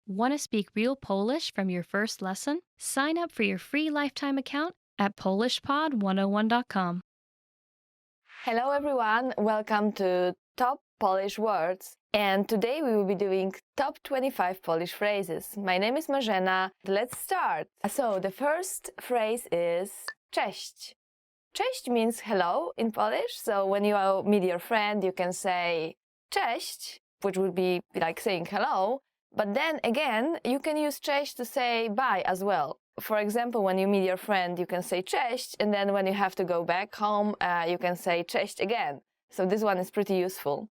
Want to speak real Polish from your first lesson? Sign up for your free lifetime account at polishpod101.com. Hello everyone, welcome to Top Polish Words. And today we will be doing top 25 Polish phrases. My name is Marzena. Let's start. So the first phrase is cześć. Cześć means hello in Polish. So when you meet your friend, you can say cześć, which would be like saying hello. But then again, you can use cześć to say bye as well. For example, when you meet your friend, you can say cześć, and then when you have to go back home, you can say cześć again. So this one is pretty useful.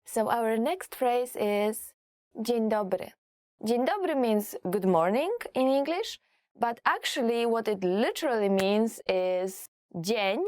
So our next phrase is dzień dobry. Dzień dobry means good morning in English, but actually what it literally means is dzień,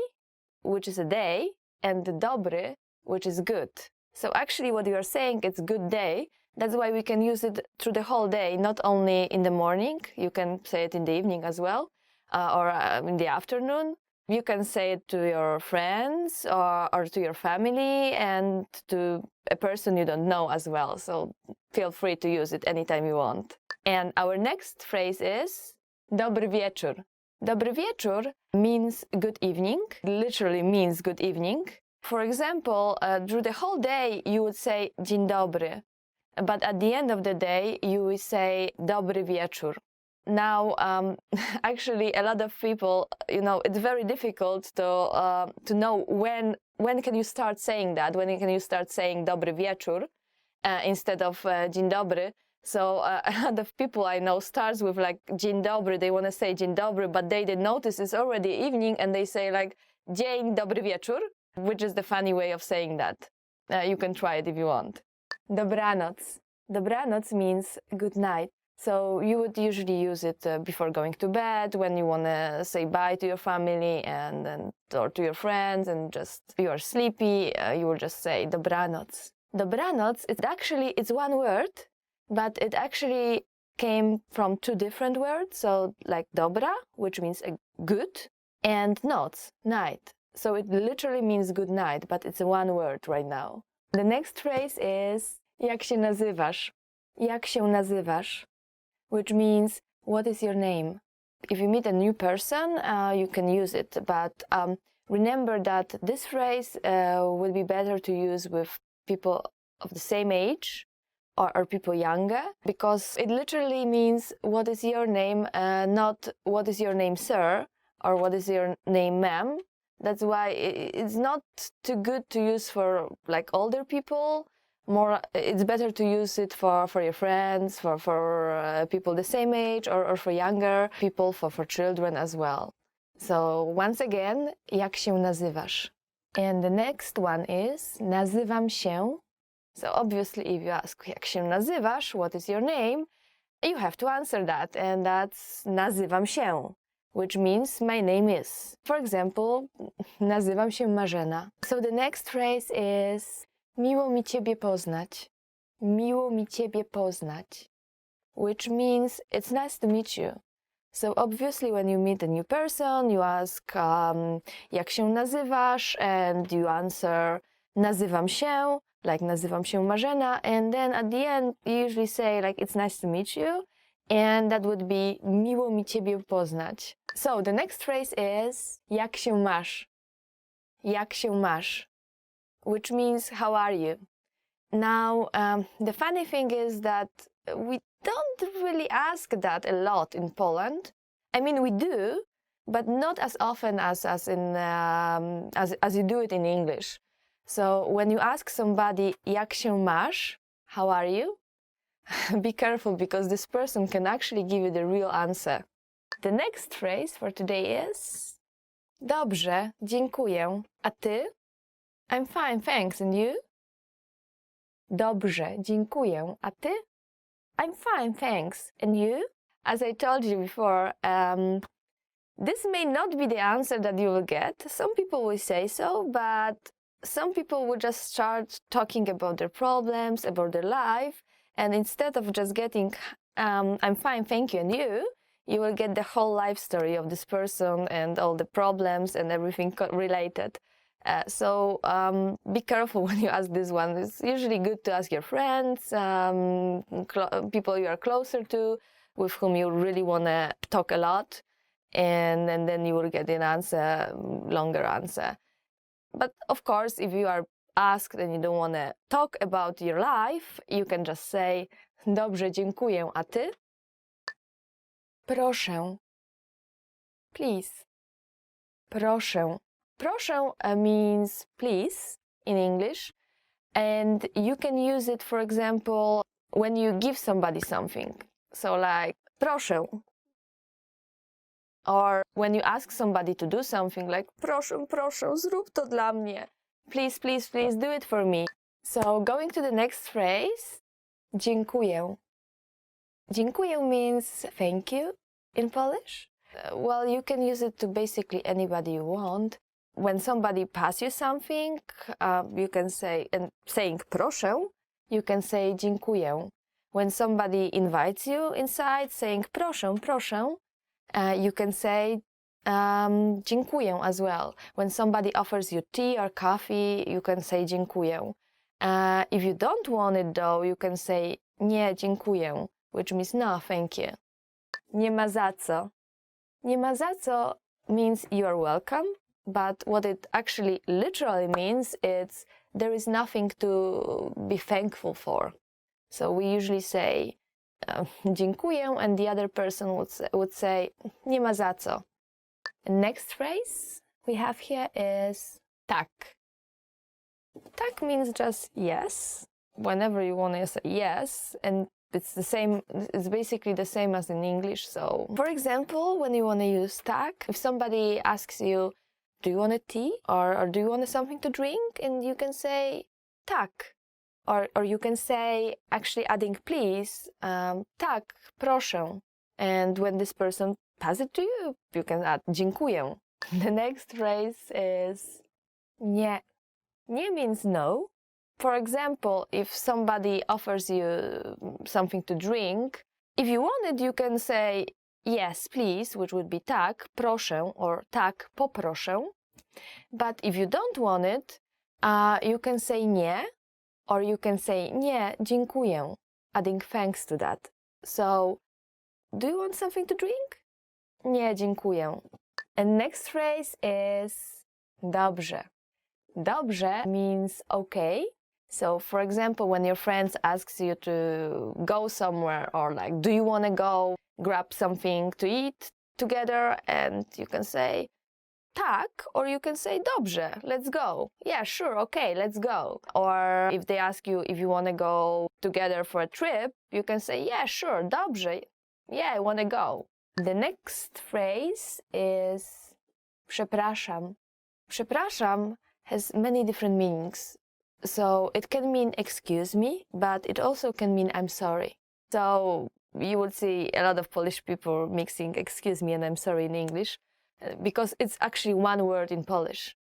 which is a day, and dobry, which is good. So actually what you are saying is good day. That's why we can use it through the whole day, not only in the morning. You can say it in the evening as well, or in the afternoon. You can say it to your friends or to your family and to a person you don't know as well. So feel free to use it anytime you want. And our next phrase is dobry wieczór. Dobry wieczór means good evening, literally means good evening. For example, through the whole day you would say dzień dobry. But at the end of the day, you will say dobry wieczór. Now, actually, a lot of people, it's very difficult to know when can you start saying that, when can you start saying dobry wieczór instead of dzień dobry. So a lot of people I know starts with like dzień dobry, they want to say dzień dobry, but they notice it's already evening and they say like dzień dobry wieczór, which is the funny way of saying that. You can try it if you want. Dobranoc. Dobranoc means good night. So you would usually use it before going to bed, when you want to say bye to your family or to your friends and just you are sleepy, you will just say dobranoc. Dobranoc, it's one word, but it actually came from two different words. So like dobra, which means good, and noc, night. So it literally means good night, but it's one word right now. The next phrase is jak się nazywasz? Jak się nazywasz? Which means what is your name? If you meet a new person, you can use it, but remember that this phrase would be better to use with people of the same age or people younger, because it literally means what is your name, not what is your name, sir, or what is your name, ma'am. That's why it's not too good to use for like older people. It's better to use it for your friends, for people the same age, or for younger people, for children as well. So once again, jak się nazywasz? And the next one is nazywam się. So obviously if you ask jak się nazywasz, what is your name, you have to answer that, and that's nazywam się, which means my name is. For example, nazywam się Marzena. So the next phrase is miło mi ciebie poznać. Miło mi ciebie poznać, which means it's nice to meet you. So obviously when you meet a new person, you ask jak się nazywasz, and you answer nazywam się, like nazywam się Marzena, and then at the end you usually say like it's nice to meet you, and that would be miło mi ciebie poznać. So the next phrase is jak się masz? Jak się masz? Which means how are you? Now, the funny thing is that we don't really ask that a lot in Poland. I mean, we do, but not as often as you do it in English. So when you ask somebody jak się masz, how are you? Be careful, because this person can actually give you the real answer. The next phrase for today is dobrze, dziękuję. A ty? I'm fine, thanks. And you? Dobrze, dziękuję. A ty? I'm fine, thanks. And you? As I told you before, this may not be the answer that you will get. Some people will say so, but some people will just start talking about their problems, about their life, and instead of just getting I'm fine, thank you, and you will get the whole life story of this person and all the problems and everything related. Be careful when you ask this one. It's usually good to ask your friends, people you are closer to, with whom you really want to talk a lot, and then you will get an answer, longer answer. But of course, if you are asked and you don't want to talk about your life, you can just say, dobrze, dziękuję, a ty? Proszę. Please. Proszę. Proszę means please in English, and you can use it, for example, when you give somebody something. So like, proszę. Or when you ask somebody to do something, like, proszę, proszę, zrób to dla mnie. Please, please, please do it for me. So going to the next phrase, dziękuję. Dziękuję means thank you in Polish. Well, you can use it to basically anybody you want. When somebody passes you something, you can say, and saying proszę, you can say dziękuję. When somebody invites you inside, saying proszę, proszę, you can say dziękuję as well. When somebody offers you tea or coffee, you can say dziękuję. If you don't want it though, you can say nie dziękuję, which means no, thank you. Nie ma za co. Nie ma za co means you are welcome, but what it actually literally means is there is nothing to be thankful for. So we usually say dziękuję, and the other person would say nie ma za co. The next phrase we have here is tak. Tak means just yes. Whenever you want to say yes, and it's basically the same as in English. So, for example, when you want to use tak, if somebody asks you, do you want a tea or do you want something to drink? And you can say tak. Or you can say, actually adding please, tak, proszę. And when this person passes it to you, you can add dziękuję. The next phrase is nie. Nie means no. For example, if somebody offers you something to drink, if you want it, you can say yes, please, which would be tak, proszę, or tak, poproszę. But if you don't want it, you can say nie, or you can say nie, dziękuję, adding thanks to that. So, do you want something to drink? Nie, dziękuję. And next phrase is dobrze. Dobrze means okay. So, for example, when your friends asks you to go somewhere, or like, do you want to go grab something to eat together? And you can say tak, or you can say dobrze, let's go. Yeah, sure, okay, let's go. Or if they ask you if you want to go together for a trip, you can say, yeah, sure, dobrze. Yeah, I want to go. The next phrase is przepraszam. Przepraszam has many different meanings. So it can mean excuse me, but it also can mean I'm sorry. So you will see a lot of Polish people mixing excuse me and I'm sorry in English, because it's actually one word in Polish.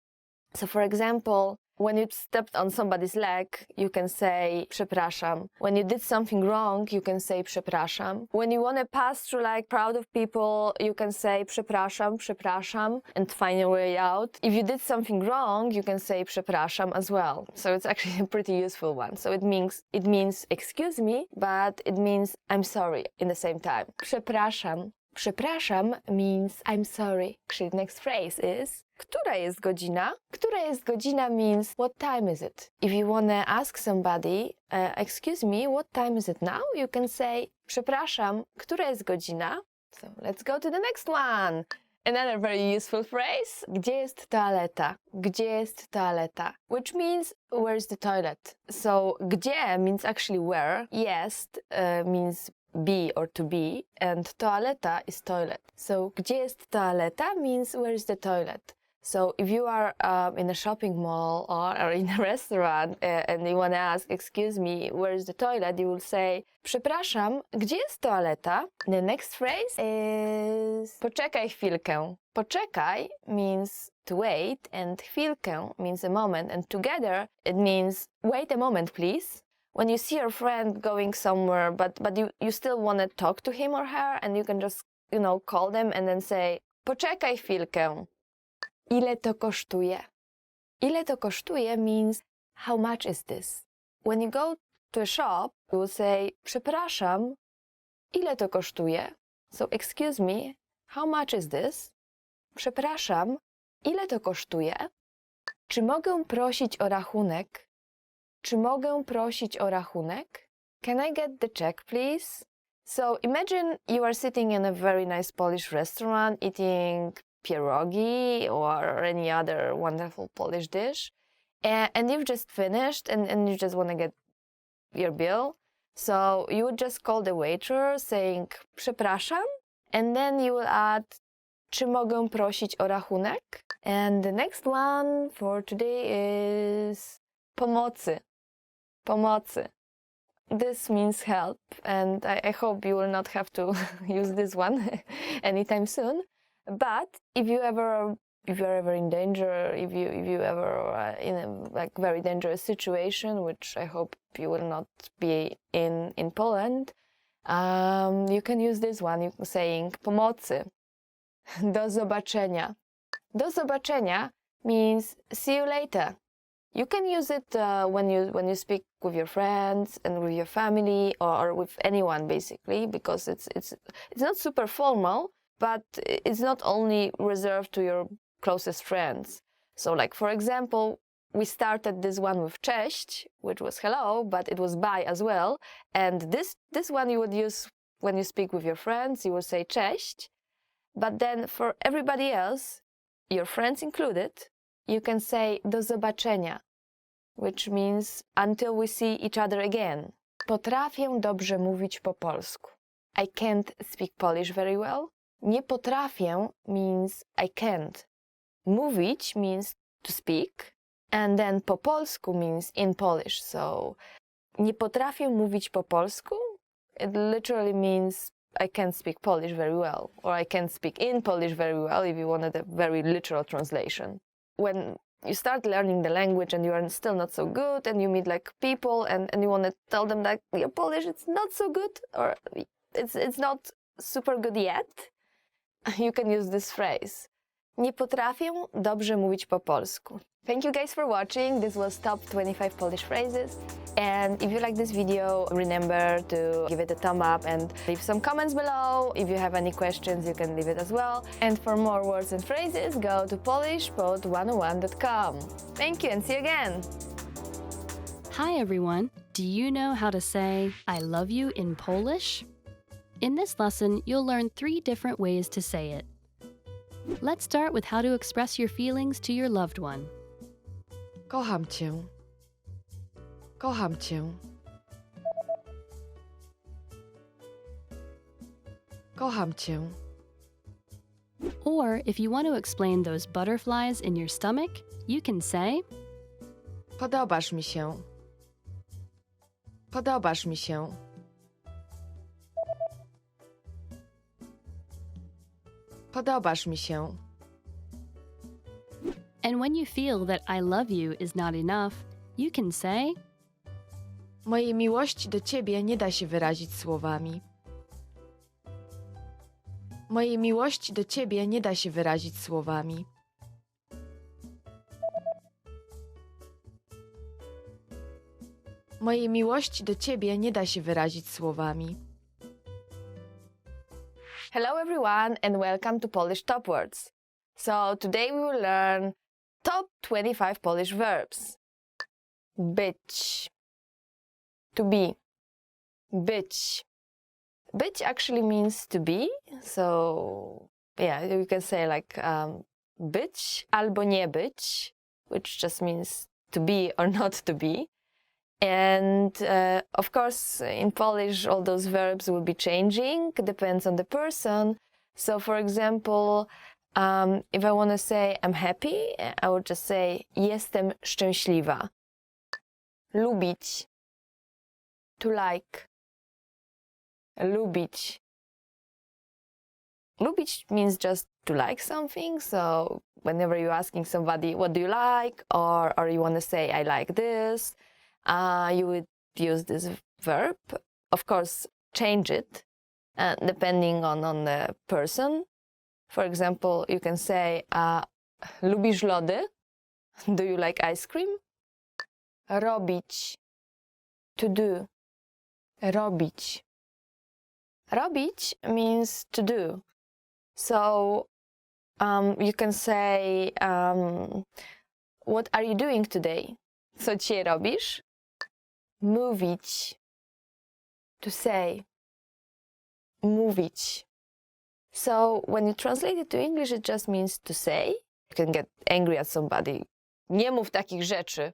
So for example, when you stepped on somebody's leg, you can say przepraszam. When you did something wrong, you can say przepraszam. When you want to pass through like crowd of people, you can say przepraszam, przepraszam, and find your way out. If you did something wrong, you can say przepraszam as well. So it's actually a pretty useful one. So it means excuse me, but it means I'm sorry in the same time. Przepraszam. Przepraszam means I'm sorry. Actually, the next phrase is która jest godzina? Która jest godzina means what time is it? If you want to ask somebody, excuse me, what time is it now? You can say przepraszam, która jest godzina? So let's go to the next one. Another very useful phrase. Gdzie jest toaleta? Gdzie jest toaleta? Which means where's the toilet? So gdzie means actually where. Jest means be or to be, and toaleta is toilet. So gdzie jest toaleta means where is the toilet. So if you are in a shopping mall or in a restaurant and you want to ask, excuse me, where is the toilet, you will say, przepraszam, gdzie jest toaleta? The next phrase is poczekaj chwilkę. Poczekaj means to wait, and chwilkę means a moment, and together it means wait a moment, please. When you see your friend going somewhere, but you still want to talk to him or her, and you can just, call them and then say, poczekaj chwilkę. Ile to kosztuje? Ile to kosztuje means how much is this? When you go to a shop, you will say przepraszam, ile to kosztuje? So excuse me, how much is this? Przepraszam, ile to kosztuje? Czy mogę prosić o rachunek? Czy mogę prosić o rachunek? Can I get the check, please? So imagine you are sitting in a very nice Polish restaurant eating pierogi or any other wonderful Polish dish, and you've just finished and you just want to get your bill. So you would just call the waiter saying przepraszam, and then you will add czy mogę prosić o rachunek? And the next one for today is pomocy. Pomocy. This means help, and I hope you will not have to use this one anytime soon. But if you're ever in danger, if you ever are in a very dangerous situation, which I hope you will not be in Poland, you can use this one, saying pomocy. Do zobaczenia. Do zobaczenia means see you later. You can use it when you speak with your friends and with your family or with anyone basically, because it's not super formal, but it's not only reserved to your closest friends. So like for example, we started this one with cześć, which was hello, but it was bye as well. And this one you would use when you speak with your friends, you would say cześć. But then for everybody else, your friends included, you can say do zobaczenia, which means until we see each other again. Potrafię dobrze mówić po polsku. I can't speak Polish very well. Nie potrafię means I can't. Mówić means to speak, and then po polsku means in Polish. So nie potrafię mówić po polsku, it literally means I can't speak Polish very well, or I can't speak in Polish very well if you wanted a very literal translation. When you start learning the language and you are still not so good, and you meet like people and you want to tell them that your Polish it's not so good, or it's not super good yet, you can use this phrase. Nie potrafię dobrze mówić po polsku. Thank you guys for watching. This was top 25 Polish phrases. And if you like this video, remember to give it a thumb up and leave some comments below. If you have any questions, you can leave it as well. And for more words and phrases, go to polishpod101.com. Thank you and see you again. Hi everyone! Do you know how to say I love you in Polish? In this lesson, you'll learn 3 different ways to say it. Let's start with how to express your feelings to your loved one. Kocham cię. Kocham cię. Kocham cię. Or if you want to explain those butterflies in your stomach, you can say Podobasz mi się. Podobasz mi się. Podobasz mi się. And when you feel that I love you is not enough, you can say Mojej miłości do ciebie nie da się wyrazić słowami. Mojej miłości do ciebie nie da się wyrazić słowami. Mojej miłości do ciebie nie da się wyrazić słowami. Hello everyone and welcome to Polish Top Words. So today we will learn top 25 Polish verbs. Być. To be. Być. Być actually means to be. So yeah, you can say like być albo nie być, which just means to be or not to be. And of course, in Polish, all those verbs will be changing, depends on the person. So for example, if I want to say I'm happy, I would just say jestem szczęśliwa. Lubić. To like. Lubić. Lubić means just to like something. So whenever you're asking somebody, what do you like? Or you want to say, I like this. You would use this verb. Of course, change it depending on the person. For example, you can say, lubisz lody? Do you like ice cream? Robić. To do. Robić. Robić means to do. So you can say, what are you doing today? Co dzisiaj robisz? Mówić. To say. Mówić. So when you translate it to English, it just means to say. You can get angry at somebody. Nie mów takich rzeczy,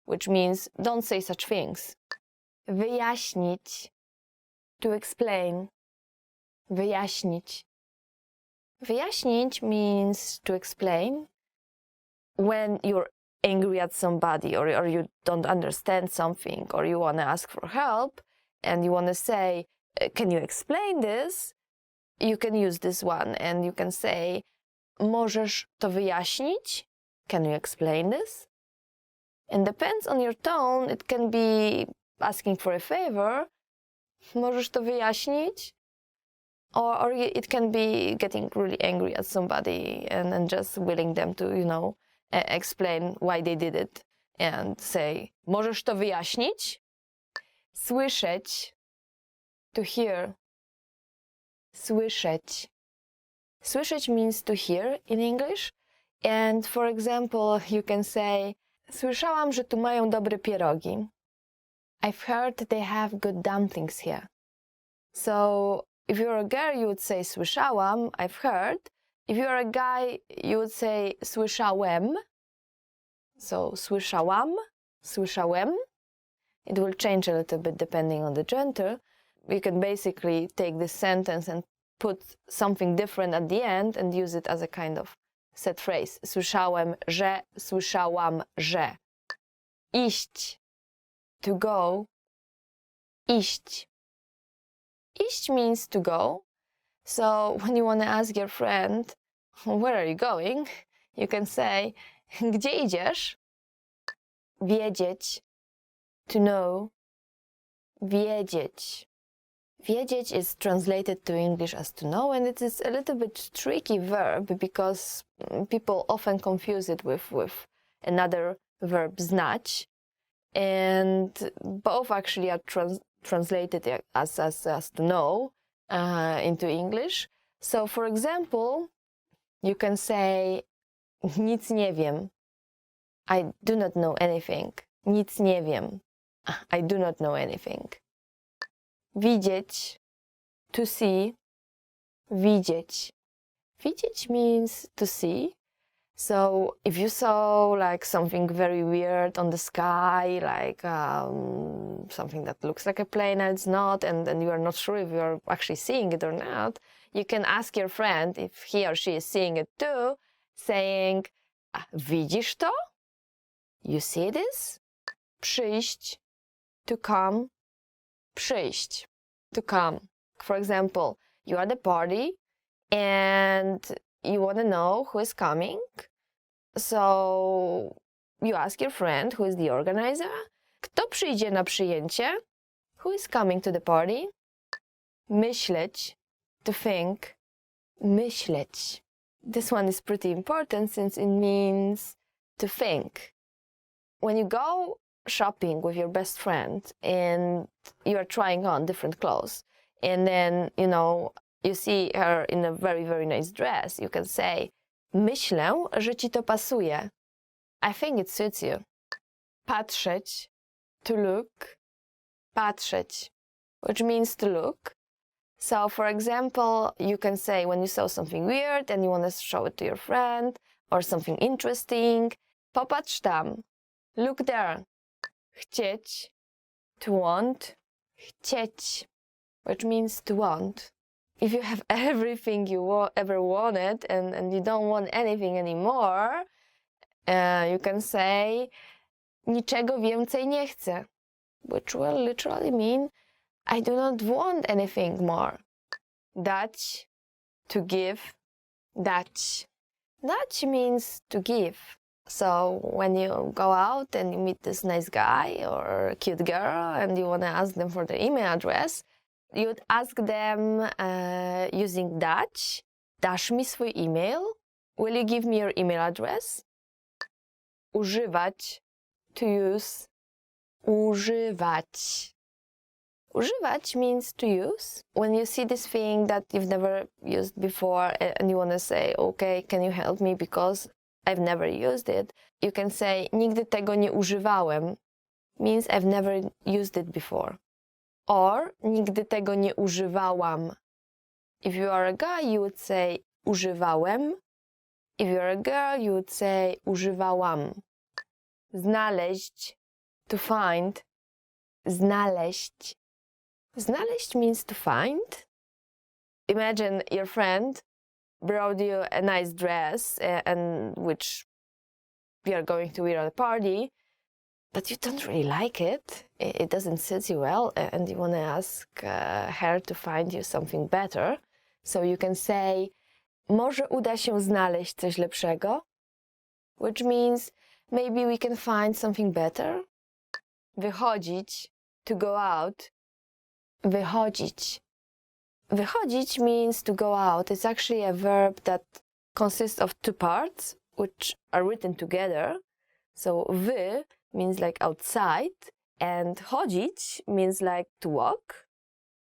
which means don't say such things. Wyjaśnić. To explain. Wyjaśnić. Wyjaśnić means to explain. When you're angry at somebody or you don't understand something or you want to ask for help and you want to say, can you explain this? You can use this one and you can say, możesz to wyjaśnić? Can you explain this? And depends on your tone, it can be asking for a favor. Możesz to wyjaśnić? Or it can be getting really angry at somebody and just willing them to, explain why they did it and say, możesz to wyjaśnić? Słyszeć. To hear. Słyszeć. Słyszeć means to hear in English. And for example, you can say, słyszałam, że tu mają dobre pierogi. I've heard they have good dumplings here. So if you're a girl, you would say słyszałam, I've heard. If you're a guy, you would say słyszałem. So słyszałam, słyszałem. It will change a little bit depending on the gender. You can basically take this sentence and put something different at the end and use it as a kind of set phrase. Słyszałem, że, słyszałam, że. Iść. To go. Iść. Iść means to go. So when you want to ask your friend, where are you going? You can say, gdzie idziesz? Wiedzieć. To know. Wiedzieć. Wiedzieć is translated to English as to know, and it is a little bit tricky verb because people often confuse it with another verb, znać, and both actually are translated as to know into English. So, for example, you can say, nic nie wiem. I do not know anything. Nic nie wiem. I do not know anything. Widzieć. To see. Widzieć. Widzieć means to see. So if you saw like something very weird on the sky, like something that looks like a plane and it's not, and you are not sure if you are actually seeing it or not, you can ask your friend if he or she is seeing it too, saying, widzisz to? You see this? Przyjść. To come. Przyjść. To come. For example, you are at the party and you want to know who is coming. So you ask your friend who is the organizer. Kto przyjdzie na przyjęcie? Who is coming to the party? Myśleć. To think. Myśleć. This one is pretty important since it means to think. When you go shopping with your best friend and you are trying on different clothes and then, you see her in a very, very nice dress, you can say, myślę, że ci to pasuje. I think it suits you. Patrzeć. To look. Patrzeć. Which means to look. So, for example, you can say when you saw something weird and you want to show it to your friend or something interesting, popatrz tam. Look there. Chcieć. To want. Chcieć. Which means to want. If you have everything you ever wanted and you don't want anything anymore, you can say, niczego więcej nie chcę. Which will literally mean, I do not want anything more. Dać. To give. Dać. Dać means to give. So when you go out and you meet this nice guy or a cute girl and you want to ask them for their email address, you would ask them using dać. Dasz mi swój email? Will you give me your email address? Używać, to use. Używać. Używać means to use. When you see this thing that you've never used before and you want to say, okay, can you help me because I've never used it, you can say, nigdy tego nie używałem, means I've never used it before. Or, nigdy tego nie używałam. If you are a guy, you would say, używałem. If you're a girl, you would say, używałam. Znaleźć, to find. Znaleźć. Znaleźć means to find. Imagine your friend brought you a nice dress and which you are going to wear at a party, but you don't really like it. It doesn't sit you well, and you want to ask her to find you something better. So you can say, może uda się znaleźć coś lepszego, which means maybe we can find something better. Wychodzić, to go out. Wychodzić. Wychodzić means to go out. It's actually a verb that consists of two parts, which are written together. So wy means like outside, and chodzić means like to walk.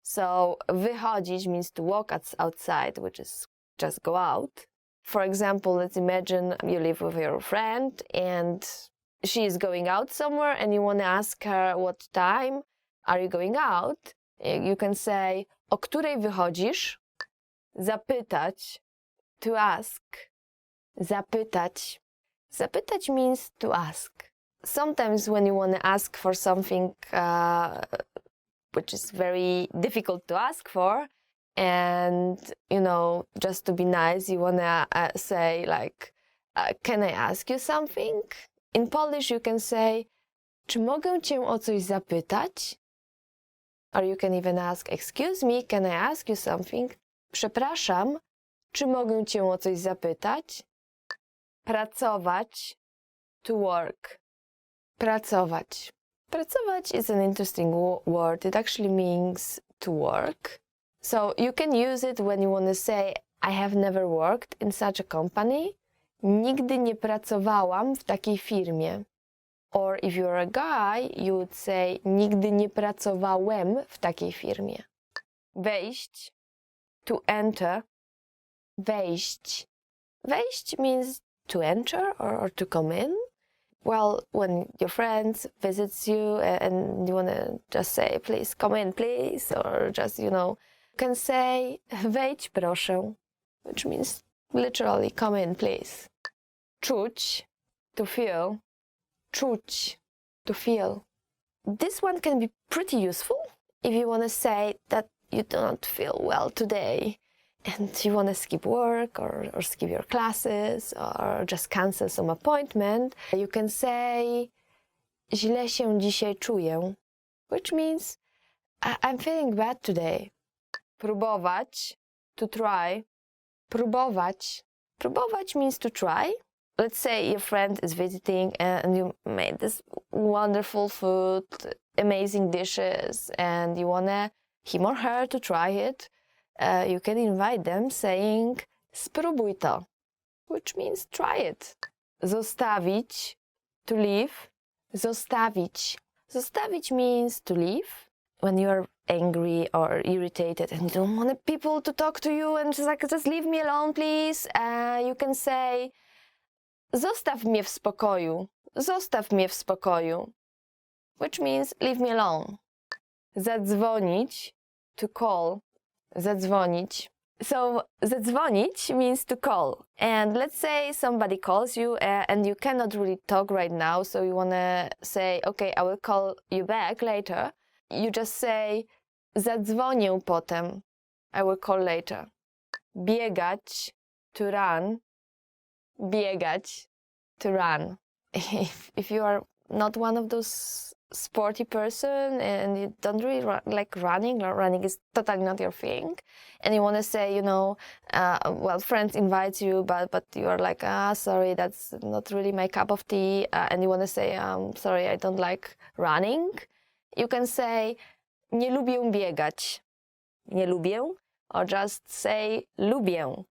So wychodzić means to walk outside, which is just go out. For example, let's imagine you live with your friend and she is going out somewhere and you want to ask her what time are you going out. You can say, o której wychodzisz? Zapytać, to ask. Zapytać. Zapytać means to ask. Sometimes when you want to ask for something which is very difficult to ask for, and, you know, just to be nice, you want to say like, can I ask you something? In Polish you can say, czy mogę cię o coś zapytać? Or you can even ask, excuse me, can I ask you something? Przepraszam, czy mogę cię o coś zapytać? Pracować, to work. Pracować. Pracować is an interesting word. It actually means to work. So you can use it when you want to say, I have never worked in such a company. Nigdy nie pracowałam w takiej firmie. Or if you're a guy, you would say, nigdy nie pracowałem w takiej firmie. Wejść, to enter. Wejść. Wejść means to enter or to come in. Well, when your friend visits you and you want to just say, please come in, please, or just, you know, you can say, wejdź proszę, which means literally, come in, please. Czuć, to feel. Czuć, to feel. This one can be pretty useful if you want to say that you do not feel well today and you want to skip work or skip your classes or just cancel some appointment. You can say, źle się dzisiaj czuję, which means I'm feeling bad today. Próbować, to try. Próbować. Próbować means to try. Let's say your friend is visiting and you made this wonderful food, amazing dishes, and you want him or her to try it. You can invite them saying, spróbuj to, which means try it. Zostawić, to leave. Zostawić. Zostawić means to leave. When you're angry or irritated and you don't want people to talk to you and just leave me alone, please, you can say, zostaw mnie w spokoju. Zostaw mnie w spokoju. Which means leave me alone. Zadzwonić, to call. Zadzwonić. So, zadzwonić means to call. And let's say somebody calls you and you cannot really talk right now, so you want to say, okay, I will call you back later. You just say, zadzwonię potem. I will call later. Biegać, to run. Biegać, to run. If you are not one of those sporty person and you don't really like running is totally not your thing, and you want to say, you know, well, friends invite you, but you are like, sorry, that's not really my cup of tea, and you want to say, sorry, I don't like running, you can say, nie lubię biegać. Nie lubię, or just say, lubię.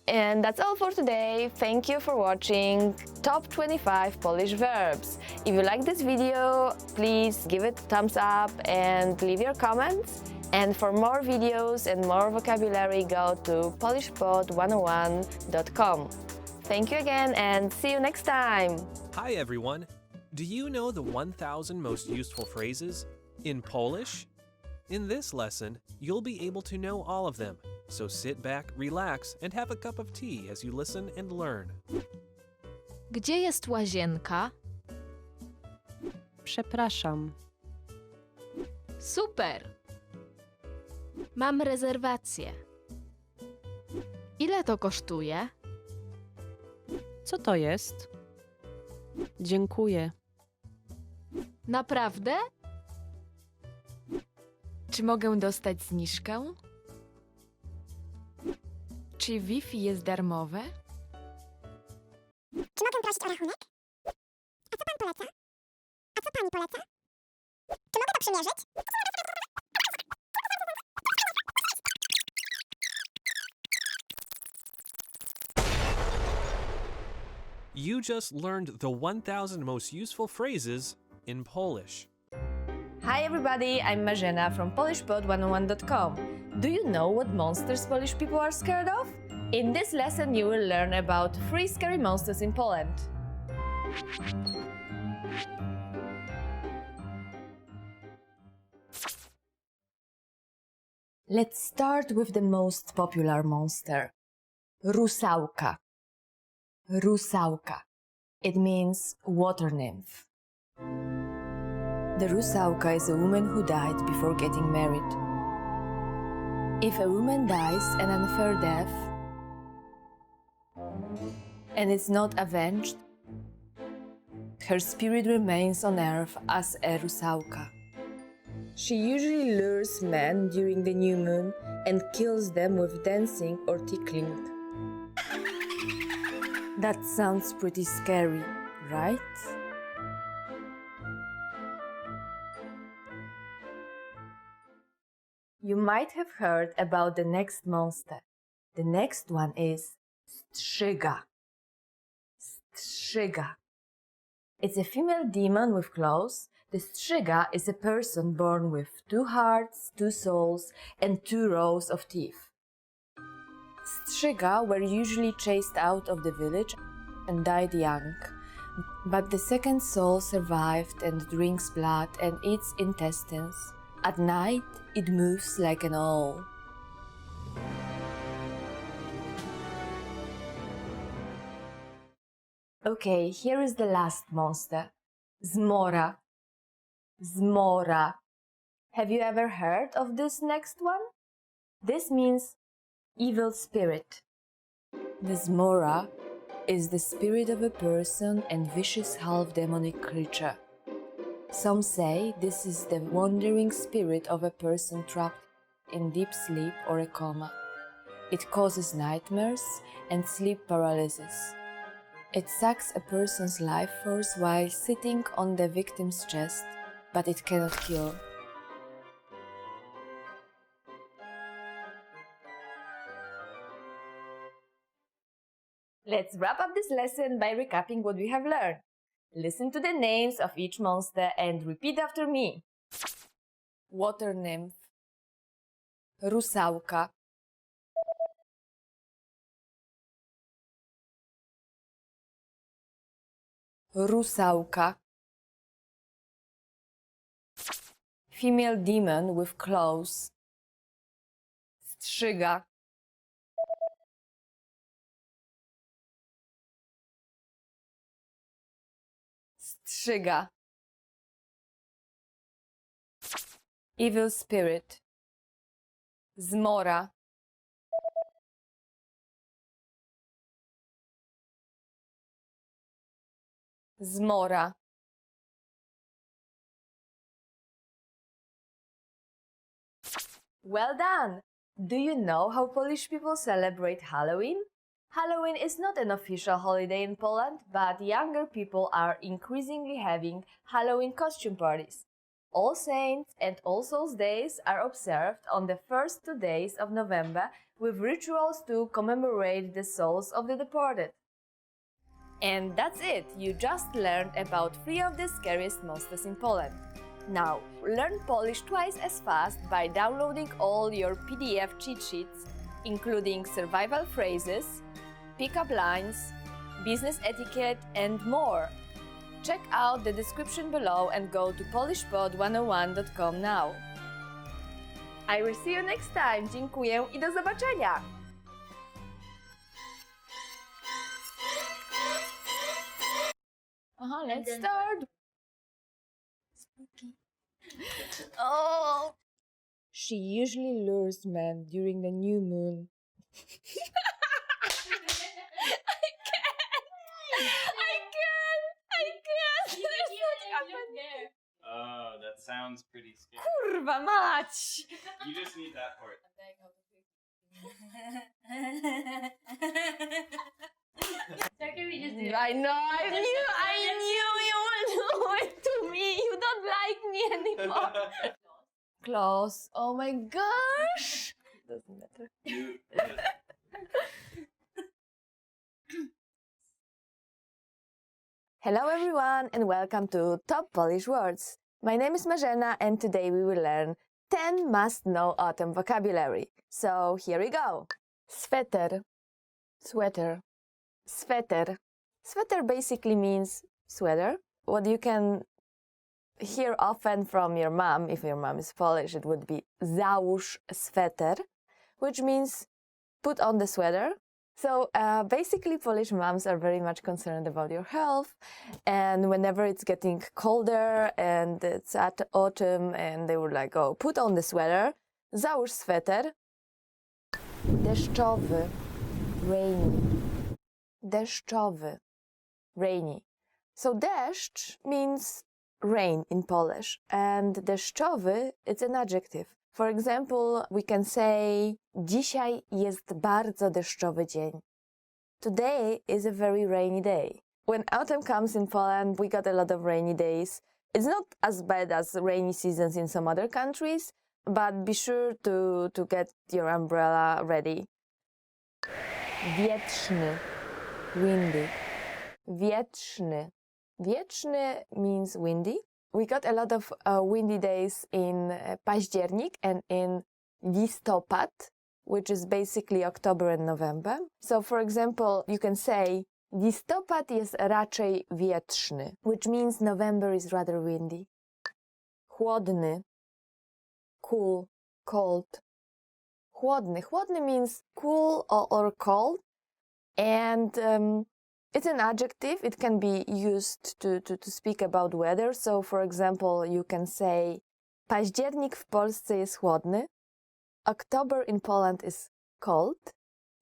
And that's all for today. Thank you for watching Top 25 Polish Verbs. If you like this video, please give it a thumbs up and leave your comments. And for more videos and more vocabulary, go to polishpod101.com. Thank you again and see you next time! Hi everyone! Do you know the 1,000 most useful phrases in Polish? In this lesson, you'll be able to know all of them, so sit back, relax, and have a cup of tea as you listen and learn. Gdzie jest łazienka? Przepraszam. Super! Mam rezerwację. Ile to kosztuje? Co to jest? Dziękuję. Naprawdę? Czy mogę dostać zniżkę? Czy Wi-Fi jest darmowe? Czy mogę prosić o rachunek? A co pan poleca? A co pani poleca? Czy mogę to przymierzyć? You just learned the 1,000 most useful phrases in Polish. Hi everybody, I'm Marzena from polishpod101.com. Do you know what monsters Polish people are scared of? In this lesson you will learn about 3 scary monsters in Poland. Let's start with the most popular monster. Rusałka. Rusałka. It means water nymph. The rusałka is a woman who died before getting married. If a woman dies an unfair death and is not avenged, her spirit remains on earth as a rusałka. She usually lures men during the new moon and kills them with dancing or tickling. That sounds pretty scary, right? You might have heard about the next monster. The next one is Strzyga. Strzyga. It's a female demon with claws. The Strzyga is a person born with 2 hearts, 2 souls, and 2 rows of teeth. Strzyga were usually chased out of the village and died young, but the second soul survived and drinks blood and eats intestines. At night, it moves like an owl. Okay, here is the last monster. Zmora. Zmora. Have you ever heard of this next one? This means evil spirit. The Zmora is the spirit of a person and vicious half-demonic creature. Some say this is the wandering spirit of a person trapped in deep sleep or a coma. It causes nightmares and sleep paralysis. It sucks a person's life force while sitting on the victim's chest, but it cannot kill. Let's wrap up this lesson by recapping what we have learned. Listen to the names of each monster and repeat after me. Water nymph. Rusałka. Rusałka. Female demon with claws. Strzyga. Strzyga. Evil spirit. Zmora. Zmora. Well done! Do you know how Polish people celebrate Halloween? Halloween is not an official holiday in Poland, but younger people are increasingly having Halloween costume parties. All Saints and All Souls Days are observed on the first 2 days of November with rituals to commemorate the souls of the departed. And that's it! You just learned about 3 of the scariest monsters in Poland. Now, learn Polish twice as fast by downloading all your PDF cheat sheets, including survival phrases, pickup lines, business etiquette, and more. Check out the description below and go to polishpod101.com now. I will see you next time. Dziękuję i do zobaczenia! Let's start. Spooky. Oh, she usually lures men during the new moon. Oh, that sounds pretty scary. Kurwa mać! You just need that part. I know, I knew you would do it to me. You don't like me anymore. Close. Oh my gosh. Doesn't matter. Hello everyone and welcome to Top Polish Words. My name is Marzena and today we will learn 10 must-know autumn vocabulary. So here we go. Sweter, sweater, sweter. Sweter basically means sweater. What you can hear often from your mom, if your mom is Polish, it would be załóż sweter, which means put on the sweater. So basically Polish moms are very much concerned about your health, and whenever it's getting colder and it's at autumn and they would like, oh, put on the sweater, załóż sweter. Deszczowy, rainy. Deszczowy, rainy. So deszcz means rain in Polish, and deszczowy, it's an adjective. For example, we can say, dzisiaj jest bardzo deszczowy dzień. Today is a very rainy day. When autumn comes in Poland, we got a lot of rainy days. It's not as bad as rainy seasons in some other countries, but be sure to get your umbrella ready. Wietrzny, windy. Wietrzny. Wietrzny means windy. We got a lot of windy days in październik and in listopad, which is basically October and November. So for example, you can say listopad jest raczej wietrzny, which means November is rather windy. Chłodny, cool, cold. Chłodny. Chłodny means cool or cold, and it's an adjective. It can be used to speak about weather. So, for example, you can say październik w Polsce jest chłodny. October in Poland is cold.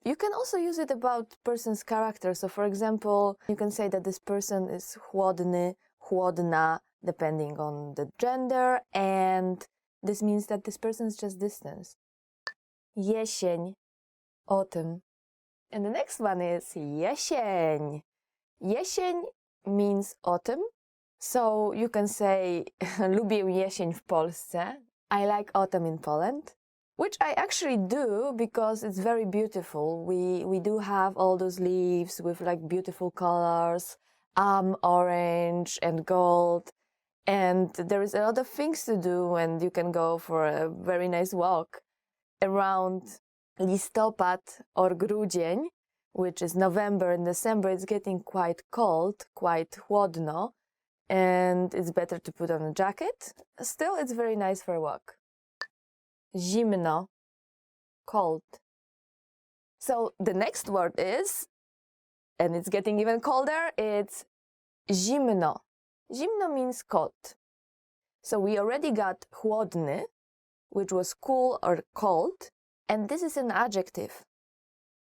You can also use it about person's character. So, for example, you can say that this person is chłodny, chłodna, depending on the gender, and this means that this person is just distance. Jesień, autumn. And the next one is jesień. Jesień means autumn. So you can say lubię jesień w Polsce. I like autumn in Poland. Which I actually do because it's very beautiful. We do have all those leaves with like beautiful colors, orange and gold. And there is a lot of things to do, and you can go for a very nice walk around listopad or grudzień, which is November and December. It's getting quite cold, quite chłodno, and it's better to put on a jacket. Still, it's very nice for a walk. Zimno, cold. So the next word is, and it's getting even colder, it's zimno. Zimno means cold. So we already got chłodny, which was cool or cold, and this is an adjective.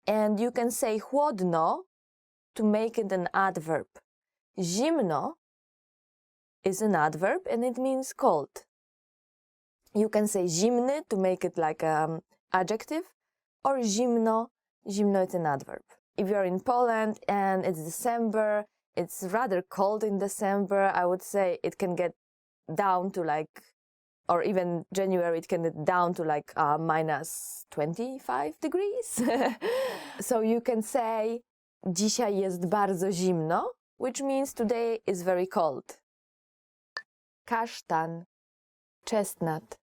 And you can say chłodno to make it an adverb. Zimno is an adverb and it means cold. You can say zimny to make it like an adjective, or zimno. Zimno is an adverb. If you're in Poland and it's December, it's rather cold in December, I would say it can get down to like or even January, it can get down to like minus 25 degrees. So you can say, dzisiaj jest bardzo zimno, which means today is very cold. Kasztan, chestnut.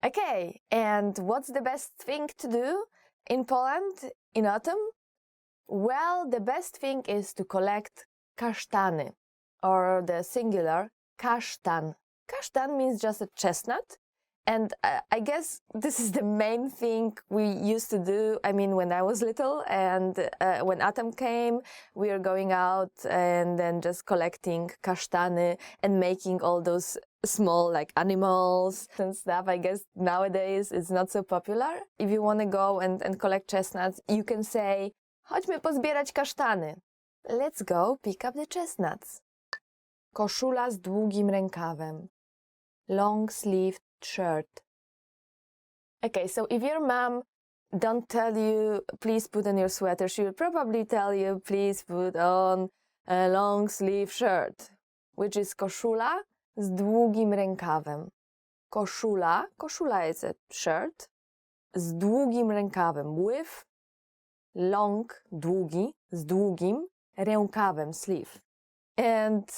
Okay, and what's the best thing to do in Poland in autumn? Well, the best thing is to collect kasztany, or the singular, kasztan. Kasztan means just a chestnut, and I guess this is the main thing we used to do. I mean, when I was little, and when autumn came, we were going out and then just collecting kasztany and making all those small like animals and stuff. I guess nowadays it's not so popular. If you want to go and collect chestnuts, you can say, chodźmy pozbierać kasztany. Let's go pick up the chestnuts. Koszula z długim rękawem. Long-sleeved shirt. Okay, so if your mom don't tell you, please put on your sweater, she will probably tell you, please put on a long-sleeve shirt, which is koszula z długim rękawem. Koszula is a shirt, z długim rękawem, with long, długi, z długim rękawem, sleeve. And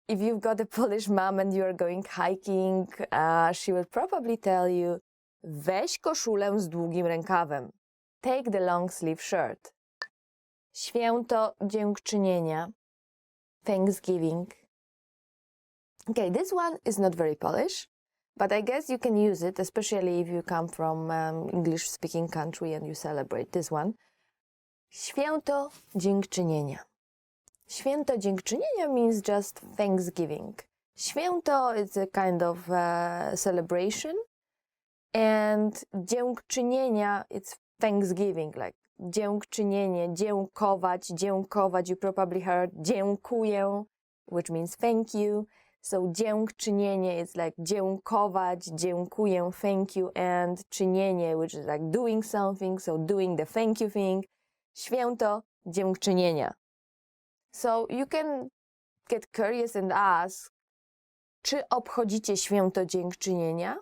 if you've got a Polish mom and you're going hiking, she will probably tell you, weź koszulę z długim rękawem. Take the long sleeve shirt. Święto Dziękczynienia. Thanksgiving. Okay, this one is not very Polish, but I guess you can use it, especially if you come from English-speaking country and you celebrate this one. Święto Dziękczynienia. Święto Dziękczynienia means just Thanksgiving. Święto is a kind of celebration, and dziękczynienia it's Thanksgiving, like dziękczynienie, dziękować. You probably heard dziękuję, which means thank you. So dziękczynienie is like dziękować, dziękuję, thank you, and czynienie, which is like doing something, so doing the thank you thing. Święto Dziękczynienia. So you can get curious and ask, czy obchodzicie Święto Dziękczynienia?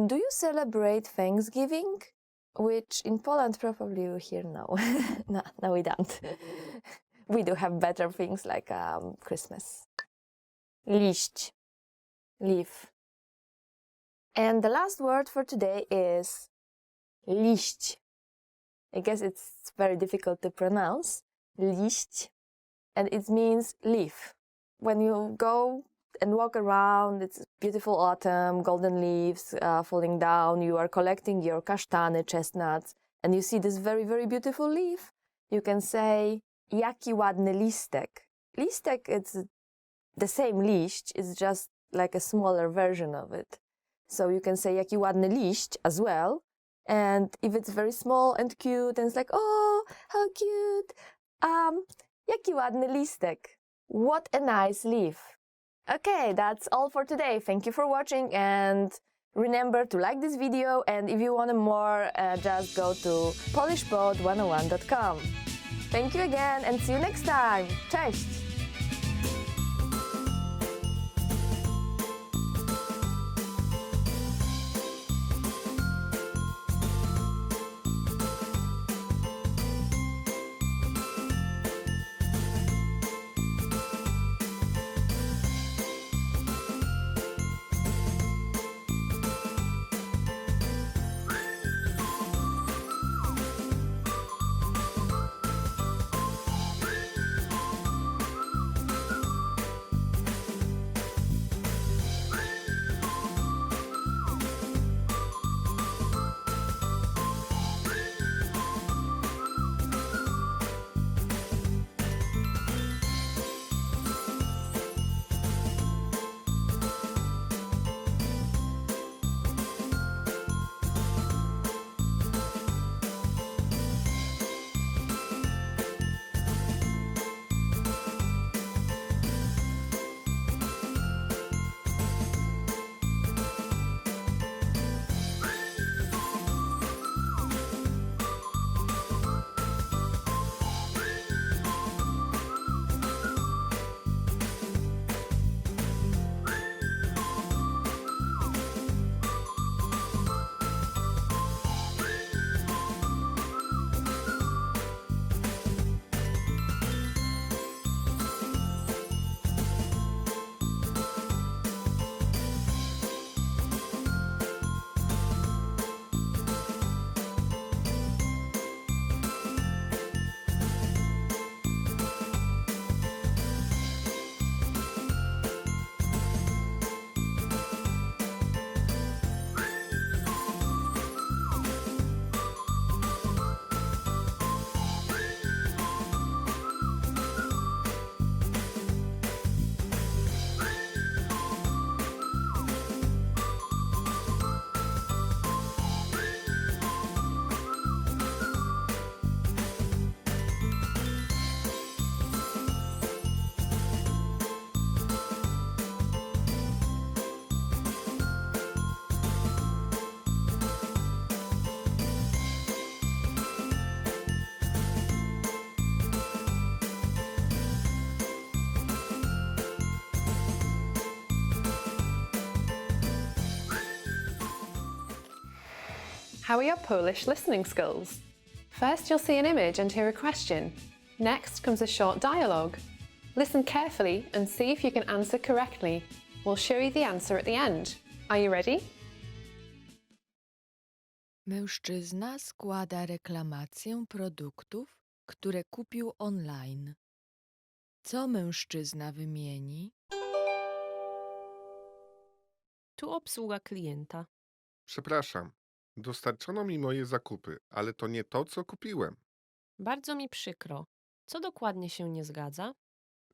Do you celebrate Thanksgiving? Which in Poland probably you hear no. No, we don't. We do have better things like Christmas. Liść, leaf. And the last word for today is liść. I guess it's very difficult to pronounce. Liść. And it means leaf. When you go and walk around, it's beautiful autumn, golden leaves falling down, you are collecting your kasztany, chestnuts, and you see this very, very beautiful leaf. You can say, jaki ładny listek. Listek, it's the same liść, it's just like a smaller version of it. So you can say, jaki ładny liść as well. And if it's very small and cute, and it's like, oh, how cute. Jaki ładny listek. What a nice leaf. Okay, that's all for today. Thank you for watching, and remember to like this video, and if you want more, just go to polishpod101.com. Thank you again, and see you next time. Cześć! How are your Polish listening skills? First, you'll see an image and hear a question. Next comes a short dialogue. Listen carefully and see if you can answer correctly. We'll show you the answer at the end. Are you ready? Mężczyzna składa reklamację produktów, które kupił online. Co mężczyzna wymieni? Tu obsługa klienta. Przepraszam, dostarczono mi moje zakupy, ale to nie to, co kupiłem. Bardzo mi przykro. Co dokładnie się nie zgadza?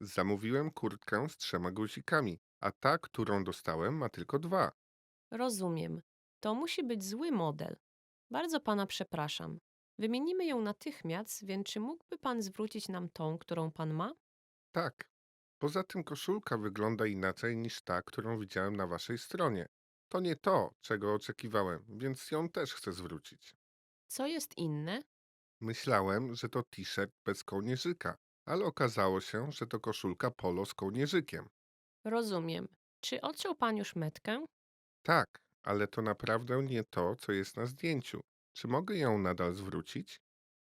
Zamówiłem kurtkę z 3 guzikami, a ta, którą dostałem, ma tylko 2. Rozumiem. To musi być zły model. Bardzo pana przepraszam. Wymienimy ją natychmiast, więc czy mógłby pan zwrócić nam tą, którą pan ma? Tak. Poza tym koszulka wygląda inaczej niż ta, którą widziałem na waszej stronie. To nie to, czego oczekiwałem, więc ją też chcę zwrócić. Co jest inne? Myślałem, że to t-shirt bez kołnierzyka, ale okazało się, że to koszulka polo z kołnierzykiem. Rozumiem. Czy odciął pan już metkę? Tak, ale to naprawdę nie to, co jest na zdjęciu. Czy mogę ją nadal zwrócić?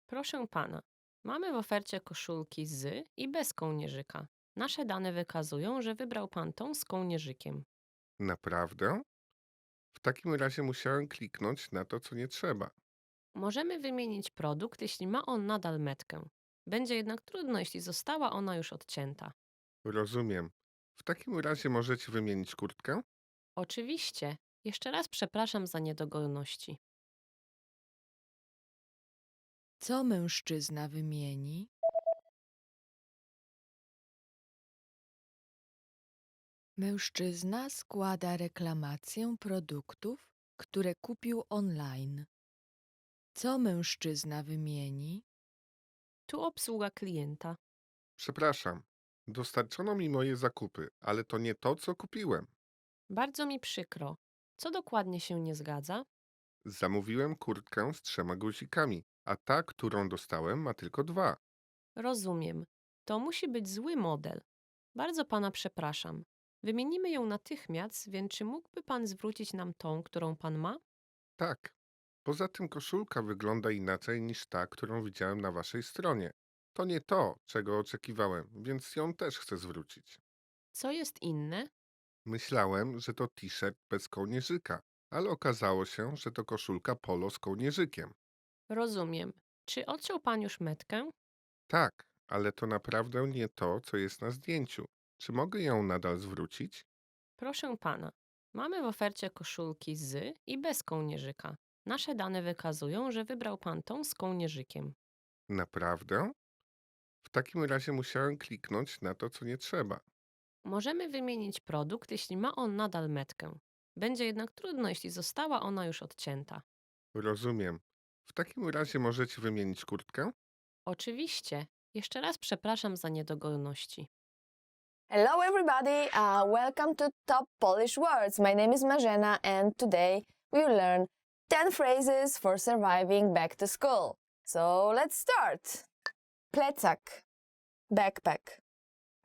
Proszę pana. Mamy w ofercie koszulki z i bez kołnierzyka. Nasze dane wykazują, że wybrał pan tą z kołnierzykiem. Naprawdę? W takim razie musiałem kliknąć na to, co nie trzeba. Możemy wymienić produkt, jeśli ma on nadal metkę. Będzie jednak trudno, jeśli została ona już odcięta. Rozumiem. W takim razie możecie wymienić kurtkę? Oczywiście. Jeszcze raz przepraszam za niedogodności. Co mężczyzna wymieni? Mężczyzna składa reklamację produktów, które kupił online. Co mężczyzna wymieni? Tu obsługa klienta. Przepraszam, dostarczono mi moje zakupy, ale to nie to, co kupiłem. Bardzo mi przykro. Co dokładnie się nie zgadza? Zamówiłem kurtkę z 3 guzikami, a ta, którą dostałem, ma tylko 2. Rozumiem. To musi być zły model. Bardzo pana przepraszam. Wymienimy ją natychmiast, więc czy mógłby pan zwrócić nam tą, którą pan ma? Tak. Poza tym koszulka wygląda inaczej niż ta, którą widziałem na waszej stronie. To nie to, czego oczekiwałem, więc ją też chcę zwrócić. Co jest inne? Myślałem, że to t-shirt bez kołnierzyka, ale okazało się, że to koszulka polo z kołnierzykiem. Rozumiem. Czy odciął pan już metkę? Tak, ale to naprawdę nie to, co jest na zdjęciu. Czy mogę ją nadal zwrócić? Proszę pana. Mamy w ofercie koszulki z i bez kołnierzyka. Nasze dane wykazują, że wybrał pan tą z kołnierzykiem. Naprawdę? W takim razie musiałem kliknąć na to, co nie trzeba. Możemy wymienić produkt, jeśli ma on nadal metkę. Będzie jednak trudno, jeśli została ona już odcięta. Rozumiem. W takim razie możecie wymienić kurtkę? Oczywiście. Jeszcze raz przepraszam za niedogodności. Hello everybody, welcome to Top Polish Words. My name is Marzena and today we will learn 10 phrases for surviving back to school. So let's start. Plecak, backpack.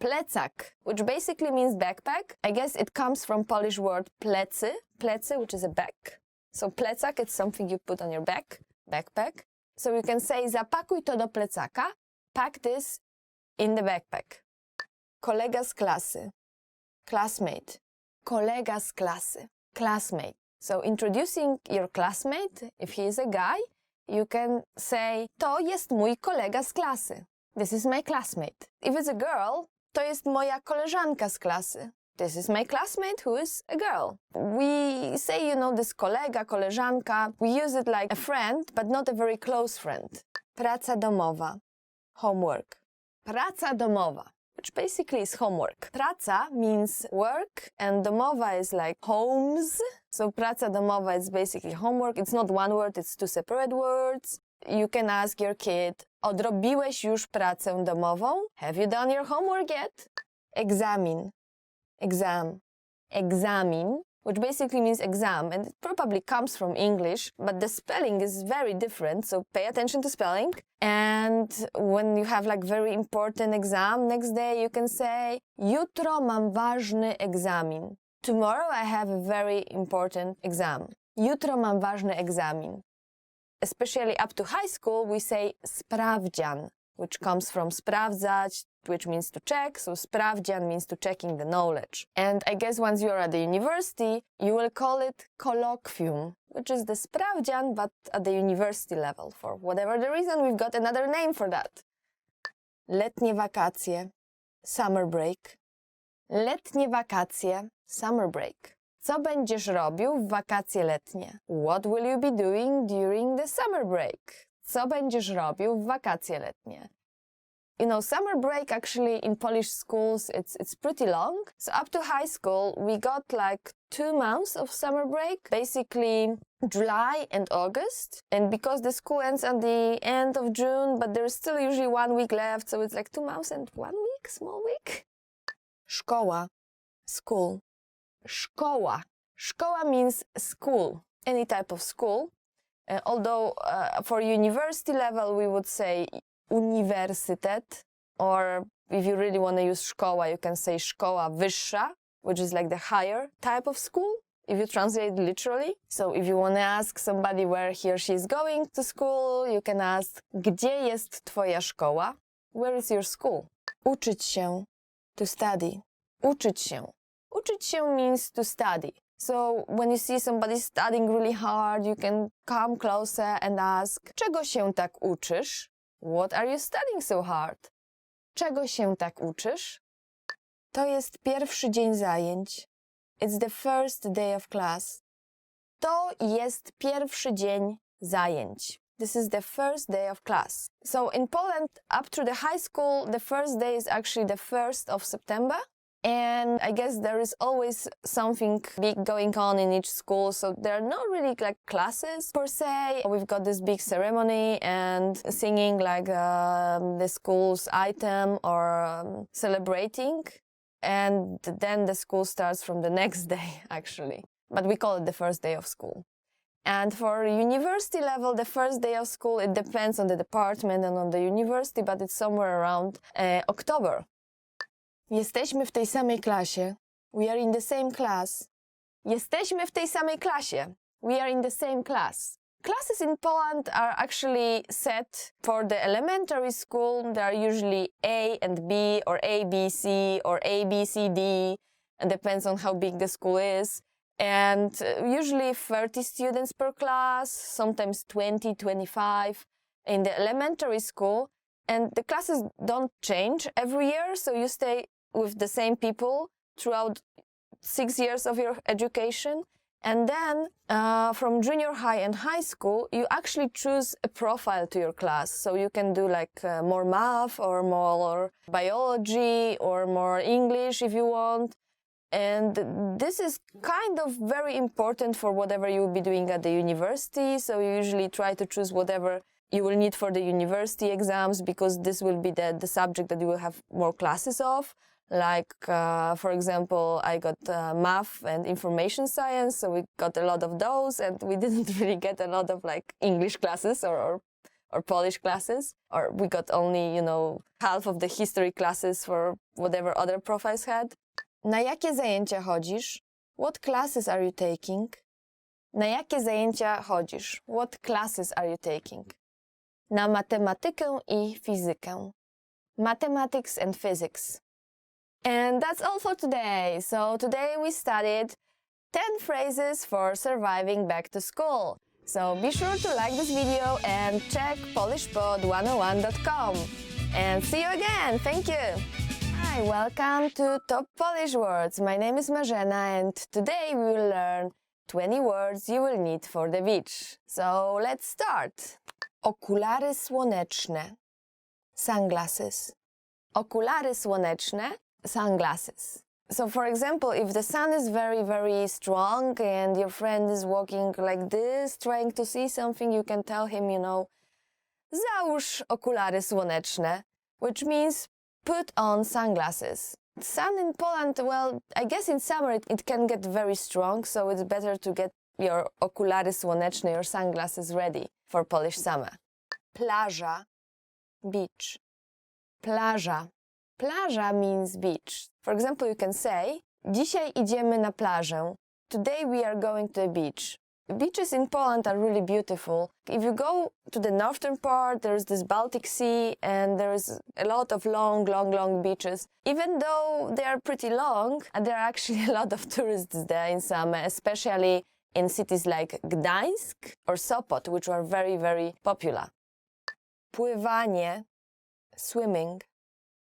Plecak, which basically means backpack. I guess it comes from Polish word plecy, plecy, which is a bag. So plecak, it's something you put on your back, backpack. So you can say zapakuj to do plecaka, pack this in the backpack. Kolega z klasy, classmate. Kolega z klasy, classmate. So introducing your classmate, if he is a guy, you can say to jest mój kolega z klasy. This is my classmate. If it's a girl, to jest moja koleżanka z klasy. This is my classmate who is a girl. We say, this kolega, koleżanka. We use it like a friend, but not a very close friend. Praca domowa, homework. Praca domowa, which basically is homework. Praca means work and domowa is like homes. So praca domowa is basically homework. It's not one word, it's two separate words. You can ask your kid, odrobiłeś już pracę domową? Have you done your homework yet? Egzamin, exam, egzamin, which basically means exam, and it probably comes from English, but the spelling is very different, so pay attention to spelling. And when you have like very important exam, next day you can say, jutro mam ważny egzamin. Tomorrow I have a very important exam. Jutro mam ważny egzamin. especially up to high school, we say sprawdzian, which comes from sprawdzać, which means to check. So sprawdzian means to checking the knowledge. And I guess once you're at the university, you will call it colloquium, which is the sprawdzian, but at the university level. For whatever the reason, we've got another name for that. Letnie wakacje, summer break. Letnie wakacje, summer break. Co będziesz robił w wakacje letnie? What will you be doing during the summer break? Co będziesz robił w wakacje letnie? You know, summer break actually in Polish schools, it's pretty long. So up to high school, we got like 2 months of summer break, basically July and August. And because the school ends at the end of June, but there's still usually 1 week left, so it's like 2 months and 1 week, small week. Szkoła, school. Szkoła. Szkoła means school, any type of school. Although for university level, we would say uniwersytet, or if you really want to use szkoła, you can say szkoła wyższa, which is like the higher type of school, if you translate literally. So if you want to ask somebody where he or she is going to school, you can ask, gdzie jest twoja szkoła? Where is your school? Uczyć się, to study. Uczyć się. Uczyć się means to study. So when you see somebody studying really hard, you can come closer and ask, czego się tak uczysz? What are you studying so hard? Czego się tak uczysz? To jest pierwszy dzień zajęć. It's the first day of class. To jest pierwszy dzień zajęć. This is the first day of class. So in Poland, up to the high school, the first day is actually the 1st of September. And I guess there is always something big going on in each school, so there are not really like classes per se. We've got this big ceremony and singing like the school's item or celebrating. And then the school starts from the next day, actually. But we call it the first day of school. And for university level, the first day of school, it depends on the department and on the university, but it's somewhere around October. Jesteśmy w tej samej klasie. We are in the same class. Jesteśmy w tej samej klasie. We are in the same class. Classes in Poland are actually set for the elementary school. There are usually A and B or A, B, C or A, B, C, D. It depends on how big the school is. And usually 30 students per class, sometimes 20, 25 in the elementary school. And the classes don't change every year, so you stay with the same people throughout 6 years of your education. And then from junior high and high school, you actually choose a profile to your class. So you can do like more math or more biology or more English if you want. And this is kind of very important for whatever you will be doing at the university. So you usually try to choose whatever you will need for the university exams, because this will be the subject that you will have more classes of. Like, for example, I got math and information science, so we got a lot of those, and we didn't really get a lot of like English classes or Polish classes, or we got only, you know, half of the history classes for whatever other profiles had. Na jakie zajęcia chodzisz? What classes are you taking? Na jakie zajęcia chodzisz? What classes are you taking? Na matematykę i fizykę. Mathematics and physics. And that's all for today. So today we studied 10 phrases for surviving back to school. So be sure to like this video and check polishpod101.com. And see you again. Thank you. Hi, welcome to Top Polish Words. My name is Marzena, and today we will learn 20 words you will need for the beach. So let's start. Okulary słoneczne. Sunglasses. Okulary słoneczne. Sunglasses. So for example, if the sun is very, very strong and your friend is walking like this, trying to see something, you can tell him, you know, załóż okulary słoneczne, which means put on sunglasses. Sun in Poland, well, I guess in summer it can get very strong, so it's better to get your okulary słoneczne, your sunglasses ready for Polish summer. Plaża, beach. Plaża. Plaża means beach. For example, you can say, dzisiaj idziemy na plażę. Today we are going to the beach. Beaches in Poland are really beautiful. If you go to the northern part, there's this Baltic Sea and there's a lot of long beaches. Even though they are pretty long, there are actually a lot of tourists there in summer, especially in cities like Gdańsk or Sopot, which are very, very popular. Pływanie, swimming.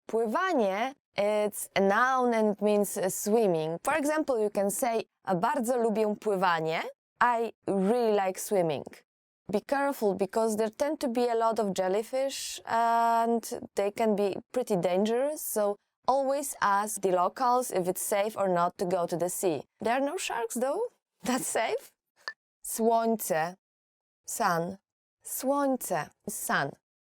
Pływanie, it's a noun and it means swimming. For example, you can say, bardzo lubię pływanie. I really like swimming. Be careful because there tend to be a lot of jellyfish and they can be pretty dangerous. So always ask the locals if it's safe or not to go to the sea. There are no sharks though. That's safe. Słońce, sun. Słońce, sun.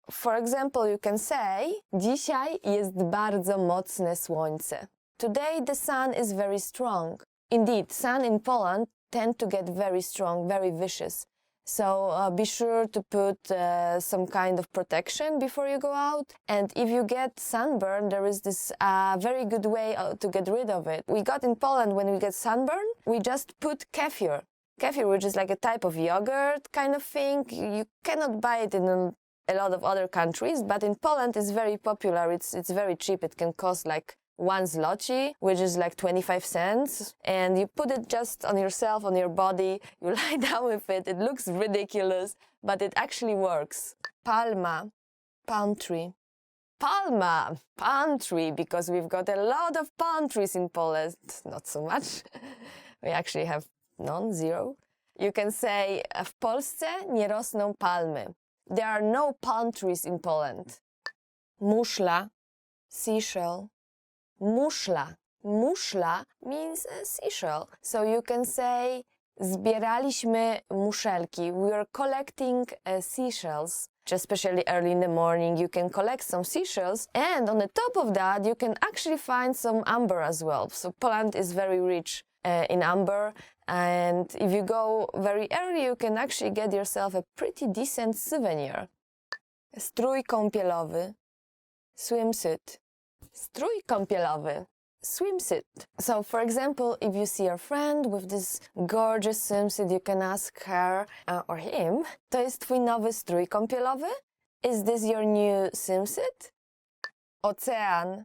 For example, you can say, dzisiaj jest bardzo mocne słońce. Today the sun is very strong. Indeed, sun in Poland tend to get very strong, very vicious. So be sure to put some kind of protection before you go out. And if you get sunburn, there is this very good way to get rid of it. We got in Poland, when we get sunburn, we just put kefir. Kefir, which is like a type of yogurt kind of thing. You cannot buy it in a lot of other countries, but in Poland it's very popular. It's very cheap. It can cost like 1 zloty, which is like 25 cents. And you put it just on yourself, on your body. You lie down with it. It looks ridiculous, but it actually works. Palma, palm tree. Palma, palm tree, because we've got a lot of palm trees in Poland. Not so much. We actually have none, zero. You can say, w Polsce nie rosną palmy. There are no palm trees in Poland. Muszla, seashell. Muszla. Muszla means a seashell. So you can say, zbieraliśmy muszelki. We are collecting seashells. Especially early in the morning, you can collect some seashells. And on the top of that, you can actually find some amber as well. So Poland is very rich in amber. And if you go very early, you can actually get yourself a pretty decent souvenir. Strój kąpielowy, swimsuit. Strój kąpielowy, swimsuit. So, for example, if you see a friend with this gorgeous swimsuit, you can ask her or him, to jest twój nowy strój kąpielowy? Is this your new swimsuit? Ocean,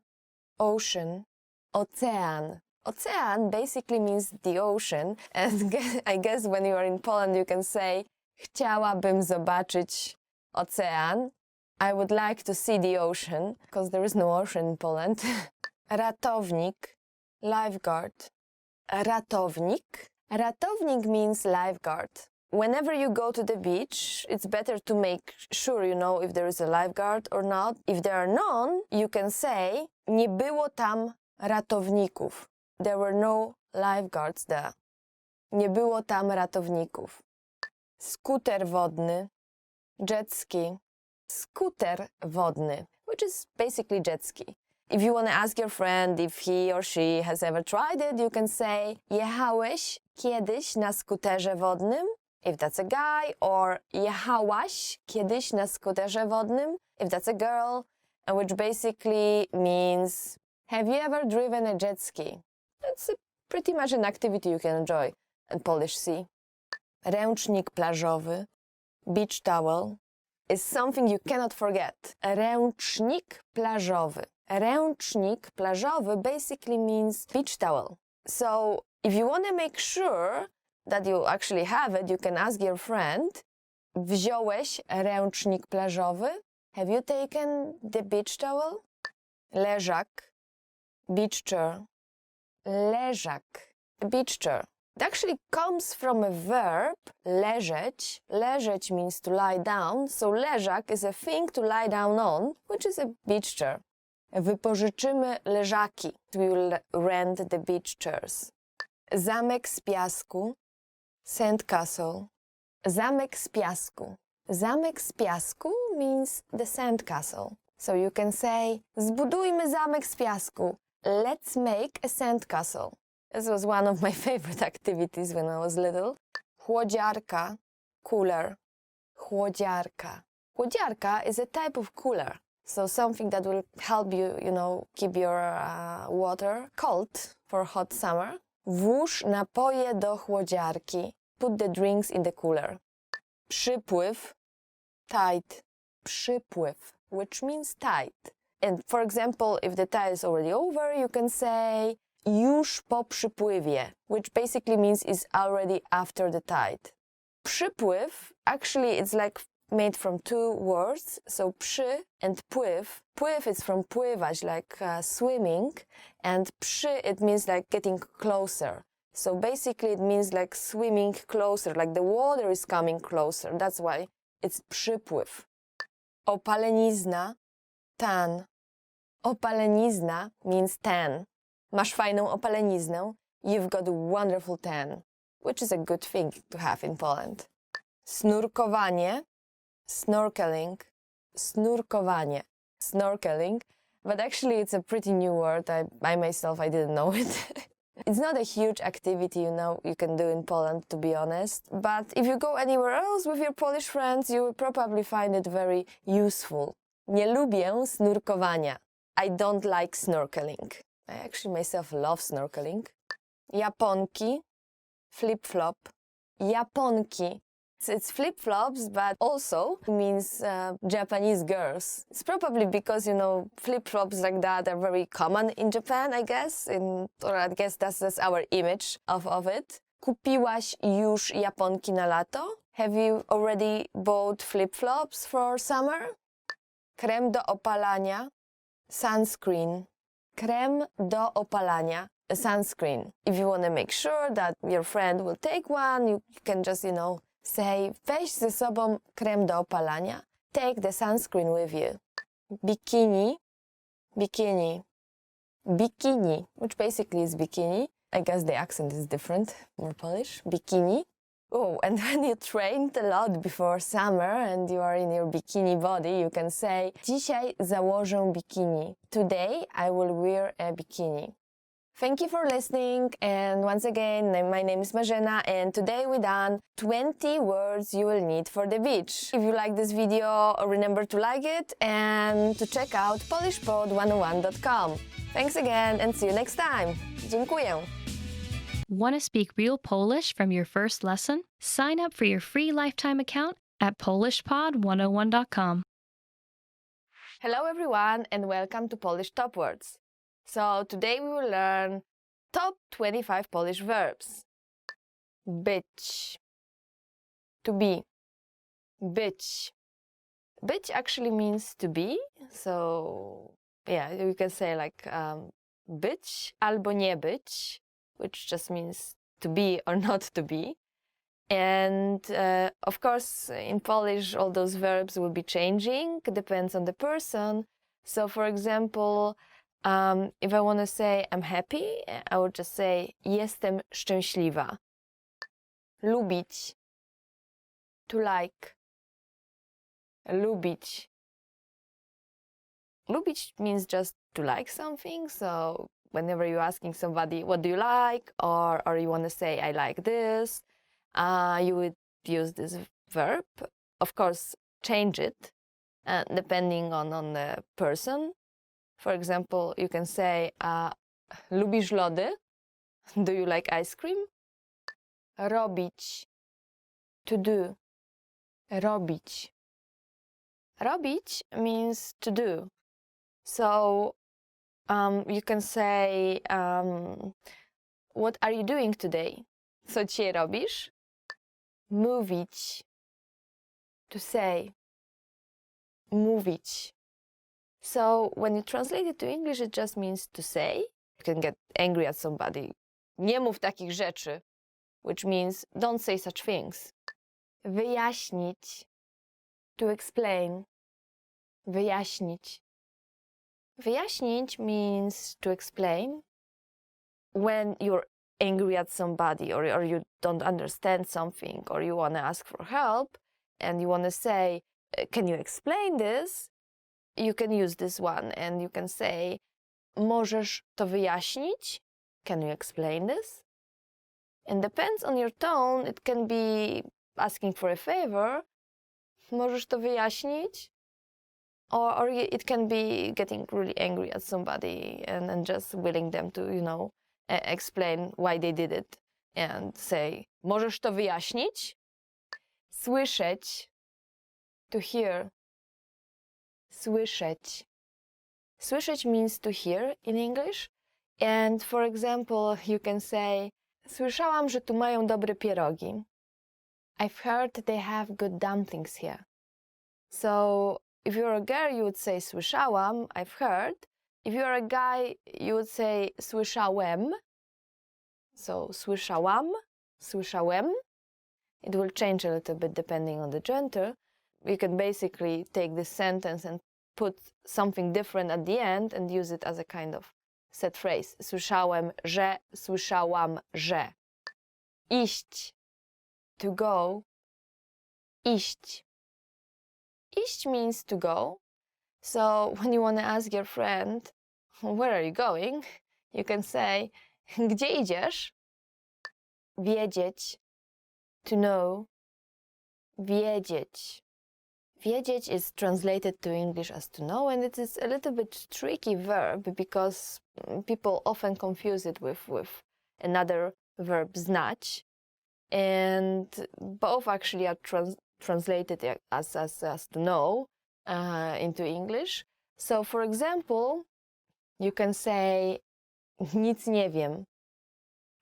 ocean, ocean. Ocean basically means the ocean, and I guess when you are in Poland you can say, chciałabym zobaczyć ocean. I would like to see the ocean, because there is no ocean in Poland. Ratownik, lifeguard. Ratownik. Ratownik means lifeguard. Whenever you go to the beach, it's better to make sure you know if there is a lifeguard or not. If there are none, you can say, nie było tam ratowników. There were no lifeguards there. Nie było tam ratowników. Skuter wodny, jet ski. Skuter wodny, which is basically jet ski. If you want to ask your friend if he or she has ever tried it, you can say, jechałeś kiedyś na skuterze wodnym? If that's a guy, or jechałaś kiedyś na skuterze wodnym? If that's a girl, which basically means, have you ever driven a jet ski? It's pretty much an activity you can enjoy in Polish sea. Ręcznik plażowy, beach towel, is something you cannot forget. Ręcznik plażowy. Ręcznik plażowy basically means beach towel. So if you want to make sure that you actually have it, you can ask your friend, wziąłeś ręcznik plażowy? Have you taken the beach towel? Leżak, beach chair. Leżak, beach chair. It actually comes from a verb, leżeć. Leżeć means to lie down, so leżak is a thing to lie down on, which is a beach chair. Wypożyczymy leżaki. We will rent the beach chairs. Zamek z piasku, sand castle. Zamek z piasku. Zamek z piasku means the sand castle. So you can say, zbudujmy zamek z piasku. Let's make a sand castle. This was one of my favorite activities when I was little. Chłodziarka, cooler. Chłodziarka. Chłodziarka is a type of cooler. So something that will help you, keep your water cold for hot summer. Włóż napoje do chłodziarki. put the drinks in the cooler. Przypływ, tide, przypływ, which means tide. And for example, if the tide is already over, you can say już po przypływie, which basically means is already after the tide. Przypływ, actually it's like made from two words, so przy and pływ. Pływ is from pływać, like swimming, and przy it means like getting closer. So basically it means like swimming closer, like the water is coming closer. That's why it's przypływ. Opalenizna, tan. Opalenizna means tan. Masz fajną opaleniznę. You've got a wonderful tan, which is a good thing to have in Poland. Snurkowanie, snorkeling, snurkowanie, snorkeling. But actually it's a pretty new word. I myself, I didn't know it. It's not a huge activity, you can do in Poland, to be honest. But if you go anywhere else with your Polish friends, you will probably find it very useful. Nie lubię snurkowania. I don't like snorkeling. I actually myself love snorkeling. Japonki, flip-flop. Japonki. It's flip-flops, but also means Japanese girls. It's probably because, flip-flops like that are very common in Japan, I guess. Or I guess that's our image of it. Kupiłaś już japonki na lato? Have you already bought flip-flops for summer? Krem do opalania, sunscreen. Krem do opalania, sunscreen. If you want to make sure that your friend will take one, you can just, say, weź ze sobą krem do opalania. Take the sunscreen with you. Bikini, bikini, bikini, which basically is bikini. I guess the accent is different, more Polish. Bikini. Oh, and when you trained a lot before summer and you are in your bikini body, you can say, dzisiaj założę bikini. Today I will wear a bikini. Thank you for listening, and once again, my name is Marzena, and today we done 20 words you will need for the beach. If you like this video, remember to like it and to check out polishpod101.com. Thanks again, and see you next time. Dziękuję. Want to speak real Polish from your first lesson? Sign up for your free lifetime account at polishpod101.com. Hello everyone, and welcome to Polish Top Words. So today we will learn top 25 Polish verbs. Być, to be, być. Być actually means to be, so yeah, you can say like być albo nie być, which just means to be or not to be. And of course, in Polish, all those verbs will be changing, depends on the person. So for example, if I want to say I'm happy, I would just say jestem szczęśliwa. Lubić, to like. Lubić. Lubić means just to like something, so whenever you're asking somebody, what do you like? Or you want to say, I like this, you would use this verb. Of course, change it, depending on the person. For example, you can say, lubisz lody? Do you like ice cream? Robić, to do. Robić. Robić means to do. So you can say, what are you doing today? Co dzisiaj robisz? Mówić, to say. Mówić. So when you translate it to English, it just means to say. You can get angry at somebody. Nie mów takich rzeczy, which means don't say such things. Wyjaśnić, to explain. Wyjaśnić. Wyjaśnić means to explain. When you're angry at somebody or you don't understand something or you want to ask for help and you want to say, can you explain this? You can use this one and you can say, możesz to wyjaśnić? Can you explain this? And depends on your tone, it can be asking for a favor. Możesz to wyjaśnić? Or it can be getting really angry at somebody and just willing them to, explain why they did it. and say, możesz to wyjaśnić? Słyszeć, to hear. Słyszeć. Słyszeć means to hear in English. And for example, you can say, słyszałam, że tu mają dobre pierogi. I've heard they have good dumplings here. So if you're a girl, you would say słyszałam, I've heard. If you're a guy, you would say słyszałem. So słyszałam, słyszałem. It will change a little bit depending on the gender. You can basically take this sentence and put something different at the end and use it as a kind of set phrase. Słyszałem, że, słyszałam, że. Iść, to go. Iść. Iść means to go. So when you want to ask your friend, where are you going? You can say, gdzie idziesz? Wiedzieć, to know. Wiedzieć. Wiedzieć is translated to English as to know, and it is a little bit tricky verb because people often confuse it with another verb, znać. And both actually are translated as to know into English. So for example, you can say, nic nie wiem.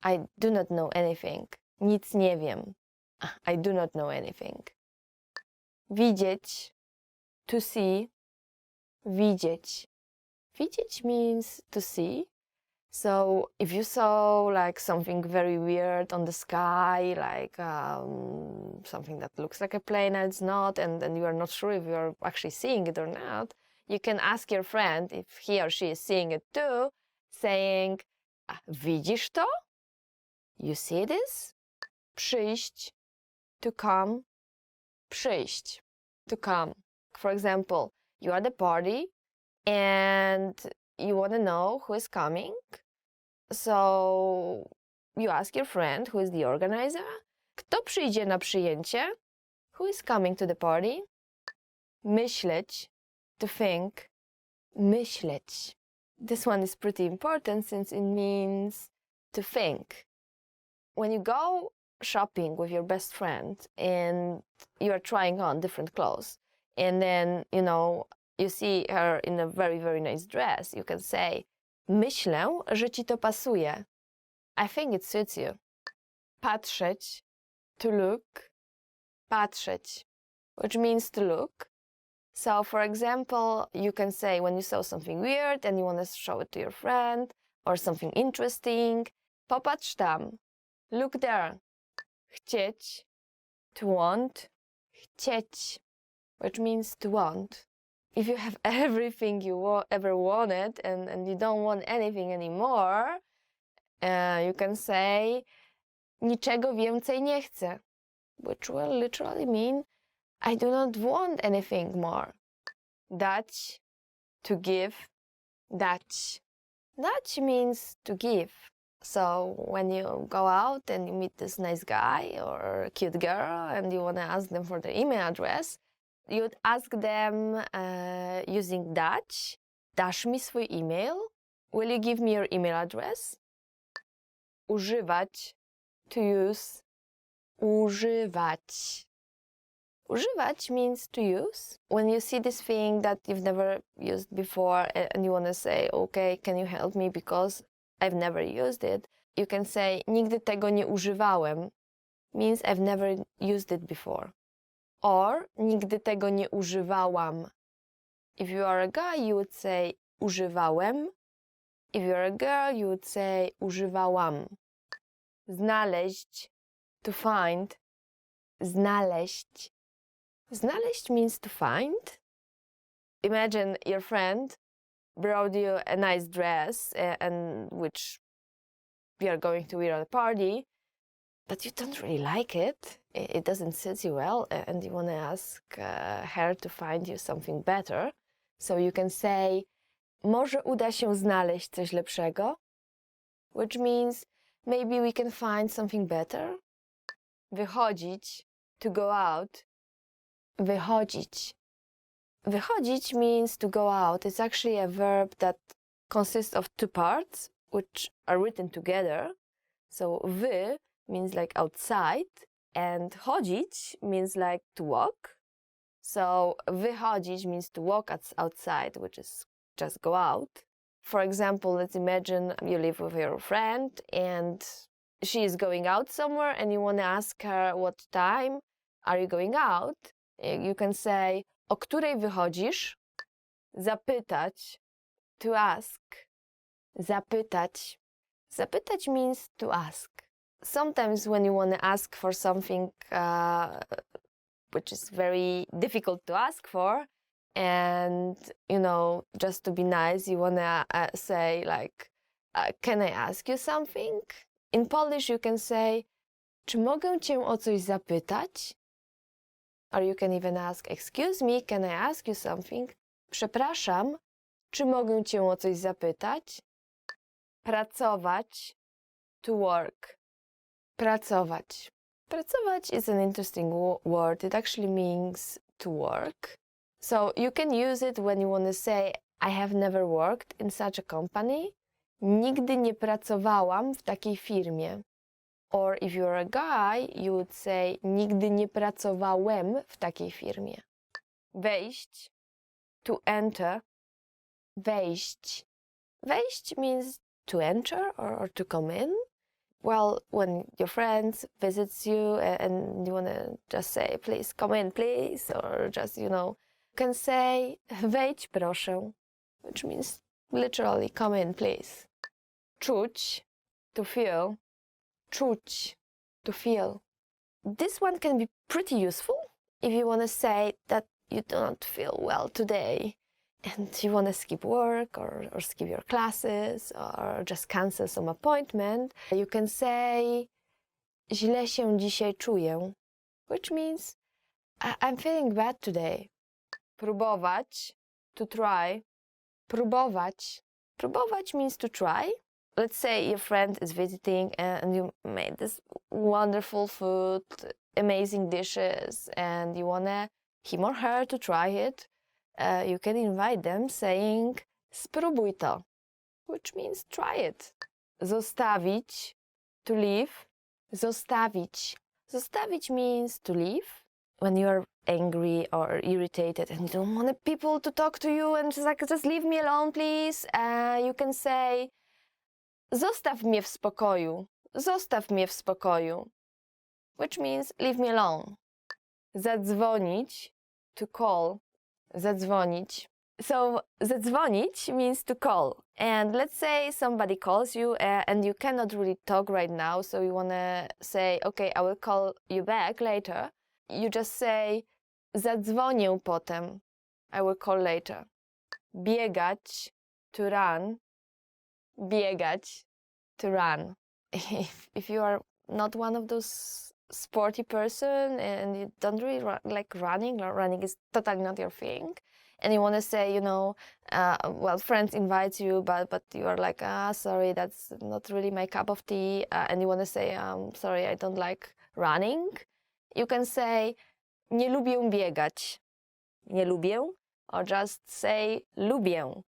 I do not know anything. Nic nie wiem. I do not know anything. Widzieć, to see. Widzieć. Widzieć means to see. So if you saw like something very weird on the sky, like something that looks like a plane and it's not, and you are not sure if you are actually seeing it or not, you can ask your friend if he or she is seeing it too, saying, widzisz to? You see this? Przyjść, to come. Przyjść, to come. For example, you are at the party and you want to know who is coming. So you ask your friend who is the organizer. Kto przyjdzie na przyjęcie? Who is coming to the party? Myśleć, to think. Myśleć. This one is pretty important since it means to think. When you go shopping with your best friend and you are trying on different clothes and then, you see her in a very, very nice dress, you can say, myślę, że ci to pasuje. I think it suits you. Patrzeć, to look. Patrzeć, which means to look. So, for example, you can say when you saw something weird and you want to show it to your friend or something interesting, popatrz tam. Look there. Chcieć, to want. Chcieć, which means to want. If you have everything you ever wanted and you don't want anything anymore, you can say, niczego więcej nie chcę, which will literally mean, I do not want anything more. Dać, to give. Dać. Dać means to give. So when you go out and you meet this nice guy or a cute girl and you want to ask them for their email address, you'd ask them using dać. Dasz mi swój email? Will you give me your email address? Używać, to use. Używać. Używać means to use. When you see this thing that you've never used before and you want to say, okay, can you help me because I've never used it, you can say, nigdy tego nie używałem, means I've never used it before. Or, nigdy tego nie używałam. If you are a guy, you would say, używałem. If you're a girl, you would say, używałam. Znaleźć, to find. Znaleźć. Znaleźć means to find. Imagine your friend brought you a nice dress and which you are going to wear at a party, but you don't really like it. It doesn't sit you well and you want to ask her to find you something better. So you can say, może uda się znaleźć coś lepszego, which means maybe we can find something better. Wychodzić, to go out. Wychodzić. Wychodzić means to go out. It's actually a verb that consists of two parts, which are written together. So wy means like outside, and chodzić means like to walk. So wychodzić means to walk outside, which is just go out. For example, let's imagine you live with your friend and she is going out somewhere and you want to ask her what time are you going out. You can say, o której wychodzisz? Zapytać, to ask. Zapytać. Zapytać means to ask. Sometimes when you want to ask for something which is very difficult to ask for, and, just to be nice, you want to say like, can I ask you something? In Polish you can say, czy mogę cię o coś zapytać? Or you can even ask, excuse me, can I ask you something? Przepraszam, czy mogę cię o coś zapytać? Pracować, to work. Pracować. Pracować is an interesting word. It actually means to work. So you can use it when you want to say, I have never worked in such a company. Nigdy nie pracowałam w takiej firmie. Or if you're a guy, you would say, nigdy nie pracowałem w takiej firmie. Wejść, to enter. Wejść. Wejść means to enter or to come in. Well, when your friend visits you and you want to just say, please come in, please, or just, you can say, wejdź proszę, which means literally come in, please. Czuć, to feel. Czuć, to feel. This one can be pretty useful if you want to say that you don't feel well today and you want to skip work or skip your classes or just cancel some appointment. You can say, źle się dzisiaj czuję, which means I'm feeling bad today. Próbować, to try. Próbować. Próbować means to try. Let's say your friend is visiting and you made this wonderful food, amazing dishes, and you want him or her to try it. You can invite them saying, spróbuj to, which means try it. Zostawić, to leave. Zostawić. Zostawić means to leave. When you're angry or irritated and you don't want people to talk to you and just leave me alone, please, you can say, zostaw mnie w spokoju. Zostaw mnie w spokoju. Which means leave me alone. Zadzwonić, to call. Zadzwonić. So zadzwonić means to call. And let's say somebody calls you and you cannot really talk right now, so you want to say, okay, I will call you back later. You just say, zadzwonię potem. I will call later. Biegać, to run. Biegać, to run. If you are not one of those sporty person and you don't really like running is totally not your thing, and you want to say, friends invite you, but you are like, sorry, that's not really my cup of tea, and you want to say, sorry, I don't like running, you can say, nie lubię biegać. Nie lubię, or just say, lubię.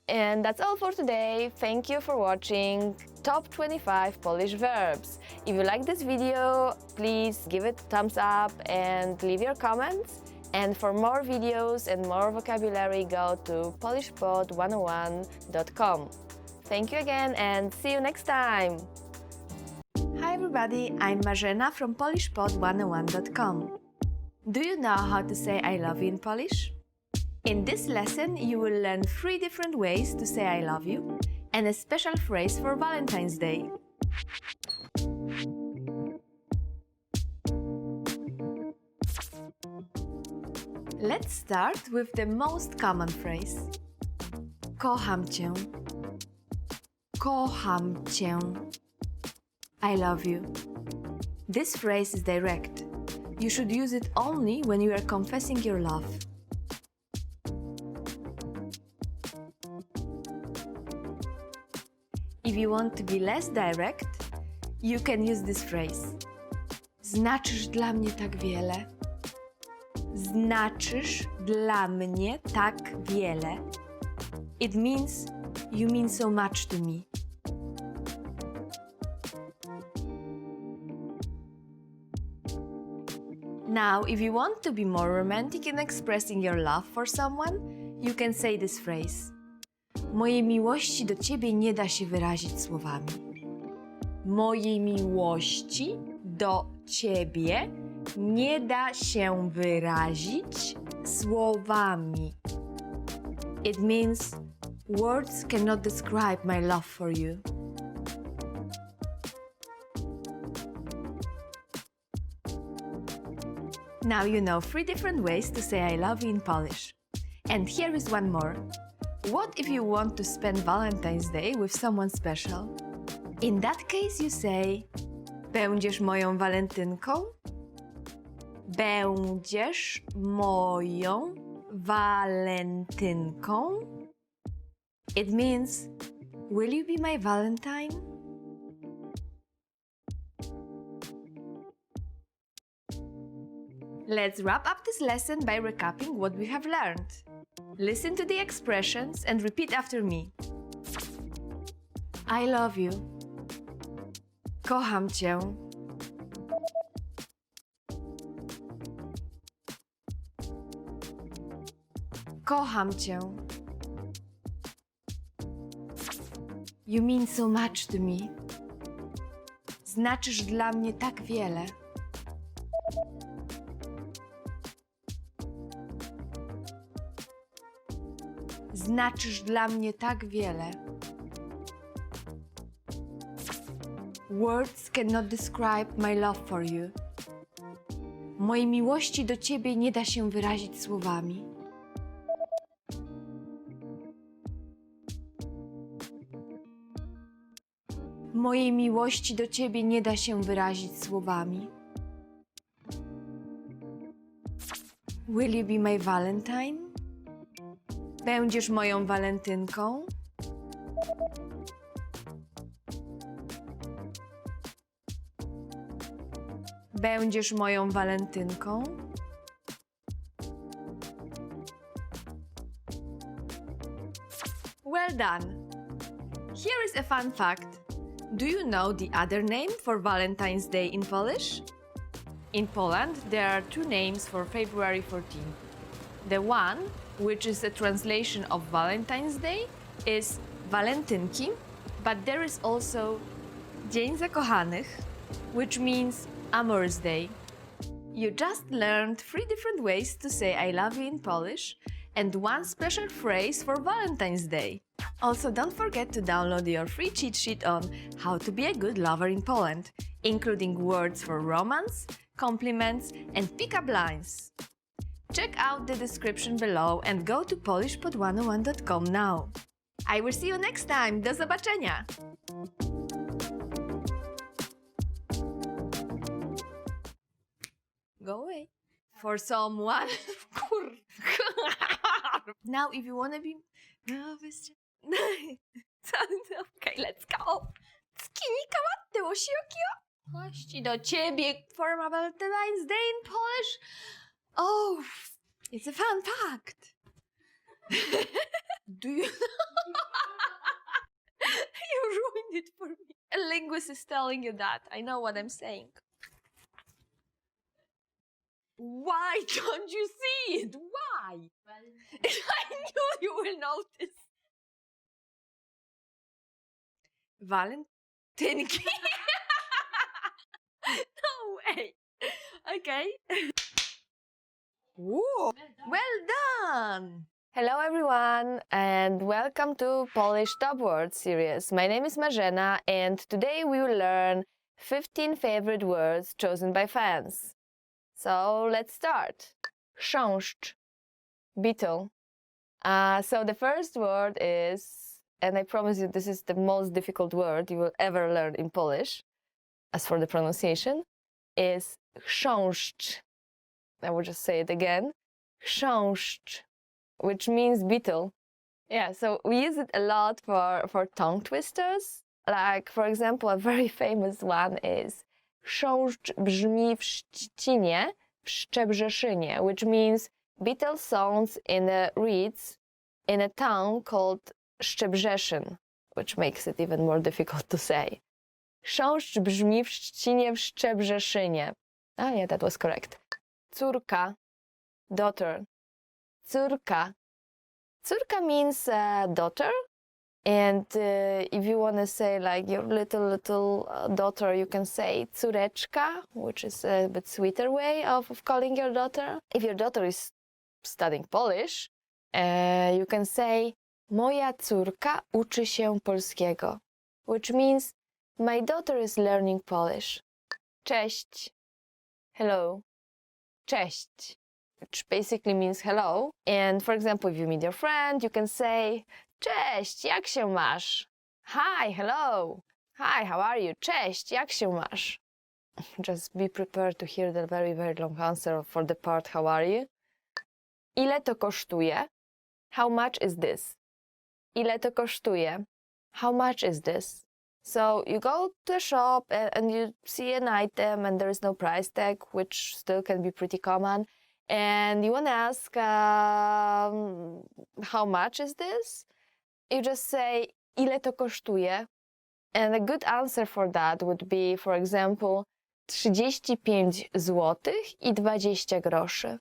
And that's all for today. Thank you for watching Top 25 Polish Verbs. If you like this video, please give it a thumbs up and leave your comments. And for more videos and more vocabulary, go to polishpod101.com. Thank you again and see you next time! Hi everybody, I'm Marzena from polishpod101.com. Do you know how to say I love you in Polish? In this lesson, you will learn 3 different ways to say I love you and a special phrase for Valentine's Day. Let's start with the most common phrase. Kocham cię. Kocham cię. I love you. This phrase is direct. You should use it only when you are confessing your love. If you want to be less direct, you can use this phrase. Znaczysz dla mnie tak wiele. Znaczysz dla mnie tak wiele. It means you mean so much to me. Now, if you want to be more romantic in expressing your love for someone, you can say this phrase. Mojej miłości do ciebie nie da się wyrazić słowami. Mojej miłości do ciebie nie da się wyrazić słowami. It means words cannot describe my love for you. Now you know 3 different ways to say I love you in Polish. And here is one more. What if you want to spend Valentine's Day with someone special? In that case you say będziesz moją walentynką? Będziesz moją walentynką? It means, will you be my Valentine? Let's wrap up this lesson by recapping what we have learned. Listen to the expressions and repeat after me. I love you. Kocham cię. Kocham cię. You mean so much to me. Znaczysz dla mnie tak wiele. Znaczysz dla mnie tak wiele. Words cannot describe my love for you. Mojej miłości do ciebie nie da się wyrazić słowami. Mojej miłości do ciebie nie da się wyrazić słowami. Will you be my Valentine? Będziesz moją walentynką? Będziesz moją walentynką? Well done! Here is a fun fact. Do you know the other name for Valentine's Day in Polish? In Poland, there are 2 names for February 14th. The one, which is a translation of Valentine's Day, is Walentynki, but there is also Dzień Zakochanych, which means Amor's Day. You just learned 3 different ways to say I love you in Polish and 1 special phrase for Valentine's Day. Also, don't forget to download your free cheat sheet on how to be a good lover in Poland, including words for romance, compliments, and pick-up lines. Check out the description below and go to polishpod101.com now. I will see you next time. Do zobaczenia! Go away. For someone. Now, if you want to be... Okay, let's go. Skinika matte osiokio. Miłości do ciebie for my Valentine's Day in Polish. Oh, it's a fun fact. Do you You ruined it for me. A linguist is telling you that. I know what I'm saying. Why don't you see it? Why? I knew you will notice. Valentynki? No way. Okay. Whoa. Well done. Hello everyone and welcome to Polish Top Words series. My name is Marzena and today we will learn 15 favorite words chosen by fans. So let's start. Chrząszcz, beetle. So the first word is, and I promise you this is the most difficult word you will ever learn in Polish, as for the pronunciation, is chrząszcz. I will just say it again. Chrząszcz, which means beetle. Yeah, so we use it a lot for tongue twisters. Like, for example, a very famous one is chrząszcz brzmi w Szczecinie, w Szczebrzeszynie, which means beetle sounds in the reeds in a town called Szczebrzeszyn, which makes it even more difficult to say. Chrząszcz brzmi w Szczecinie, w Szczebrzeszynie. Ah, yeah, that was correct. córka, daughter. Córka. Córka means daughter. And if you want to say like your little daughter, you can say córeczka, which is a bit sweeter way of calling your daughter. If your daughter is studying Polish, you can say moja córka uczy się polskiego, which means my daughter is learning Polish. Cześć. Hello. Cześć, which basically means hello. And for example, if you meet your friend, you can say cześć, jak się masz? Hi, hello. Hi, how are you? Cześć, jak się masz? Just be prepared to hear the very, very long answer for the part how are you. Ile to kosztuje? How much is this? Ile to kosztuje? How much is this? So you go to a shop and you see an item and there is no price tag, which still can be pretty common. And you want to ask, how much is this? You just say, ile to kosztuje? And a good answer for that would be, for example, 35 złotych i 20 groszy,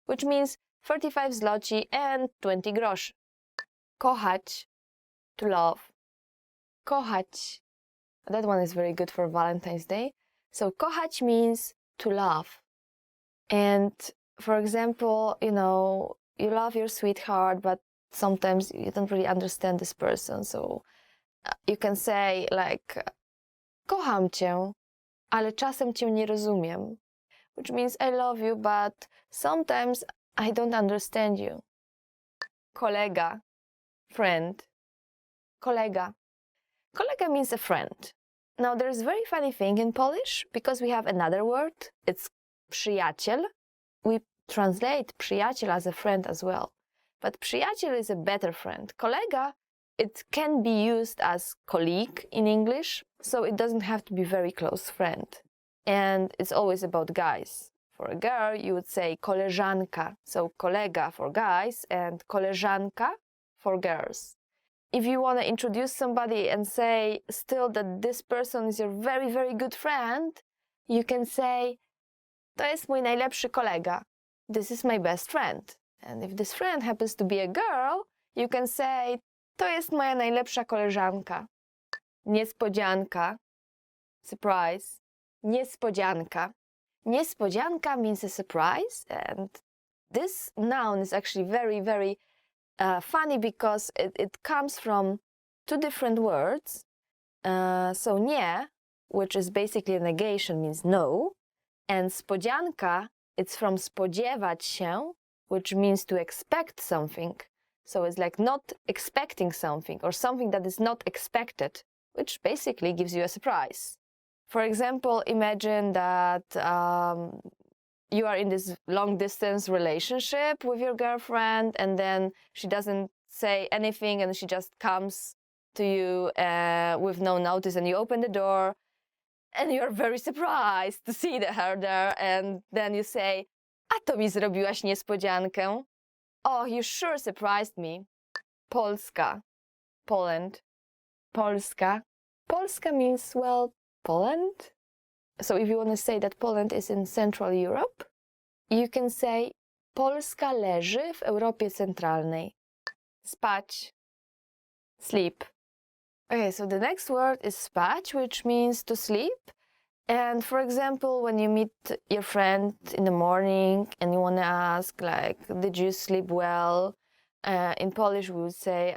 which means 35 zloci and 20 groszy. Kochać, to love. Kochać. That one is very good for Valentine's Day. So kochać means to love. And for example, you know, you love your sweetheart, but sometimes you don't really understand this person. So you can say like, kocham cię, ale czasem cię nie rozumiem. Which means I love you, but sometimes I don't understand you. Kolega, friend. Kolega. Kolega means a friend. Now there's a very funny thing in Polish because we have another word. It's przyjaciel. We translate przyjaciel as a friend as well. But przyjaciel is a better friend. Kolega, it can be used as colleague in English, so it doesn't have to be very close friend. And it's always about guys. For a girl, you would say koleżanka. So kolega for guys and koleżanka for girls. If you want to introduce somebody and say still that this person is your very, very good friend, you can say, to jest mój najlepszy kolega. This is my best friend. And if this friend happens to be a girl, you can say, to jest moja najlepsza koleżanka. Niespodzianka. Surprise. Niespodzianka. Niespodzianka means a surprise, and this noun is actually very, very funny because it comes from two different words. So nie, which is basically a negation, means no, and spodzianka, it's from spodziewać się, which means to expect something. So it's like not expecting something or something that is not expected, which basically gives you a surprise. For example, imagine that you are in this long-distance relationship with your girlfriend, and then she doesn't say anything, and she just comes to you with no notice, and you open the door, and you're very surprised to see her there, and then you say, a to mi zrobiłaś niespodziankę. Oh, you sure surprised me. Polska, Poland. Polska. Polska means, well, Poland. So if you want to say that Poland is in Central Europe, you can say Polska leży w Europie Centralnej. Spać. Sleep. Okay, so the next word is spać, which means to sleep. And for example, when you meet your friend in the morning and you want to ask, like, did you sleep well? In Polish, we would say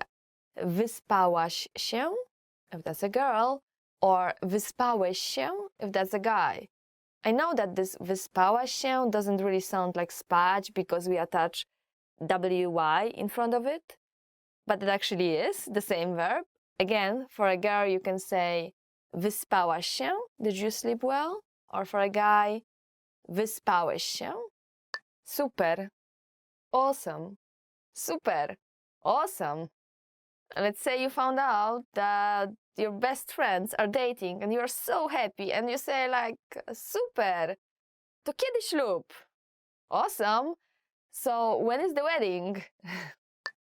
wyspałaś się, if that's a girl, or wyspałeś się, if that's a guy. I know that this wyspałaś się doesn't really sound like spać because we attach wy in front of it, but it actually is the same verb. Again, for a girl, you can say wyspałaś się, did you sleep well? Or for a guy, wyspałeś się. Super. Awesome. Super. Awesome. Let's say you found out that your best friends are dating and you're so happy and you say like, super, to kiedy ślub? Awesome. So when is the wedding?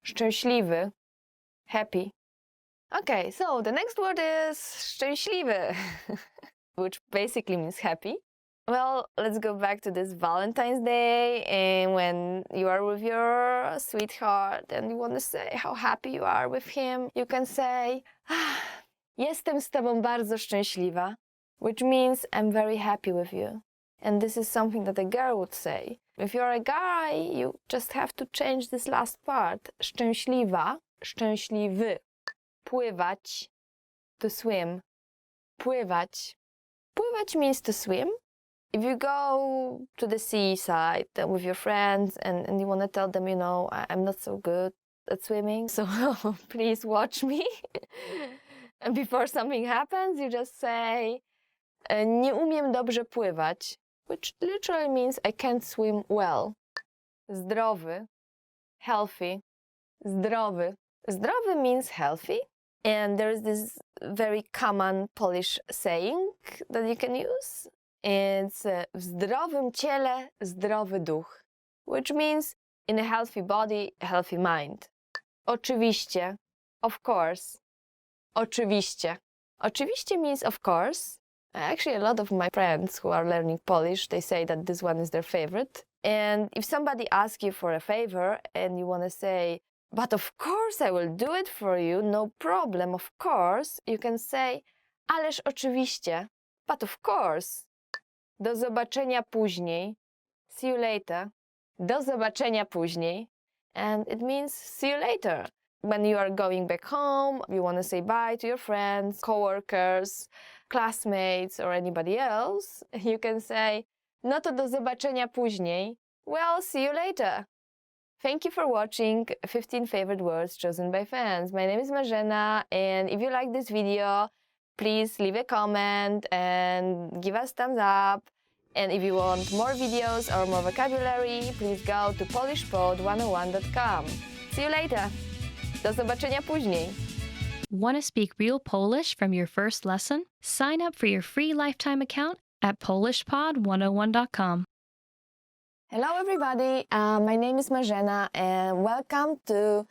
Szczęśliwy. Happy. Okay, so the next word is szczęśliwy, which basically means happy. Well, let's go back to this Valentine's Day, and when you are with your sweetheart and you want to say how happy you are with him, you can say, jestem z tobą bardzo szczęśliwa, which means I'm very happy with you. And this is something that a girl would say. If you're a guy, you just have to change this last part. Szczęśliwa, szczęśliwy. Pływać, to swim. Pływać. Pływać means to swim. If you go to the seaside with your friends and you want to tell them, I'm not so good at swimming, so please watch me. And before something happens, you just say, nie umiem dobrze pływać, which literally means I can't swim well. Zdrowy, healthy, zdrowy. Zdrowy means healthy. And there's this very common Polish saying that you can use. It's w zdrowym ciele, zdrowy duch, which means in a healthy body, a healthy mind. Oczywiście, of course. Oczywiście. Oczywiście means of course. Actually, a lot of my friends who are learning Polish, they say that this one is their favorite. And if somebody asks you for a favor and you want to say, but of course I will do it for you, no problem, of course, you can say, ależ oczywiście, but of course. Do zobaczenia później. See you later. Do zobaczenia później. And it means see you later. When you are going back home, you want to say bye to your friends, coworkers, classmates, or anybody else, you can say, no to do zobaczenia później. Well, see you later. Thank you for watching 15 favorite words chosen by fans. My name is Marzena, and if you like this video, please leave a comment and give us thumbs up. And if you want more videos or more vocabulary, please go to polishpod101.com. See you later. Do zobaczenia później. Want to speak real Polish from your first lesson? Sign up for your free lifetime account at polishpod101.com. Hello everybody, my name is Marzena and welcome to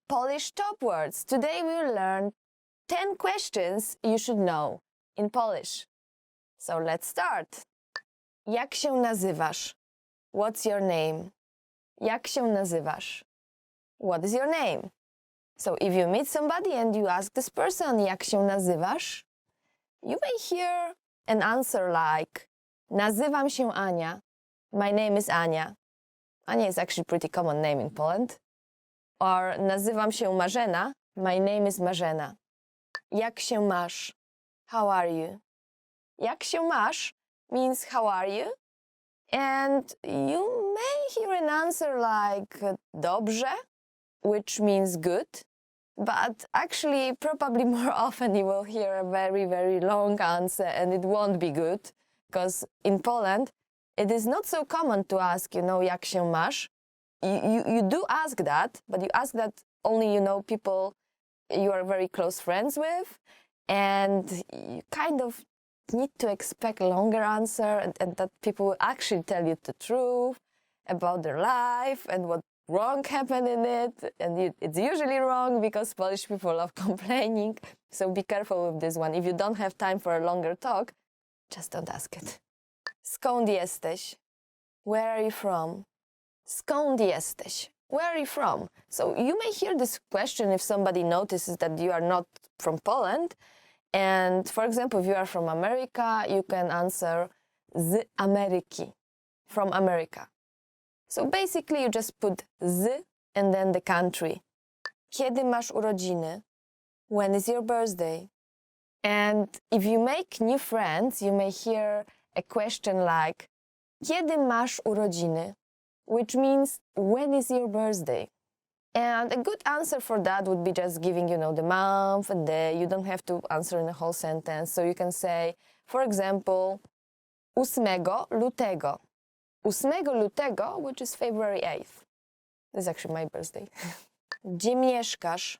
Polish Top Words. Today we will learn 10 questions you should know in Polish. So let's start. Jak się nazywasz? What's your name? Jak się nazywasz? What is your name? So if you meet somebody and you ask this person, jak się nazywasz? You may hear an answer like, nazywam się Ania. My name is Ania. Ania is actually a pretty common name in Poland. Or nazywam się Marzena. My name is Marzena. Jak się masz? How are you? Jak się masz means how are you? And you may hear an answer like dobrze, which means good. But actually, probably more often you will hear a very, very long answer and it won't be good. Because in Poland, it is not so common to ask, jak się masz. You do ask that, but you ask that only, people you are very close friends with. And you kind of need to expect a longer answer and that people will actually tell you the truth about their life and what wrong happened in it. And it's usually wrong because Polish people love complaining. So be careful with this one. If you don't have time for a longer talk, just don't ask it. Skąd jesteś? Where are you from? Skąd jesteś? Where are you from? So you may hear this question if somebody notices that you are not from Poland. And for example, if you are from America, you can answer z Ameryki, from America. So basically you just put z and then the country. Kiedy masz urodziny? When is your birthday? And if you make new friends, you may hear a question like, kiedy masz urodziny? Which means, when is your birthday? And a good answer for that would be just giving, the month and day. You don't have to answer in a whole sentence. So you can say, for example, 8 lutego. 8 lutego, which is February 8th. This is actually my birthday. Gdzie mieszkasz?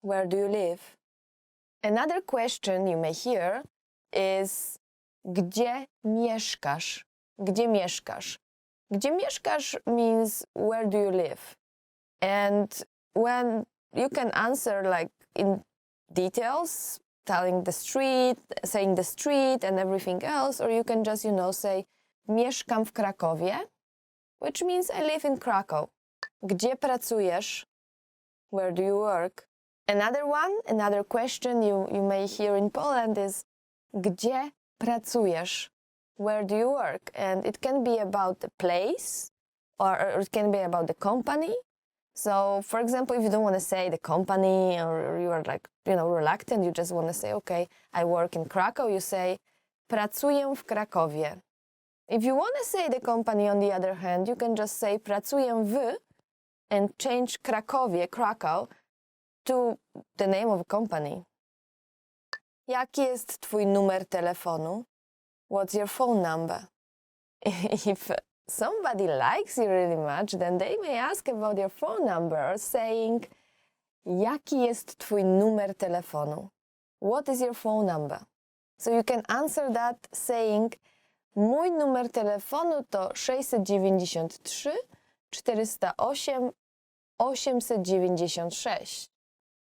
Where do you live? Another question you may hear is, gdzie mieszkasz? Gdzie mieszkasz? Gdzie mieszkasz means, where do you live? And when you can answer like in details saying the street and everything else, or you can just, say mieszkam w Krakowie, which means I live in Krakow. Gdzie pracujesz? Where do you work? Another question you may hear in Poland is gdzie pracujesz? Where do you work? And it can be about the place or it can be about the company. So, for example, if you don't want to say the company or you are reluctant, you just want to say, okay, I work in Krakow, you say pracuję w Krakowie. If you want to say the company, on the other hand, you can just say pracuję w and change Krakow, to the name of a company. Jaki jest twój numer telefonu? What's your phone number? If somebody likes you really much, then they may ask about your phone number, saying, jaki jest twój numer telefonu? What is your phone number? So you can answer that saying, mój numer telefonu to 693 408 896,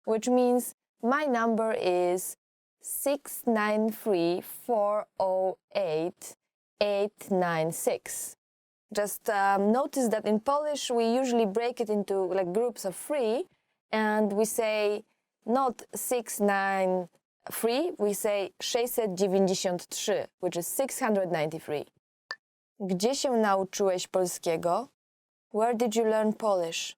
which means my number is 693 408 896. Just notice that in Polish we usually break it into groups of 3, and we say not 693, we say 693, which is 693. Gdzie się nauczyłeś polskiego? Where did you learn Polish?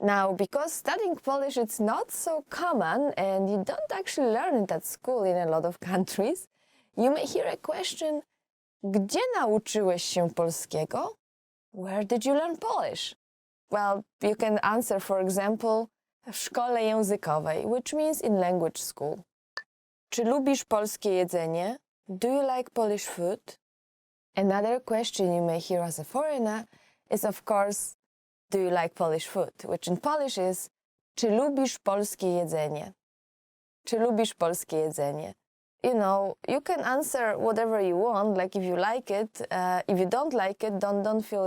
Now, because studying Polish it's not so common and you don't actually learn it at school in a lot of countries, you may hear a question, gdzie nauczyłeś się polskiego? Where did you learn Polish? Well, you can answer, for example, w szkole językowej, which means in language school. Czy lubisz polskie jedzenie? Do you like Polish food? Another question you may hear as a foreigner is, of course, do you like Polish food? Which in Polish is, czy lubisz polskie jedzenie? Czy lubisz polskie jedzenie? You can answer whatever you want, like if you like it. If you don't like it, don't feel,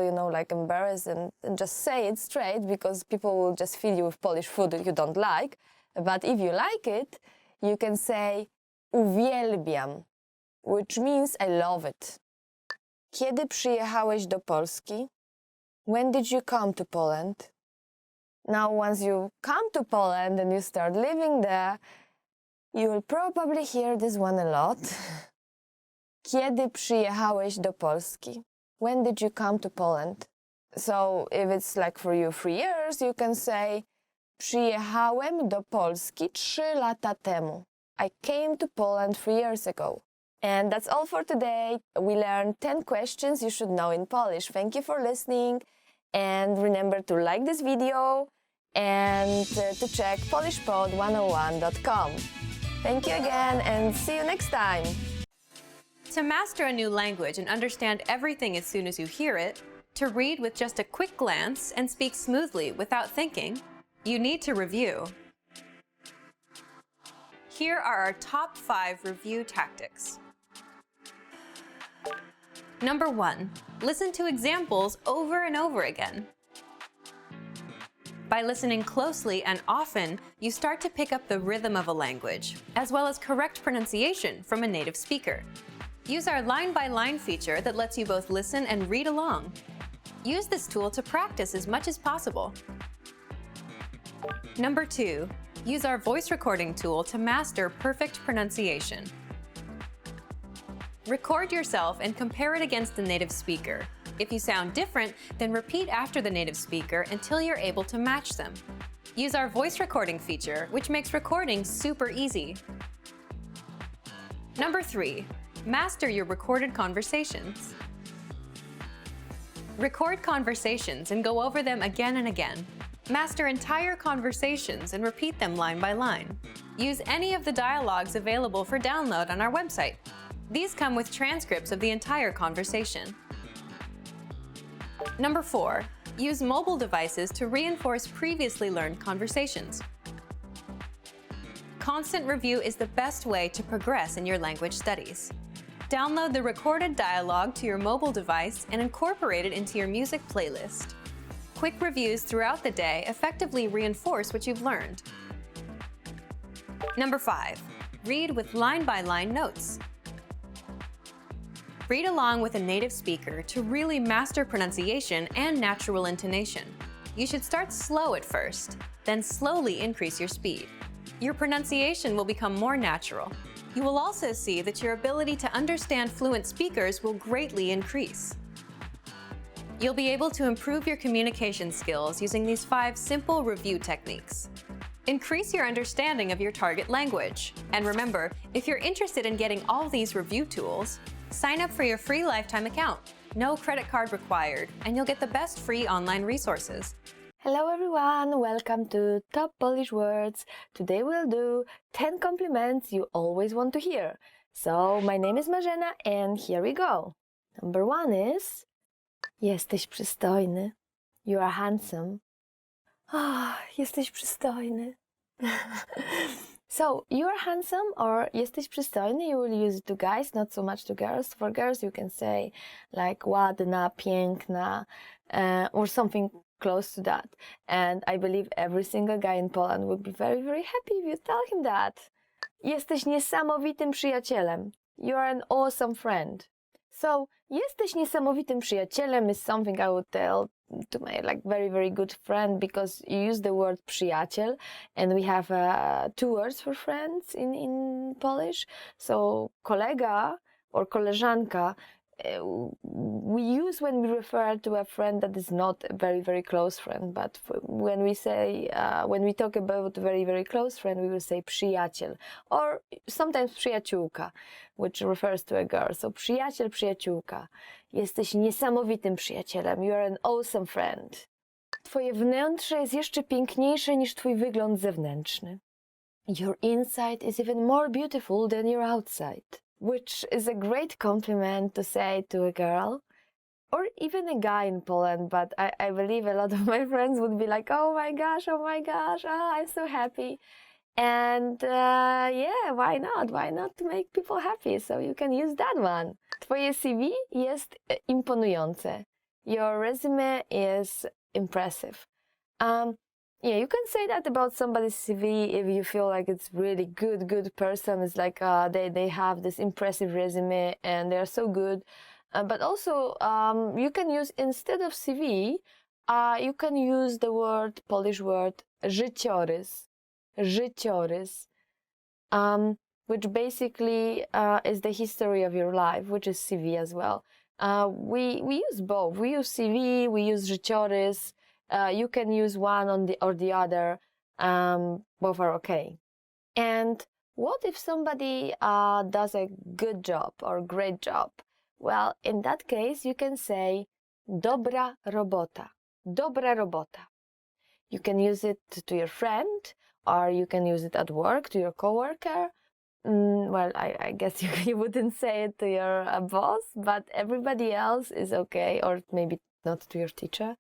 embarrassed and just say it straight, because people will just feed you with Polish food that you don't like. But if you like it, you can say uwielbiam, which means I love it. Kiedy przyjechałeś do Polski? When did you come to Poland? Now, once you come to Poland and you start living there, you will probably hear this one a lot. Kiedy przyjechałeś do Polski? When did you come to Poland? So, if it's for you 3 years, you can say przyjechałem do Polski 3 lata temu. I came to Poland 3 years ago. And that's all for today. We learned 10 questions you should know in Polish. Thank you for listening. And remember to like this video and to check polishpod101.com. Thank you again and see you next time. To master a new language and understand everything as soon as you hear it, to read with just a quick glance and speak smoothly without thinking, you need to review. Here are our top 5 review tactics. Number 1, listen to examples over and over again. By listening closely and often, you start to pick up the rhythm of a language, as well as correct pronunciation from a native speaker. Use our line-by-line feature that lets you both listen and read along. Use this tool to practice as much as possible. Number 2, use our voice recording tool to master perfect pronunciation. Record yourself and compare it against the native speaker. If you sound different, then repeat after the native speaker until you're able to match them. Use our voice recording feature, which makes recording super easy. Number 3, master your recorded conversations. Record conversations and go over them again and again. Master entire conversations and repeat them line by line. Use any of the dialogues available for download on our website. These come with transcripts of the entire conversation. Number 4, use mobile devices to reinforce previously learned conversations. Constant review is the best way to progress in your language studies. Download the recorded dialogue to your mobile device and incorporate it into your music playlist. Quick reviews throughout the day effectively reinforce what you've learned. Number 5, Read with line-by-line notes. Read along with a native speaker to really master pronunciation and natural intonation. You should start slow at first, then slowly increase your speed. Your pronunciation will become more natural. You will also see that your ability to understand fluent speakers will greatly increase. You'll be able to improve your communication skills using these 5 simple review techniques. Increase your understanding of your target language. And remember, if you're interested in getting all these review tools, sign up for your free lifetime account. No credit card required, and you'll get the best free online resources. Hello everyone, welcome to Top Polish Words. Today we'll do 10 compliments you always want to hear. So, my name is Marzena and here we go. Number 1 is jesteś przystojny. You are handsome. Jesteś przystojny. So, you are handsome or jesteś przystojny, you will use it to guys, not so much to girls. For girls you can say like ładna, piękna, or something close to that. And I believe every single guy in Poland would be very, very happy if you tell him that. Jesteś niesamowitym przyjacielem. You are an awesome friend. So, jesteś niesamowitym przyjacielem is something I would tell to my very, very good friend, because you use the word przyjaciel and we have 2 words for friends in Polish. So, kolega or koleżanka we use when we refer to a friend that is not a very, very close friend, but when we say, when we talk about a very, very close friend, we will say przyjaciel, or sometimes przyjaciółka, which refers to a girl. So przyjaciel, przyjaciółka. Jesteś niesamowitym przyjacielem. You are an awesome friend. Twoje wnętrze jest jeszcze piękniejsze niż twój wygląd zewnętrzny. Your inside is even more beautiful than your outside. Which is a great compliment to say to a girl or even a guy in Poland, but I believe a lot of my friends would be like, oh my gosh, I'm so happy. And yeah, why not? Why not to make people happy? So you can use that one. Twoje CV jest imponujące. Your resume is impressive. Yeah, you can say that about somebody's CV if you feel like it's really good person. It's like they have this impressive resume and they're so good. But also you can use, instead of CV, you can use the Polish word życiorys. Życiorys. Which basically is the history of your life, which is CV as well. We use both. We use CV, we use życiorys. You can use one or the other, both are okay. And what if somebody does a good job or great job? Well, in that case, you can say dobra robota. Dobra robota. You can use it to your friend, or you can use it at work to your coworker. Well, I guess you wouldn't say it to your boss, but everybody else is okay, or maybe not to your teacher.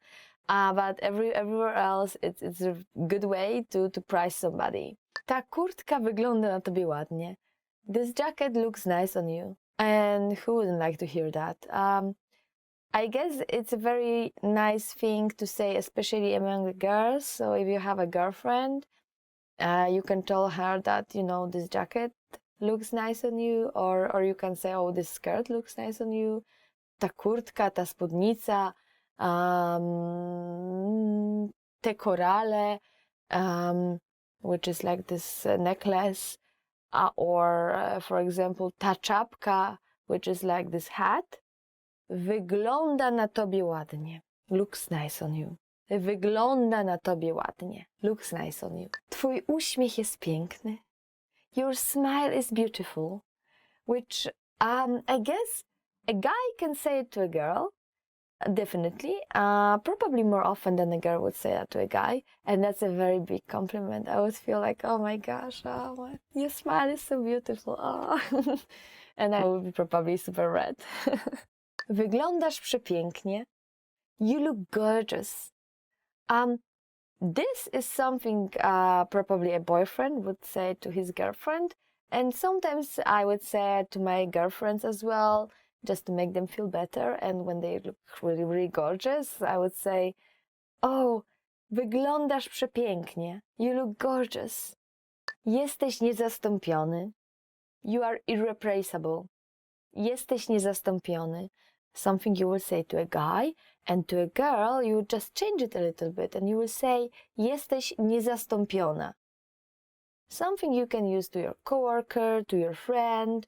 But everywhere else, it's a good way to prize somebody. Ta kurtka wygląda na tobie ładnie. This jacket looks nice on you. And who wouldn't like to hear that? I guess it's a very nice thing to say, especially among the girls. So if you have a girlfriend, you can tell her that, you know, this jacket looks nice on you, or you can say, oh, this skirt looks nice on you. Ta kurtka, ta spódnica, te korale, which is like this necklace, or for example, ta czapka, which is like this hat. Wygląda na tobie ładnie. Looks nice on you. Wygląda na tobie ładnie. Looks nice on you. Twój uśmiech jest piękny. Your smile is beautiful. Which I guess a guy can say it to a girl. Definitely. Probably more often than a girl would say that to a guy. And that's a very big compliment. I would feel like, oh my gosh, your smile is so beautiful. Oh. And I would be probably super red. Wyglądasz przepięknie. You look gorgeous. This is something probably a boyfriend would say to his girlfriend. And sometimes I would say it to my girlfriends as well, just to make them feel better. And when they look really, really gorgeous, I would say, oh, wyglądasz przepięknie. You look gorgeous. Jesteś niezastąpiony. You are irreplaceable. Jesteś niezastąpiony. Something you will say to a guy, and to a girl you just change it a little bit and you will say jesteś niezastąpiona. Something you can use to your coworker, to your friend.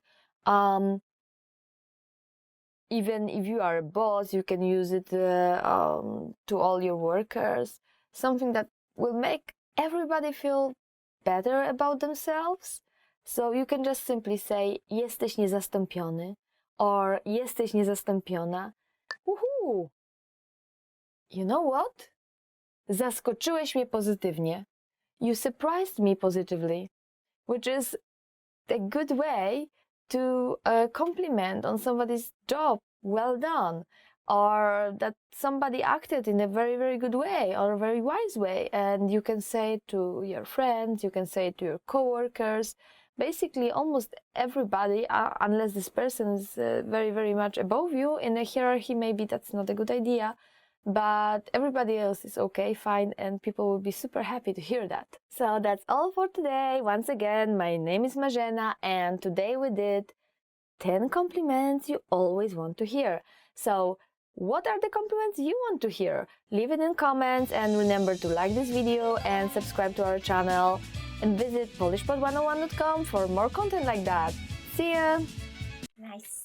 Even if you are a boss, you can use it to all your workers. Something that will make everybody feel better about themselves. So you can just simply say jesteś niezastąpiony or jesteś niezastąpiona. Woohoo! You know what? Zaskoczyłeś mnie pozytywnie. You surprised me positively, which is a good way to compliment on somebody's job. Well done. Or that somebody acted in a very, very good way or a very wise way. And you can say it to your friends, you can say it to your coworkers, basically almost everybody, unless this person is very, very much above you in a hierarchy, maybe that's not a good idea. But everybody else is okay, fine, and people will be super happy to hear that. So that's all for today. Once again, my name is Marzena, and today we did 10 compliments you always want to hear. So what are the compliments you want to hear? Leave it in comments, and remember to like this video and subscribe to our channel, and visit polishpod101.com for more content like that. See ya! Nice.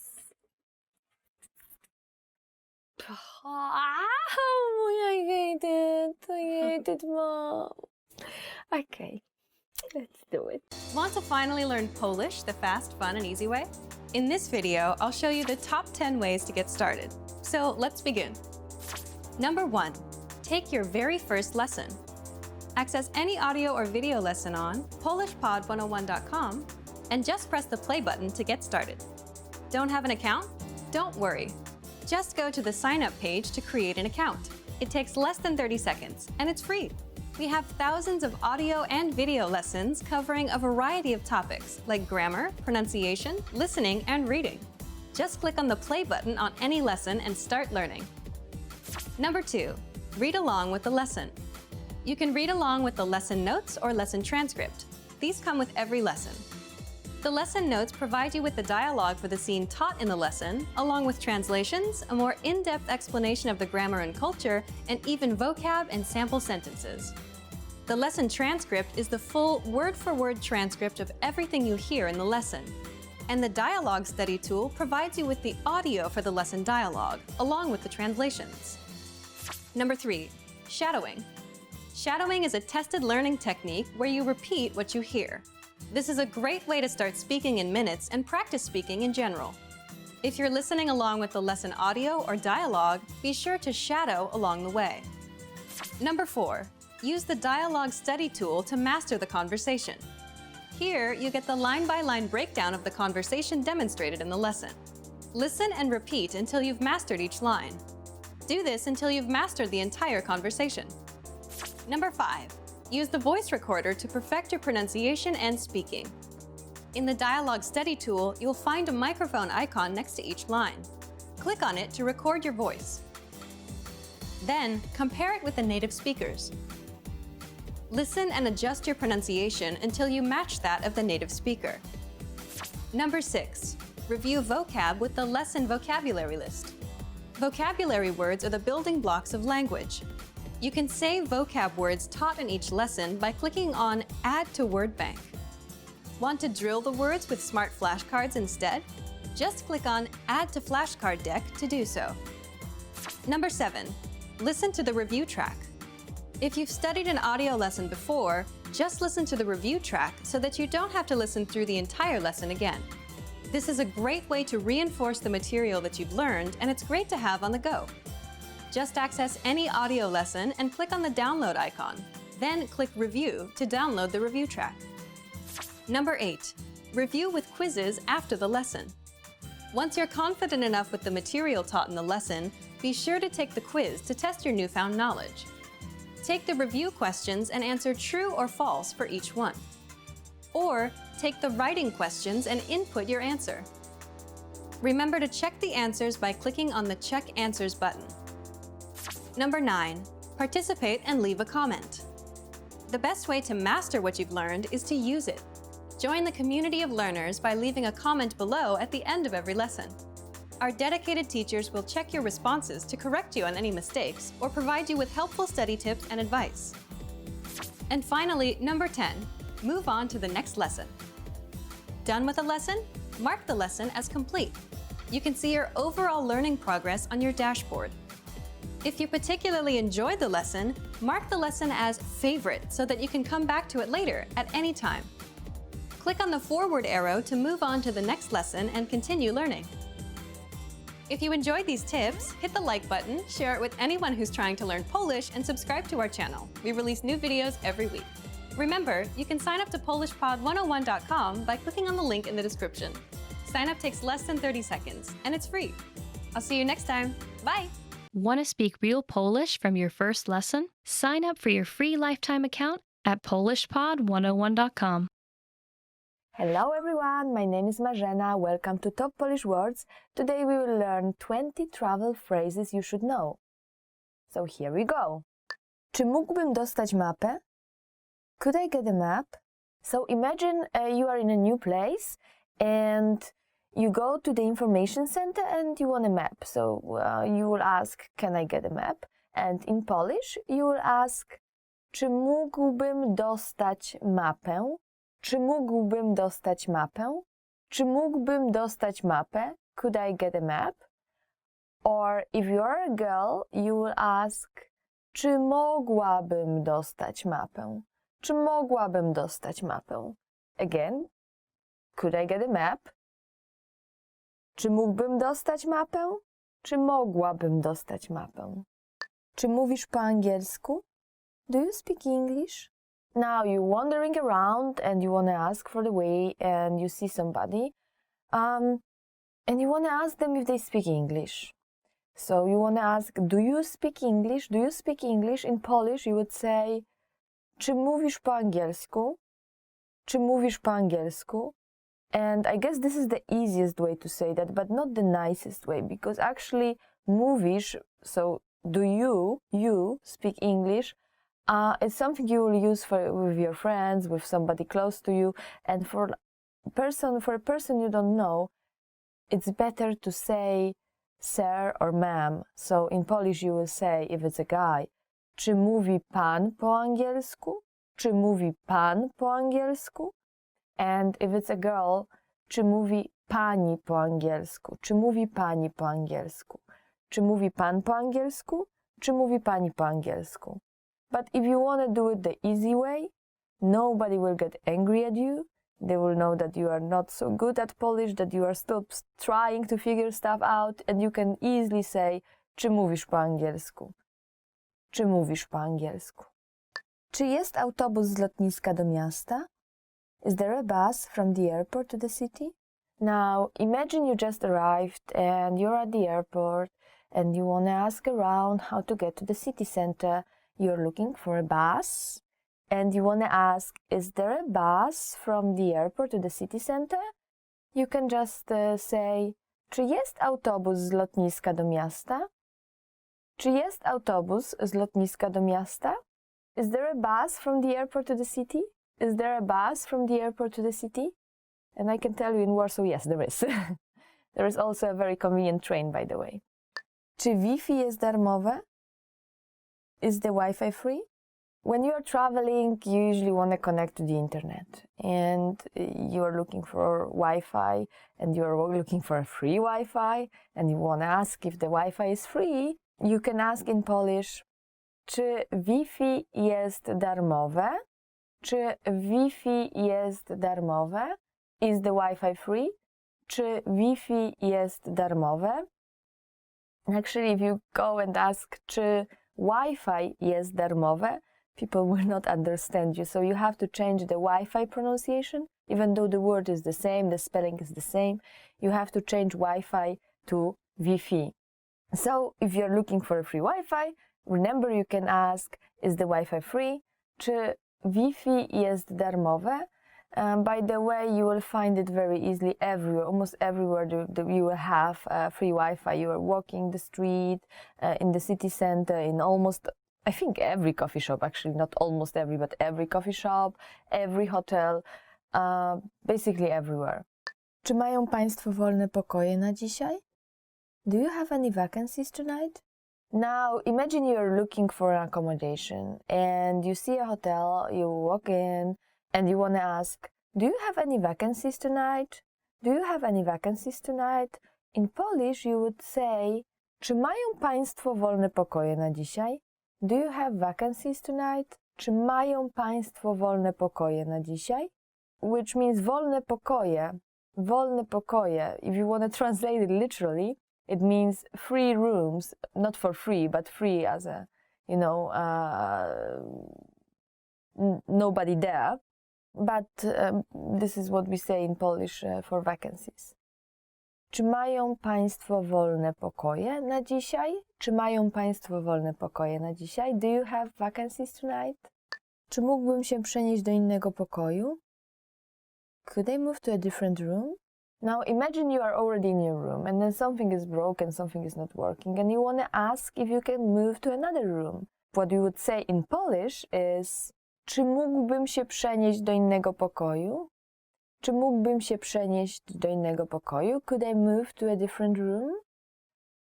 Oh, I hate it, Mom. Okay, let's do it. Want to finally learn Polish the fast, fun, and easy way? In this video, I'll show you the top 10 ways to get started. So let's begin. Number 1, take your very first lesson. Access any audio or video lesson on polishpod101.com and just press the play button to get started. Don't have an account? Don't worry. Just go to the sign up page to create an account. It takes less than 30 seconds and it's free. We have thousands of audio and video lessons covering a variety of topics like grammar, pronunciation, listening, and reading. Just click on the play button on any lesson and start learning. Number 2, read along with the lesson. You can read along with the lesson notes or lesson transcript. These come with every lesson. The lesson notes provide you with the dialogue for the scene taught in the lesson, along with translations, a more in-depth explanation of the grammar and culture, and even vocab and sample sentences. The lesson transcript is the full word-for-word transcript of everything you hear in the lesson. And the dialogue study tool provides you with the audio for the lesson dialogue, along with the translations. Number 3, shadowing. Shadowing is a tested learning technique where you repeat what you hear. This is a great way to start speaking in minutes and practice speaking in general. If you're listening along with the lesson audio or dialogue, be sure to shadow along the way. Number 4, use the dialogue study tool to master the conversation. Here, you get the line-by-line breakdown of the conversation demonstrated in the lesson. Listen and repeat until you've mastered each line. Do this until you've mastered the entire conversation. Number 5, use the voice recorder to perfect your pronunciation and speaking. In the dialogue study tool, you'll find a microphone icon next to each line. Click on it to record your voice. Then, compare it with the native speakers. Listen and adjust your pronunciation until you match that of the native speaker. Number 6, review vocab with the lesson vocabulary list. Vocabulary words are the building blocks of language. You can save vocab words taught in each lesson by clicking on Add to Word Bank. Want to drill the words with smart flashcards instead? Just click on Add to Flashcard Deck to do so. Number 7, listen to the review track. If you've studied an audio lesson before, just listen to the review track so that you don't have to listen through the entire lesson again. This is a great way to reinforce the material that you've learned, and it's great to have on the go. Just access any audio lesson and click on the download icon. Then click Review to download the review track. Number 8, review with quizzes after the lesson. Once you're confident enough with the material taught in the lesson, be sure to take the quiz to test your newfound knowledge. Take the review questions and answer true or false for each one. Or take the writing questions and input your answer. Remember to check the answers by clicking on the Check Answers button. Number 9, participate and leave a comment. The best way to master what you've learned is to use it. Join the community of learners by leaving a comment below at the end of every lesson. Our dedicated teachers will check your responses to correct you on any mistakes or provide you with helpful study tips and advice. And finally, number 10, move on to the next lesson. Done with a lesson? Mark the lesson as complete. You can see your overall learning progress on your dashboard. If you particularly enjoyed the lesson, mark the lesson as favorite so that you can come back to it later at any time. Click on the forward arrow to move on to the next lesson and continue learning. If you enjoyed these tips, hit the like button, share it with anyone who's trying to learn Polish, and subscribe to our channel. We release new videos every week. Remember, you can sign up to PolishPod101.com by clicking on the link in the description. Sign up takes less than 30 seconds, and it's free. I'll see you next time. Bye! Want to speak real Polish from your first lesson? Sign up for your free lifetime account at PolishPod101.com. Hello everyone, my name is Marzena. Welcome to Top Polish Words. Today we will learn 20 travel phrases you should know. So here we go. Czy mógłbym dostać mapę? Could I get a map? So imagine you are in a new place and you go to the information center and you want a map. So you will ask, can I get a map? And in Polish you will ask, czy mógłbym dostać mapę? Czy mógłbym dostać mapę? Czy mógłbym dostać mapę? Could I get a map? Or if you are a girl, you will ask, czy mogłabym dostać mapę? Czy mogłabym dostać mapę? Again, could I get a map? Czy mógłbym dostać mapę? Czy mogłabym dostać mapę? Czy mówisz po angielsku? Do you speak English? Now you're wandering around and you want to ask for the way and you see somebody and you want to ask them if they speak English. So you want to ask, do you speak English? Do you speak English? In Polish you would say, czy mówisz po angielsku? Czy mówisz po angielsku? And I guess this is the easiest way to say that, but not the nicest way, because actually mówisz, so do you speak English? It's something you will use with your friends, with somebody close to you, and for a person you don't know, it's better to say sir or ma'am. So in Polish you will say, if it's a guy, czy mówi pan po angielsku? Czy mówi pan po angielsku? And if it's a girl, czy mówi pani po angielsku? Czy mówi pani po angielsku? Czy mówi pan po angielsku? Czy mówi pani po angielsku? But if you want to do it the easy way, nobody will get angry at you. They will know that you are not so good at Polish, that you are still trying to figure stuff out, and you can easily say, czy mówisz po angielsku? Czy mówisz po angielsku? Czy jest autobus z lotniska do miasta? Is there a bus from the airport to the city? Now, imagine you just arrived and you're at the airport and you want to ask around how to get to the city center. You're looking for a bus and you want to ask, is there a bus from the airport to the city center? You can just say, czy jest autobus z lotniska do miasta? Czy jest autobus z lotniska do miasta? Is there a bus from the airport to the city? Is there a bus from the airport to the city? And I can tell you in Warsaw, yes, there is. There is also a very convenient train, by the way. Czy Wi-Fi jest darmowe? Is the Wi-Fi free? When you are traveling, you usually want to connect to the internet. And you are looking for Wi-Fi, and you are looking for a free Wi-Fi, and you want to ask if the Wi-Fi is free. You can ask in Polish, czy Wi-Fi jest darmowe? Czy Wi-Fi jest darmowe? Is the Wi-Fi free? Czy Wi-Fi jest darmowe? Actually, if you go and ask, czy Wi-Fi jest darmowe, people will not understand you. So you have to change the Wi-Fi pronunciation. Even though the word is the same, the spelling is the same, you have to change Wi-Fi to Wi-Fi. So if you're looking for a free Wi-Fi, remember you can ask, is the Wi-Fi free? Czy Wi-Fi jest darmowe? By the way, you will find it very easily everywhere, almost everywhere you will have free Wi-Fi. You are walking the street, in the city center, in almost, I think every coffee shop, actually not almost every, but every coffee shop, every hotel. basically everywhere. Czy mają Państwo wolne pokoje na dzisiaj? Do you have any vacancies tonight? Now, imagine you're looking for an accommodation and you see a hotel, you walk in and you want to ask, do you have any vacancies tonight? Do you have any vacancies tonight? In Polish, you would say, czy mają Państwo wolne pokoje na dzisiaj? Do you have vacancies tonight? Czy mają Państwo wolne pokoje na dzisiaj? Which means wolne pokoje. Wolne pokoje. If you want to translate it literally, it means free rooms, not for free, but free as a, nobody there. But this is what we say in Polish for vacancies. Czy mają Państwo wolne pokoje na dzisiaj? Czy mają Państwo wolne pokoje na dzisiaj? Do you have vacancies tonight? Czy mógłbym się przenieść do innego pokoju? Could I move to a different room? Now imagine you are already in your room and then something is broken, something is not working and you want to ask if you can move to another room. What you would say in Polish is, czy mógłbym się przenieść do innego pokoju? Czy mógłbym się przenieść do innego pokoju? Could I move to a different room?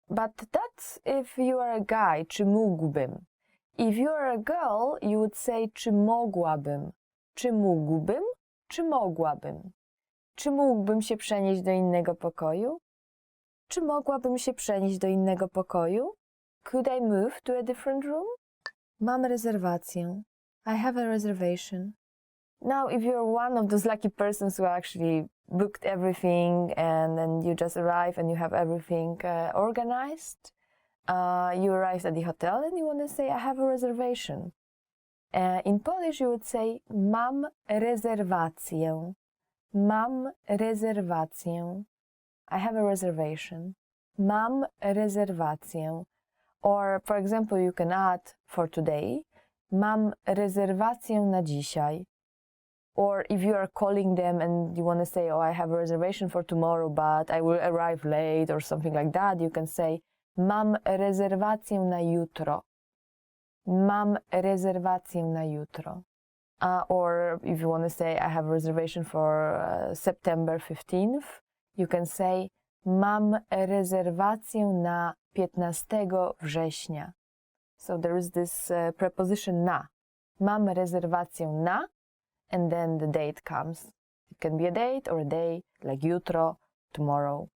But that's if you are a guy, czy mógłbym. If you are a girl, you would say, czy mogłabym. Czy mógłbym? Czy mogłabym? Czy mógłbym się przenieść do innego pokoju? Czy mogłabym się przenieść do innego pokoju? Could I move to a different room? Mam rezerwację. I have a reservation. Now, if you're one of those lucky persons who actually booked everything and then you just arrive and you have everything organized, you arrived at the hotel and you want to say, I have a reservation. In Polish, you would say, mam rezerwację. Mam rezerwację. I have a reservation. Mam rezerwację. Or, for example, you can add for today, mam rezerwację na dzisiaj. Or if you are calling them and you want to say, oh, I have a reservation for tomorrow, but I will arrive late or something like that, you can say, mam rezerwację na jutro. Mam rezerwację na jutro. Or if you want to say, I have a reservation for September 15th, you can say, mam rezerwację na 15 września. So there is this preposition na. Mam rezerwację na, and then the date comes. It can be a date or a day, like jutro, tomorrow.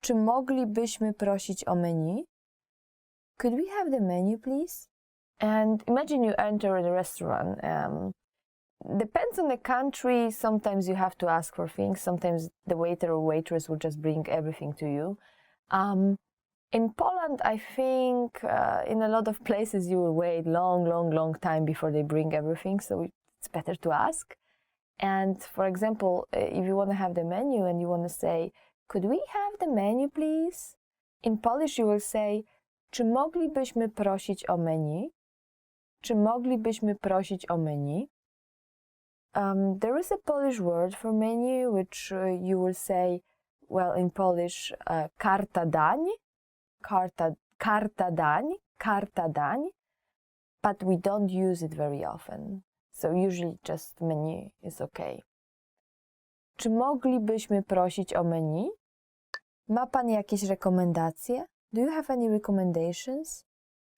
Czy moglibyśmy prosić o menu? Could we have the menu, please? And imagine you enter a restaurant. Depends on the country. Sometimes you have to ask for things. Sometimes the waiter or waitress will just bring everything to you. In Poland, I think in a lot of places you will wait long time before they bring everything. So it's better to ask. And for example, if you want to have the menu and you want to say, could we have the menu, please? In Polish you will say, czy moglibyśmy prosić o menu? Czy moglibyśmy prosić o menu? There is a Polish word for menu, which you will say, well, in Polish, karta dań, karta dań, but we don't use it very often. So usually just menu is okay. Czy moglibyśmy prosić o menu? Ma Pan jakieś rekomendacje? Do you have any recommendations?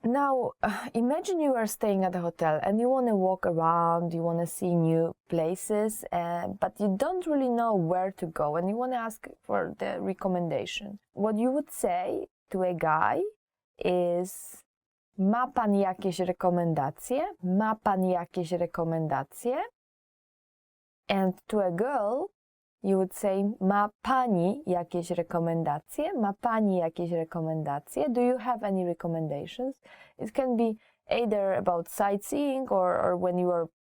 Now, imagine you are staying at a hotel and you want to walk around, you want to see new places, but you don't really know where to go and you want to ask for the recommendation. What you would say to a guy is, ma Pan jakieś rekomendacje? Ma Pan jakieś rekomendacje? And to a girl, you would say, ma Pani jakieś rekomendacje? Ma Pani jakieś rekomendacje? Do you have any recommendations? It can be either about sightseeing or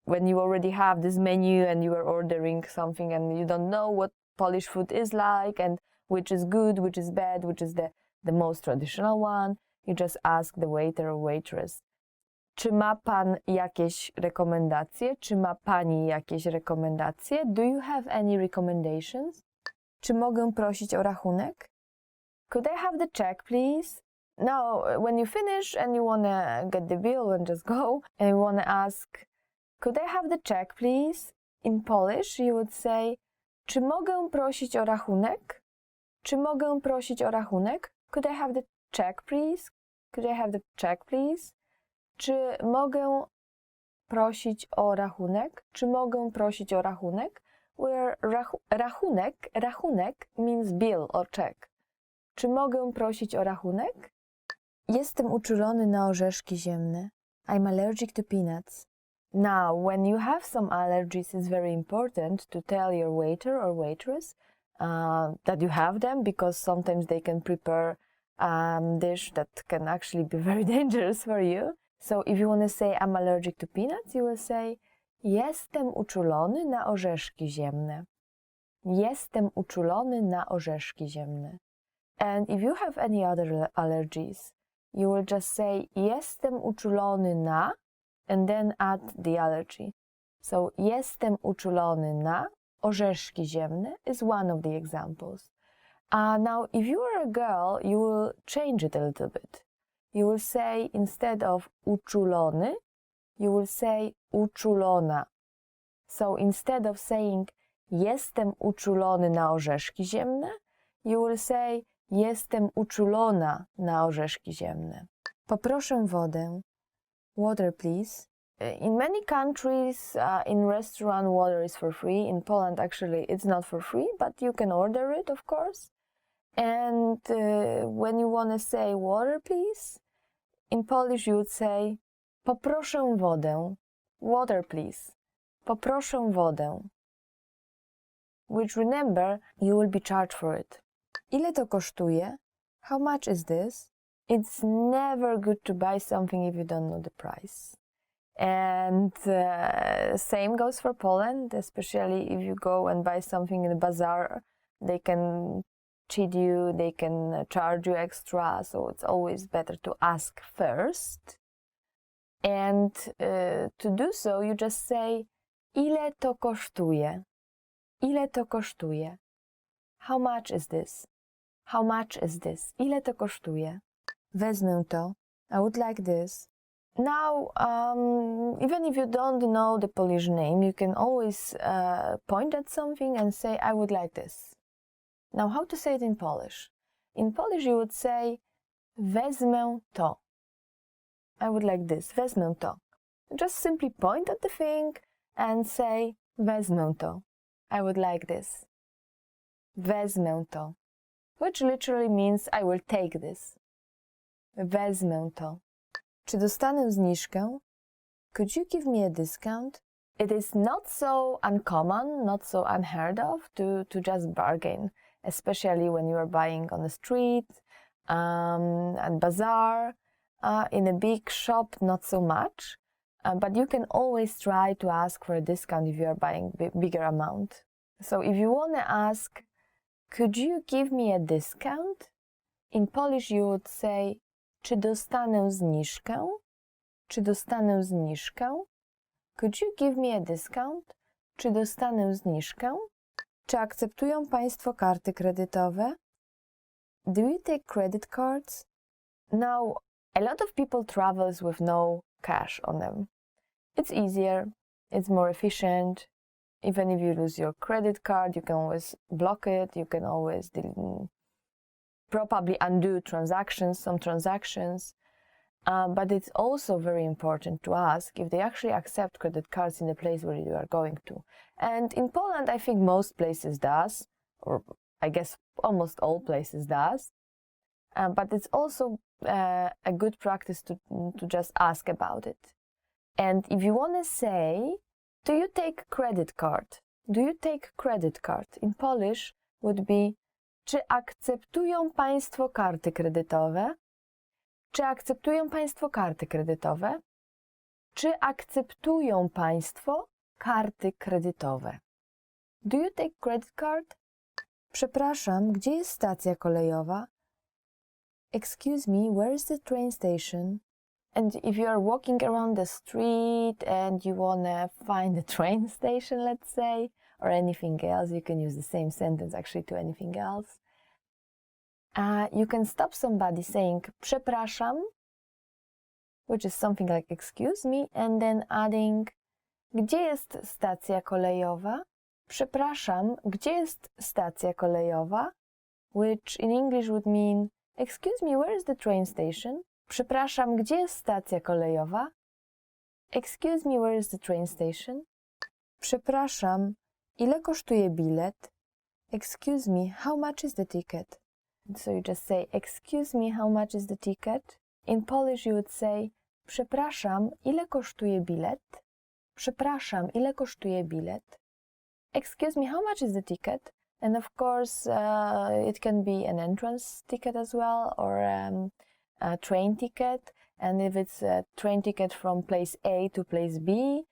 when you already have this menu and you are ordering something and you don't know what Polish food is like and which is good, which is bad, which is the most traditional one. You just ask the waiter or waitress. Czy ma Pan jakieś rekomendacje? Czy ma Pani jakieś rekomendacje? Do you have any recommendations? Czy mogę prosić o rachunek? Could I have the check, please? Now, when you finish and you want to get the bill and just go, and you want to ask, could I have the check, please? In Polish, you would say, czy mogę prosić o rachunek? Czy mogę prosić o rachunek? Could I have the check, please? Could I have the check, please? Czy mogę prosić o rachunek? Czy mogę prosić o rachunek? Where rachunek means bill or check. Czy mogę prosić o rachunek? Jestem uczulony na orzeszki ziemne. I'm allergic to peanuts. Now, when you have some allergies, it's very important to tell your waiter or waitress that you have them, because sometimes they can prepare a dish that can actually be very dangerous for you. So if you want to say I'm allergic to peanuts, you will say jestem uczulony na orzeszki ziemne. Jestem uczulony na orzeszki ziemne. And if you have any other allergies, you will just say jestem uczulony na and then add the allergy. So jestem uczulony na orzeszki ziemne is one of the examples. Now, if you are a girl, you will change it a little bit. You will say, instead of uczulony, you will say uczulona. So instead of saying jestem uczulony na orzeszki ziemne, you will say jestem uczulona na orzeszki ziemne. Poproszę wodę. Water, please. In many countries, in restaurant, water is for free. In Poland, actually, it's not for free, but you can order it, of course. And when you want to say water, please, in Polish you would say poproszę wodę. Water, please. Poproszę wodę. Which, remember, you will be charged for it. Ile to kosztuje? How much is this? It's never good to buy something if you don't know the price. And same goes for Poland, especially if you go and buy something in the bazaar. They can cheat you, they can charge you extra, so it's always better to ask first. And to do so, you just say, ile to kosztuje? Ile to kosztuje? How much is this? How much is this? Ile to kosztuje? Wezmę to. I would like this. Now, even if you don't know the Polish name, you can always point at something and say, I would like this. Now, how to say it in Polish? In Polish, you would say, wezmę to. I would like this. Wezmę to. Just simply point at the thing and say, wezmę to. I would like this. Wezmę to. Which literally means I will take this. Wezmę to. Czy dostanę zniżkę? Could you give me a discount? It is not so uncommon, not so unheard of to just bargain, especially when you are buying on the street, at bazaar, in a big shop, not so much. But you can always try to ask for a discount if you are buying bigger amount. So if you want to ask, could you give me a discount? In Polish you would say, czy dostanę zniżkę? Czy dostanę zniżkę? Could you give me a discount? Czy dostanę zniżkę? Czy akceptują Państwo karty kredytowe? Do you take credit cards? Now, a lot of people travels with no cash on them. It's easier, it's more efficient. Even if you lose your credit card, you can always block it, you can always probably undo some transactions. But it's also very important to ask if they actually accept credit cards in the place where you are going to. And in Poland, I think most places does, or I guess almost all places does. But it's also a good practice to just ask about it. And if you want to say, do you take credit card? Do you take credit card? In Polish would be, czy akceptują Państwo karty kredytowe? Czy akceptują Państwo karty kredytowe? Czy akceptują Państwo karty kredytowe? Do you take credit card? Przepraszam, gdzie jest stacja kolejowa? Excuse me, where is the train station? And if you are walking around the street and you want to find the train station, let's say, or anything else, you can use the same sentence actually to anything else. You can stop somebody saying przepraszam, which is something like excuse me, and then adding gdzie jest stacja kolejowa? Przepraszam, gdzie jest stacja kolejowa? Which in English would mean, excuse me, where is the train station? Przepraszam, gdzie jest stacja kolejowa? Excuse me, where is the train station? Przepraszam, ile kosztuje bilet? Excuse me, how much is the ticket? So you just say, excuse me, how much is the ticket? In Polish you would say, przepraszam, ile kosztuje bilet? Przepraszam, ile kosztuje bilet? Excuse me, how much is the ticket? And of course, it can be an entrance ticket as well, or a train ticket. And if it's a train ticket from place A to place B,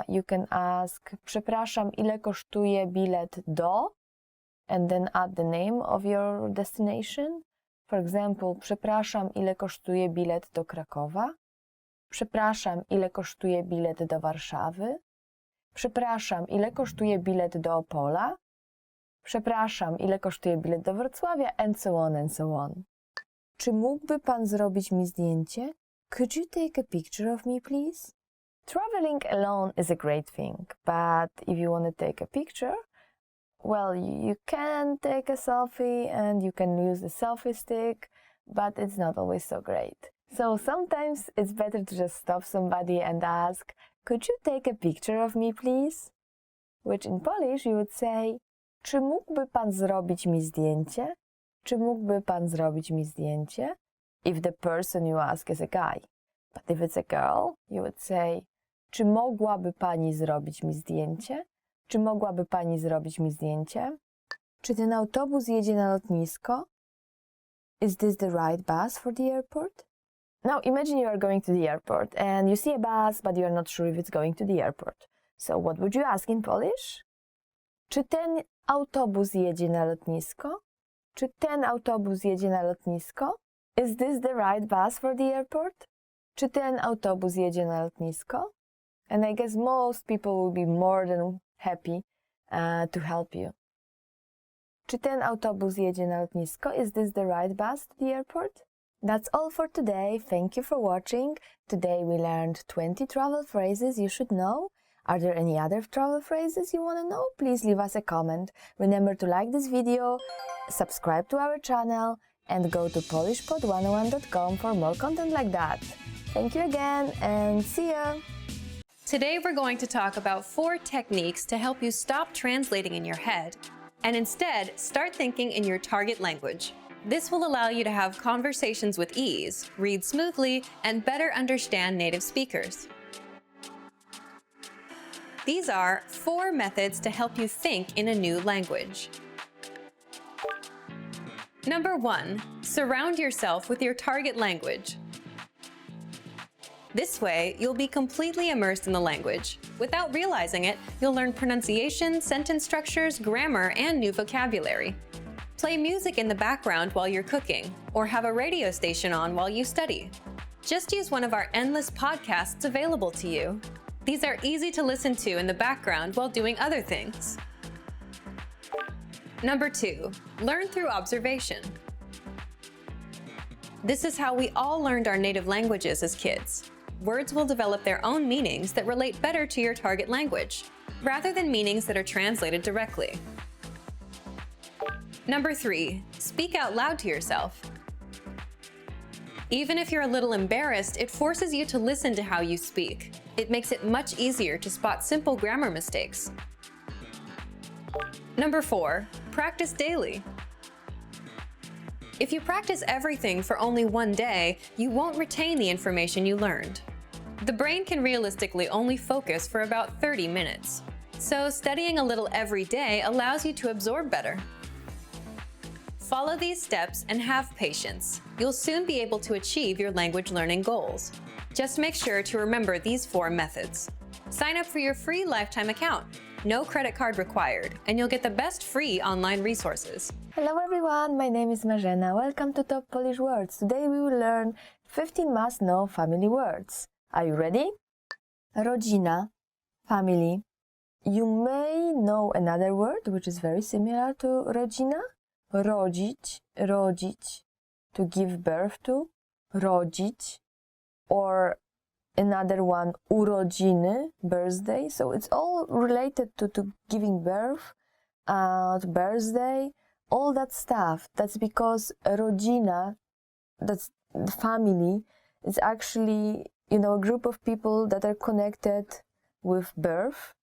you can ask, przepraszam, ile kosztuje bilet do? And then add the name of your destination. For example, przepraszam, ile kosztuje bilet do Krakowa? Przepraszam, ile kosztuje bilet do Warszawy? Przepraszam, ile kosztuje bilet do Opola? Przepraszam, ile kosztuje bilet do Wrocławia? And so on, and so on. Czy mógłby pan zrobić mi zdjęcie? Could you take a picture of me, please? Traveling alone is a great thing, but if you want to take a picture, well, you can take a selfie and you can use the selfie stick, but it's not always so great. So sometimes it's better to just stop somebody and ask, could you take a picture of me, please? Which in Polish you would say, czy mógłby pan zrobić mi zdjęcie? Czy mógłby pan zrobić mi zdjęcie? If the person you ask is a guy. But if it's a girl, you would say, czy mogłaby pani zrobić mi zdjęcie? Czy mogłaby pani zrobić mi zdjęcie? Czy ten autobus jedzie na lotnisko? Is this the right bus for the airport? Now imagine you are going to the airport and you see a bus, but you are not sure if it's going to the airport. So what would you ask in Polish? Czy ten autobus jedzie na lotnisko? Czy ten autobus jedzie na lotnisko? Is this the right bus for the airport? Czy ten autobus jedzie na lotnisko? And I guess most people will be more than happy to help you. Czy ten autobus jedzie na lotnisko? Is this the right bus to the airport? That's all for today. Thank you for watching. Today we learned 20 travel phrases you should know. Are there any other travel phrases you want to know? Please leave us a comment. Remember to like this video, subscribe to our channel, and go to polishpod101.com for more content like that. Thank you again and see ya! Today we're going to talk about 4 techniques to help you stop translating in your head and instead start thinking in your target language. This will allow you to have conversations with ease, read smoothly, and better understand native speakers. These are 4 methods to help you think in a new language. Number 1, surround yourself with your target language. This way, you'll be completely immersed in the language. Without realizing it, you'll learn pronunciation, sentence structures, grammar, and new vocabulary. Play music in the background while you're cooking, or have a radio station on while you study. Just use one of our endless podcasts available to you. These are easy to listen to in the background while doing other things. Number 2, learn through observation. This is how we all learned our native languages as kids. Words will develop their own meanings that relate better to your target language, rather than meanings that are translated directly. Number 3, speak out loud to yourself. Even if you're a little embarrassed, it forces you to listen to how you speak. It makes it much easier to spot simple grammar mistakes. Number 4, practice daily. If you practice everything for only one day, you won't retain the information you learned. The brain can realistically only focus for about 30 minutes. So studying a little every day allows you to absorb better. Follow these steps and have patience. You'll soon be able to achieve your language learning goals. Just make sure to remember these 4 methods. Sign up for your free lifetime account. No credit card required, and you'll get the best free online resources. Hello everyone, my name is Marzena. Welcome to Top Polish Words. Today we will learn 15 must-know family words. Are you ready? Rodzina, family. You may know another word which is very similar to rodzina. Rodzić, rodzić, to give birth to, rodzić. Or Another one, urodziny, birthday. So it's all related to giving birth, to birthday, all that stuff. That's because rodzina, that's the family, is actually, a group of people that are connected with birth.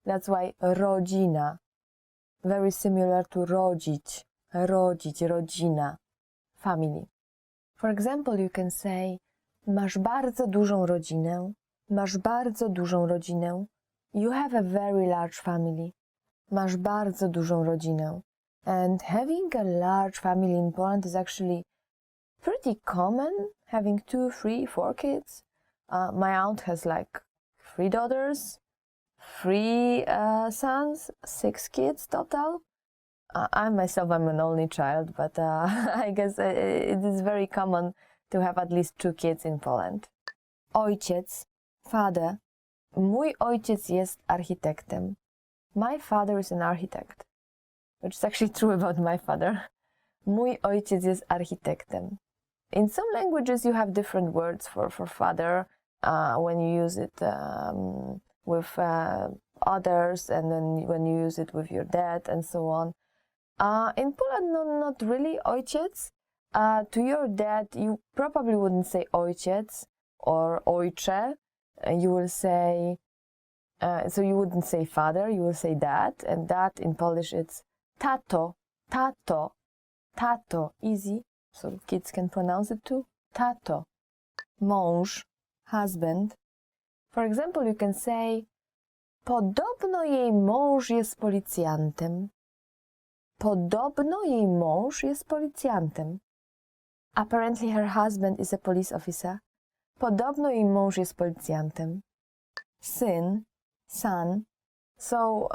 That's why rodzina, very similar to rodzić, rodzina, family. For example, you can say, masz bardzo dużą rodzinę, masz bardzo dużą rodzinę. You have a very large family. Masz bardzo dużą rodzinę. And having a large family in Poland is actually pretty common, having 2, 3, 4 kids. My aunt has like 3 daughters, 3 sons, 6 kids total. I myself, I'm an only child, but I guess it is very common to have at least 2 kids in Poland. Ojciec, father. Mój ojciec jest architektem. My father is an architect, which is actually true about my father. Mój ojciec jest architektem. In some languages, you have different words for father when you use it with others, and then when you use it with your dad, and so on. In Poland, no, not really ojciec. To your dad, you probably wouldn't say ojciec or ojcze. You will say, so you wouldn't say father, you will say dad, and dad in Polish it's tato, tato, tato, easy, so kids can pronounce it too, tato. Mąż, husband. For example, you can say, podobno jej mąż jest policjantem. Podobno jej mąż jest policjantem. Apparently her husband is a police officer. Podobno jej mąż jest policjantem. Syn, son. So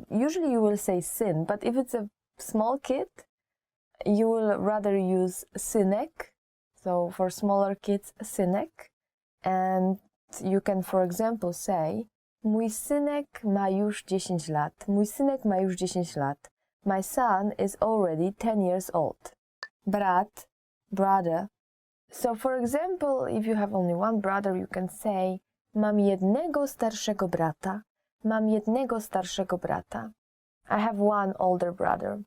usually you will say syn, but if it's a small kid, you will rather use synek. So for smaller kids, synek. And you can, for example, say, mój synek ma już 10 lat. Mój synek ma już 10 lat. My son is already 10 years old. Brat, brother. So for example, if you have only one brother, you can say, mam jednego starszego brata. Mam jednego starszego brata. I have one older brother.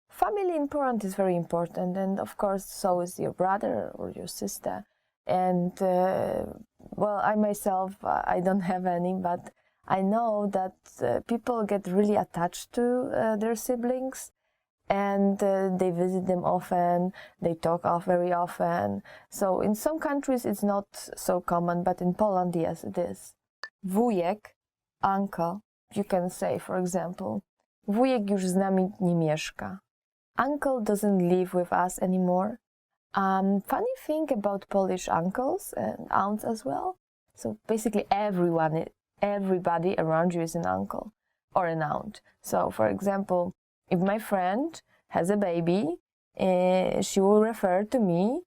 Family in Poland is very important, and of course, so is your brother or your sister. And well, I myself, I don't have any, but I know that people get really attached to their siblings, and they visit them often, they talk very often. So in some countries it's not so common, but in Poland, yes, it is. Wujek, uncle. You can say, for example, wujek już z nami nie mieszka. Uncle doesn't live with us anymore. Funny thing about Polish uncles and aunts as well. So basically everybody around you is an uncle or an aunt. So for example, if my friend has a baby, she will refer to me,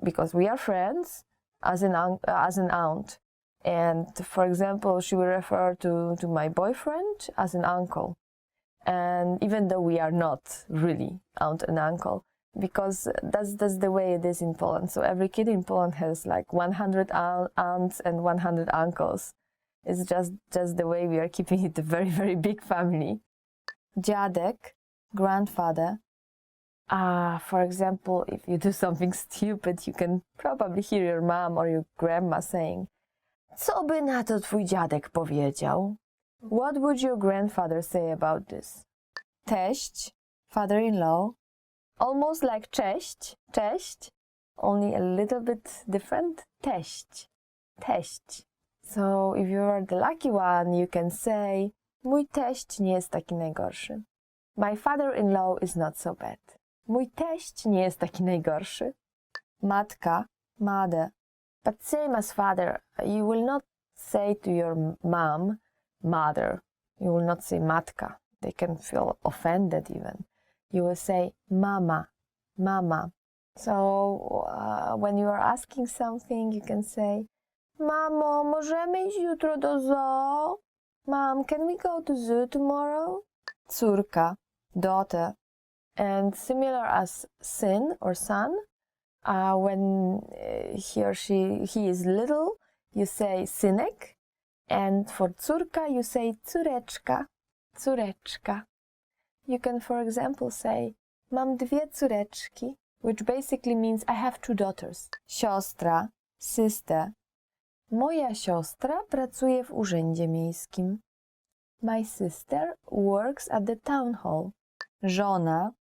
because we are friends, as an aunt. And for example, she will refer to my boyfriend as an uncle. And even though we are not really aunt and uncle, because that's the way it is in Poland. So every kid in Poland has like 100 aunts and 100 uncles. It's just the way we are keeping it a very, very big family. Dziadek, grandfather. For example, if you do something stupid, you can probably hear your mom or your grandma saying, co by na to twój dziadek powiedział? What would your grandfather say about this? Teść, father-in-law. Almost like cześć, only a little bit different. Teść. So if you are the lucky one, you can say, mój teść nie jest taki najgorszy. My father-in-law is not so bad. Mój teść nie jest taki najgorszy. Matka, mother. But same as father, you will not say to your mom, mother. You will not say matka. They can feel offended even. You will say mama. So when you are asking something, you can say, Mamo, możemy iść jutro do zoo? Mom, can we go to zoo tomorrow? Córka, daughter. And similar as syn or son, when he is little, you say synek. And for córka, you say córeczka, córeczka. You can, for example, say mam dwie córeczki, which basically means I have two daughters. Siostra, sister. Moja siostra pracuje w urzędzie miejskim. My sister works at the town hall. Żona,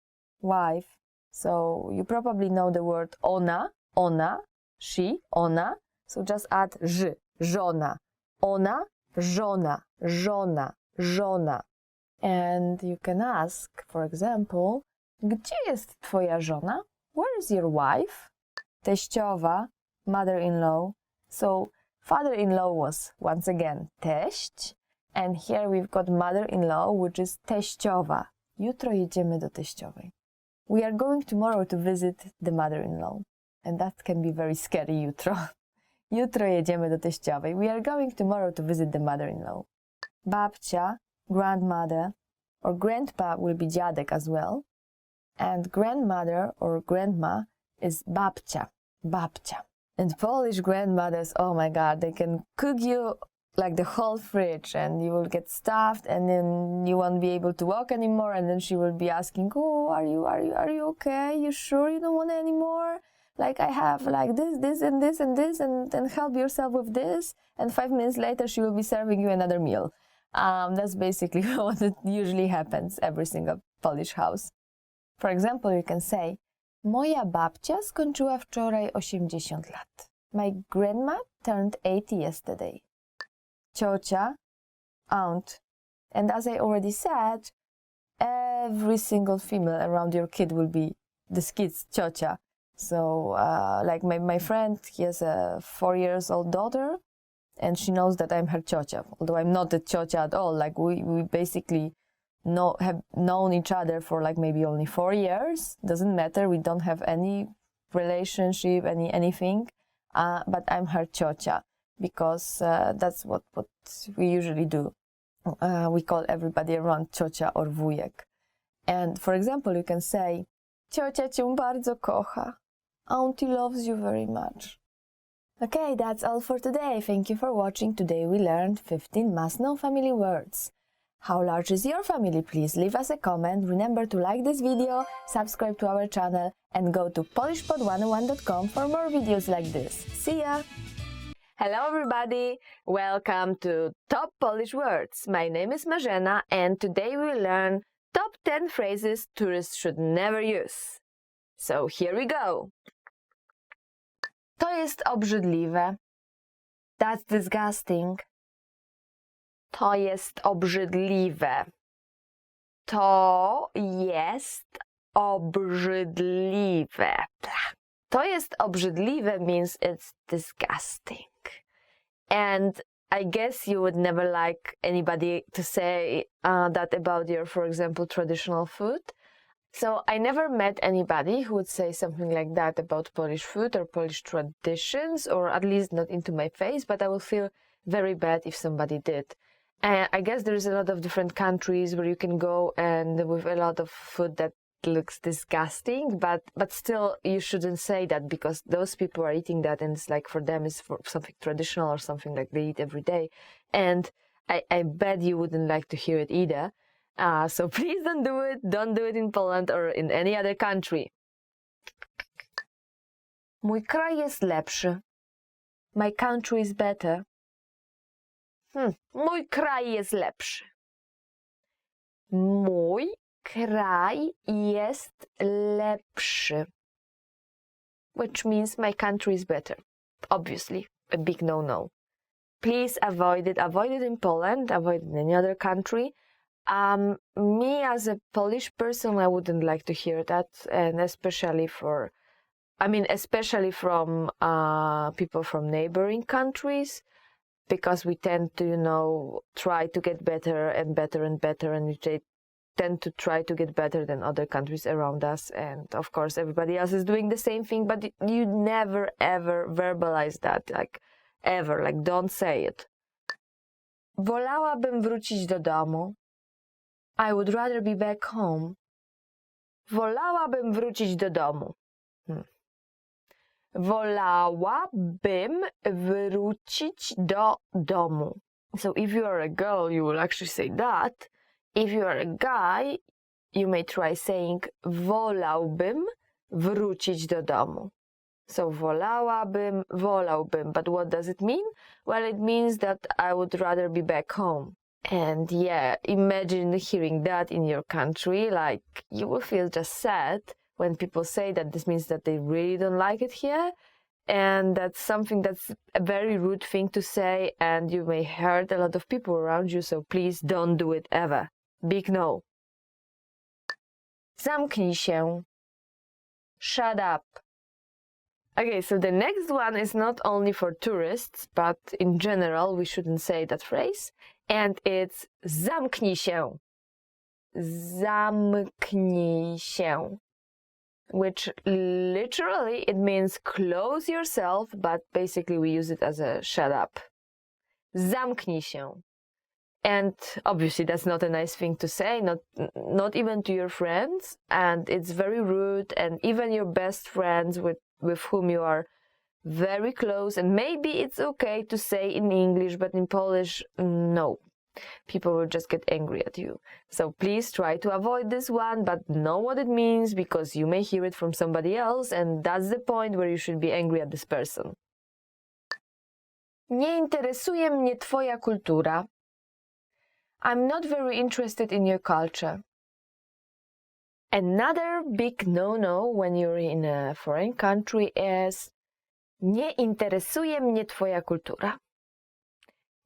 wife. So you probably know the word ona, ona, she, ona. So just add ż, żona. Ona, żona, żona, żona. And you can ask, for example, gdzie jest twoja żona? Where is your wife? Teściowa, mother-in-law. So father-in-law was once again teść. And here we've got mother-in-law, which is teściowa. Jutro jedziemy do teściowej. We are going tomorrow to visit the mother-in-law. And that can be very scary jutro. Jutro jedziemy do teściowej. We are going tomorrow to visit the mother-in-law. Babcia, grandmother, or grandpa will be dziadek as well. And grandmother or grandma is babcia, babcia. And Polish grandmothers, oh my God, they can cook you like the whole fridge and you will get stuffed and then you won't be able to walk anymore and then she will be asking, oh, are you okay? You sure you don't want any more? Like I have like this and this and this and then help yourself with this. And 5 minutes later she will be serving you another meal. That's basically what usually happens every single Polish house. For example, you can say, moja babcia skończyła wczoraj 80 lat. My grandma turned 80 yesterday. Ciocia, aunt. And as I already said, every single female around your kid will be this kid's ciocia. So, like my friend, he has a 4 years old daughter, and she knows that I'm her ciocia. Although I'm not a ciocia at all. Like we basically have known each other for like maybe only 4 years. Doesn't matter. We don't have any relationship, anything. But I'm her ciocia because that's what we usually do. We call everybody around ciocia or wujek. And for example, you can say, ciocia cię bardzo kocha. Auntie loves you very much. Okay, that's all for today. Thank you for watching. Today we learned 15 must-know family words. How large is your family? Please leave us a comment. Remember to like this video, subscribe to our channel, and go to polishpod101.com for more videos like this. See ya! Hello everybody! Welcome to Top Polish Words. My name is Marzena and today we learn top 10 phrases tourists should never use. So here we go. To jest obrzydliwe. That's disgusting. To jest obrzydliwe. To jest obrzydliwe. To jest obrzydliwe means it's disgusting. And I guess you would never like anybody to say that about your, for example, traditional food. So I never met anybody who would say something like that about Polish food or Polish traditions, or at least not into my face, but I will feel very bad if somebody did. And I guess there's a lot of different countries where you can go and with a lot of food that looks disgusting, but still you shouldn't say that because those people are eating that and it's like for them it's for something traditional or something like they eat every day. And I bet you wouldn't like to hear it either. So please don't do it. Don't do it in Poland or in any other country. Mój kraj jest lepszy. My country is better. Mój kraj jest lepszy. Mój kraj jest lepszy. Which means my country is better. Obviously, a big no-no. Please avoid it. Avoid it in Poland. Avoid it in any other country. Me as a Polish person, I wouldn't like to hear that, and especially from people from neighboring countries, because we tend to, try to get better and better and better, and we tend to try to get better than other countries around us, and of course everybody else is doing the same thing, but you never ever verbalize that, don't say it. Wolałabym wrócić do domu. I would rather be back home. Wolałabym wrócić do domu. Wolałabym wrócić do domu. So if you are a girl, you will actually say that. If you are a guy, you may try saying wolałbym wrócić do domu. So wolałabym, wolałbym. But what does it mean? Well, it means that I would rather be back home. And yeah, imagine hearing that in your country. Like, you will feel just sad when people say that. This means that they really don't like it here. And that's something that's a very rude thing to say, and you may hurt a lot of people around you, so please don't do it ever. Big no. Zamknij się. Shut up. Okay, so the next one is not only for tourists, but in general we shouldn't say that phrase, and it's zamknij się. Zamknij się. Which literally it means close yourself, but basically we use it as a shut up. Zamknij się. And obviously that's not a nice thing to say, not even to your friends, and it's very rude, and even your best friends with whom you are very close, and maybe it's okay to say in English, but in Polish, no. People will just get angry at you. So please try to avoid this one, but know what it means, because you may hear it from somebody else, and that's the point where you should be angry at this person. Nie interesuje mnie twoja kultura. I'm not very interested in your culture. Another big no-no when you're in a foreign country is nie interesuje mnie twoja kultura.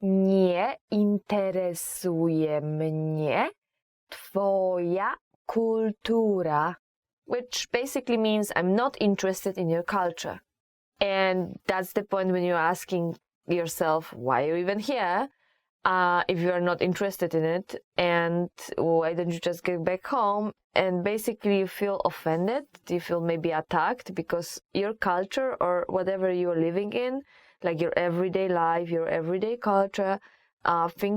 Nie interesuje mnie twoja kultura, which basically means I'm not interested in your culture. And that's the point when you're asking yourself, why are you even here? If you are not interested in it, and why don't you just get back home? And basically you feel offended, you feel maybe attacked because your culture or whatever you're living in, like your everyday life, your everyday culture,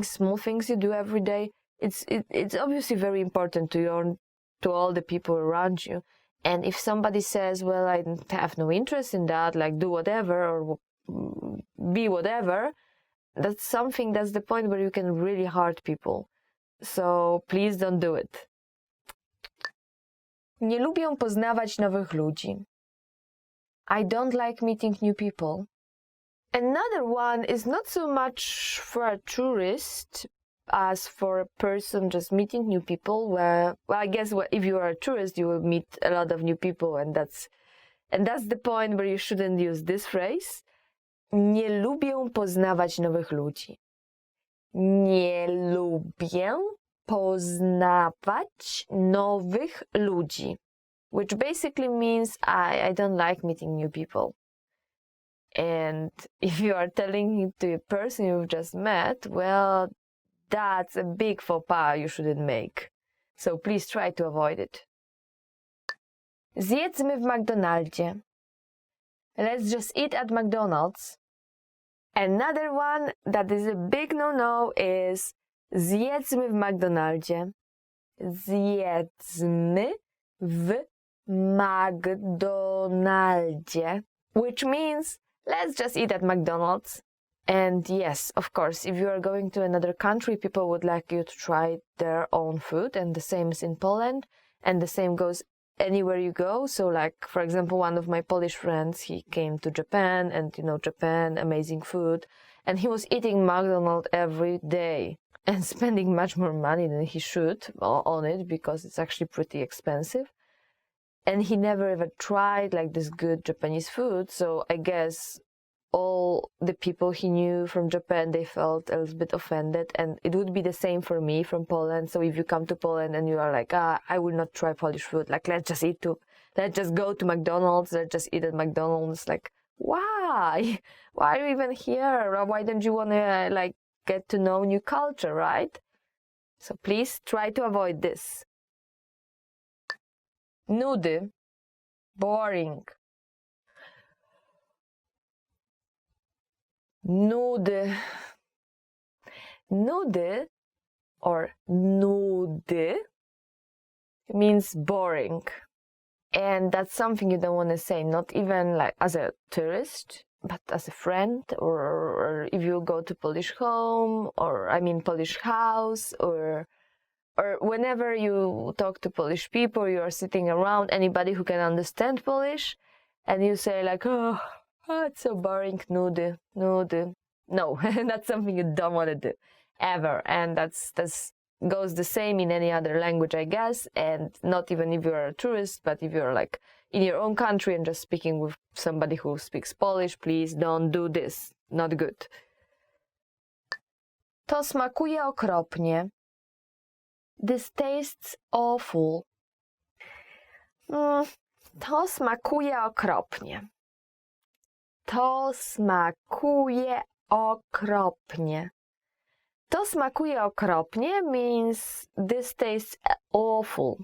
small things you do every day, it's obviously very important to all the people around you. And if somebody says, well, I have no interest in that, like do whatever or be whatever, that's the point where you can really hurt people. So please don't do it. Nie lubię poznawać nowych ludzi. I don't like meeting new people. Another one is not so much for a tourist as for a person just meeting new people, where, well, I guess if you are a tourist, you will meet a lot of new people, and that's the point where you shouldn't use this phrase. Nie lubię poznawać nowych ludzi. Nie lubię poznawać nowych ludzi, which basically means I don't like meeting new people. And if you are telling it to a person you've just met, well, that's a big faux pas you shouldn't make. So please try to avoid it. Zjedzmy w McDonaldzie. Let's just eat at McDonald's. Another one that is a big no-no is zjedzmy w McDonaldzie. Zjedzmy w McDonaldzie, which means let's just eat at McDonald's. And yes, of course, if you are going to another country, people would like you to try their own food, and the same is in Poland, and the same goes anywhere you go. So like, for example, one of my Polish friends, he came to Japan, and Japan, amazing food, and he was eating McDonald's every day and spending much more money than he should on it, because it's actually pretty expensive. And he never ever tried like this good Japanese food. So I guess all the people he knew from Japan, they felt a little bit offended. And it would be the same for me from Poland. So if you come to Poland and you are like, I will not try Polish food, like let's just go to McDonald's, let's just eat at McDonald's. Like, why? Why are you even here? Or why don't you want to like get to know new culture, right? So please try to avoid this. Nudy, boring. Nudy. Nudy or nudy means boring. And that's something you don't want to say, not even like as a tourist, but as a friend, or if you go to Polish home, or I mean Polish house, or whenever you talk to Polish people, you are sitting around anybody who can understand Polish, and you say like, oh, it's so boring, nudy. No, that's something you don't want to do, ever. And that's goes the same in any other language, I guess, and not even if you're a tourist, but if you're like in your own country and just speaking with somebody who speaks Polish, please don't do this. Not good. To smakuje okropnie. This tastes awful. To smakuje okropnie. To smakuje okropnie. To smakuje okropnie means this tastes awful.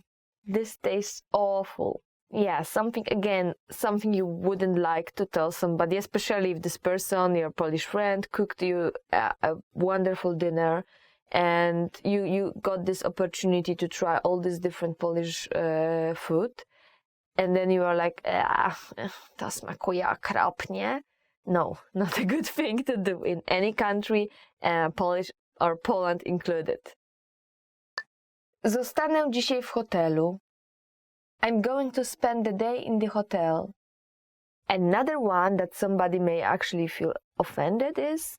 This tastes awful. Yeah, something you wouldn't like to tell somebody, especially if this person, your Polish friend, cooked you a wonderful dinner and you got this opportunity to try all this different Polish food, and then you are like, to smakuje okropnie. No, not a good thing to do in any country, Polish or Poland included. Zostanę dzisiaj w hotelu. I'm going to spend the day in the hotel. Another one that somebody may actually feel offended is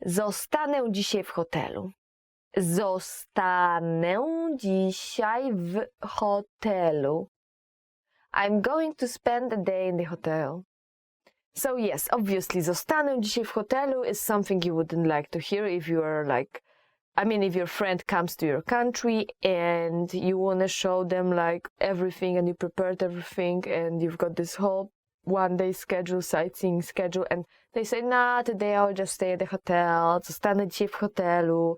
zostanę dzisiaj w hotelu. Zostanę dzisiaj w hotelu. I'm going to spend the day in the hotel. So yes, obviously, zostanę dzisiaj w hotelu is something you wouldn't like to hear if you are like, I mean, if your friend comes to your country and you want to show them like everything and you prepared everything and you've got this whole one-day schedule, sightseeing schedule, and they say, nah, today I'll just stay at the hotel, zostanę dzisiaj w hotelu,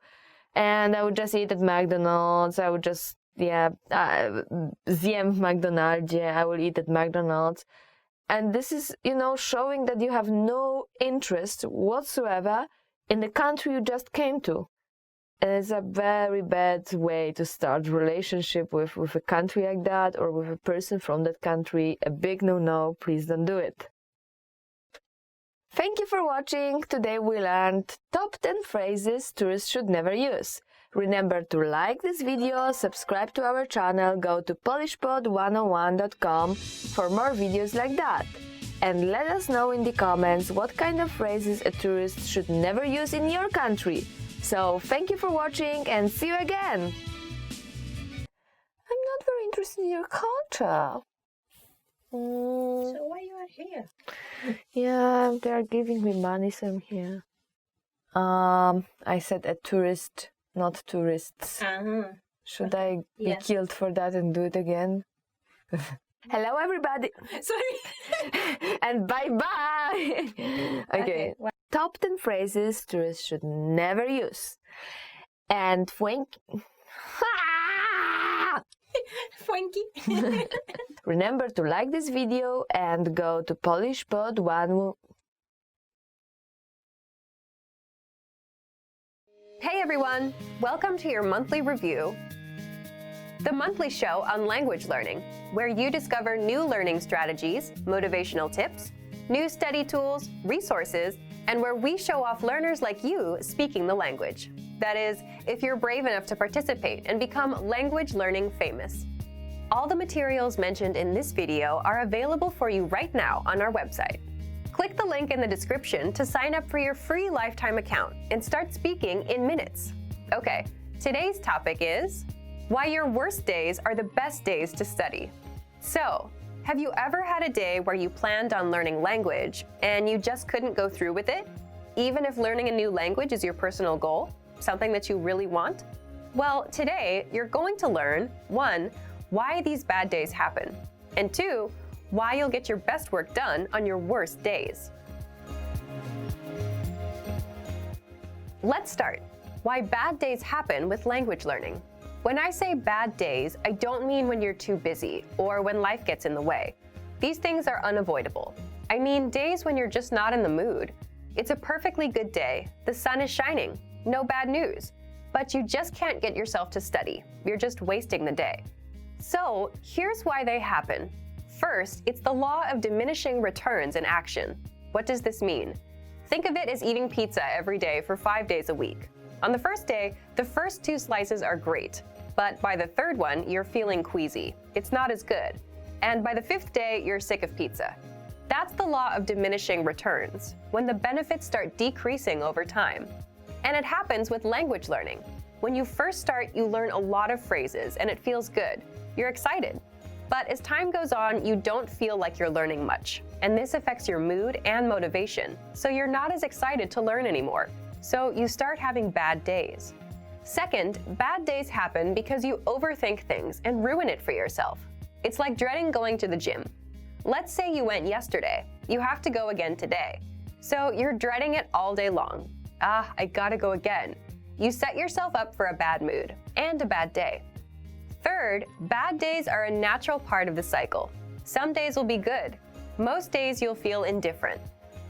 and I would just eat at McDonald's, I would just, zjem w McDonaldzie, I will eat at McDonald's. And this is, showing that you have no interest whatsoever in the country you just came to. And it's a very bad way to start a relationship with a country like that, or with a person from that country. A big no-no, please don't do it. Thank you for watching. Today we learned top 10 phrases tourists should never use. Remember to like this video, subscribe to our channel, go to polishpod101.com for more videos like that. And let us know in the comments what kind of phrases a tourist should never use in your country. So thank you for watching and see you again! I'm not very interested in your culture. So why you are here? Yeah, they are giving me money, so I'm here. I said a tourist, not tourists. Should I be killed for that and do it again? Hello, everybody. Sorry. And bye-bye. Okay. Top 10 phrases tourists should never use. And Funky. remember to like this video and go to polishpod1. Hey everyone! Welcome to your monthly review, the monthly show on language learning, where you discover new learning strategies, motivational tips, new study tools, resources, and where we show off learners like you speaking the language. That is, if you're brave enough to participate and become language learning famous. All the materials mentioned in this video are available for you right now on our website. Click the link in the description to sign up for your free lifetime account and start speaking in minutes. Okay, today's topic is why your worst days are the best days to study. So, have you ever had a day where you planned on learning language and you just couldn't go through with it? Even if learning a new language is your personal goal, something that you really want? Well, today you're going to learn 1, why these bad days happen, and 2, why you'll get your best work done on your worst days. Let's start. Why bad days happen with language learning. When I say bad days, I don't mean when you're too busy or when life gets in the way. These things are unavoidable. I mean days when you're just not in the mood. It's a perfectly good day, the sun is shining, no bad news, but you just can't get yourself to study. You're just wasting the day. So here's why they happen. First, it's the law of diminishing returns in action. What does this mean? Think of it as eating pizza every day for 5 days a week. On the first day, the first 2 slices are great, but by the third one, you're feeling queasy. It's not as good. And by the 5th day, you're sick of pizza. That's the law of diminishing returns, when the benefits start decreasing over time. And it happens with language learning. When you first start, you learn a lot of phrases and it feels good. You're excited. But as time goes on, you don't feel like you're learning much. And this affects your mood and motivation, so you're not as excited to learn anymore. So you start having bad days. Second, bad days happen because you overthink things and ruin it for yourself. It's like dreading going to the gym. Let's say you went yesterday. You have to go again today. So you're dreading it all day long. I gotta go again. You set yourself up for a bad mood and a bad day. Third, bad days are a natural part of the cycle. Some days will be good. Most days you'll feel indifferent.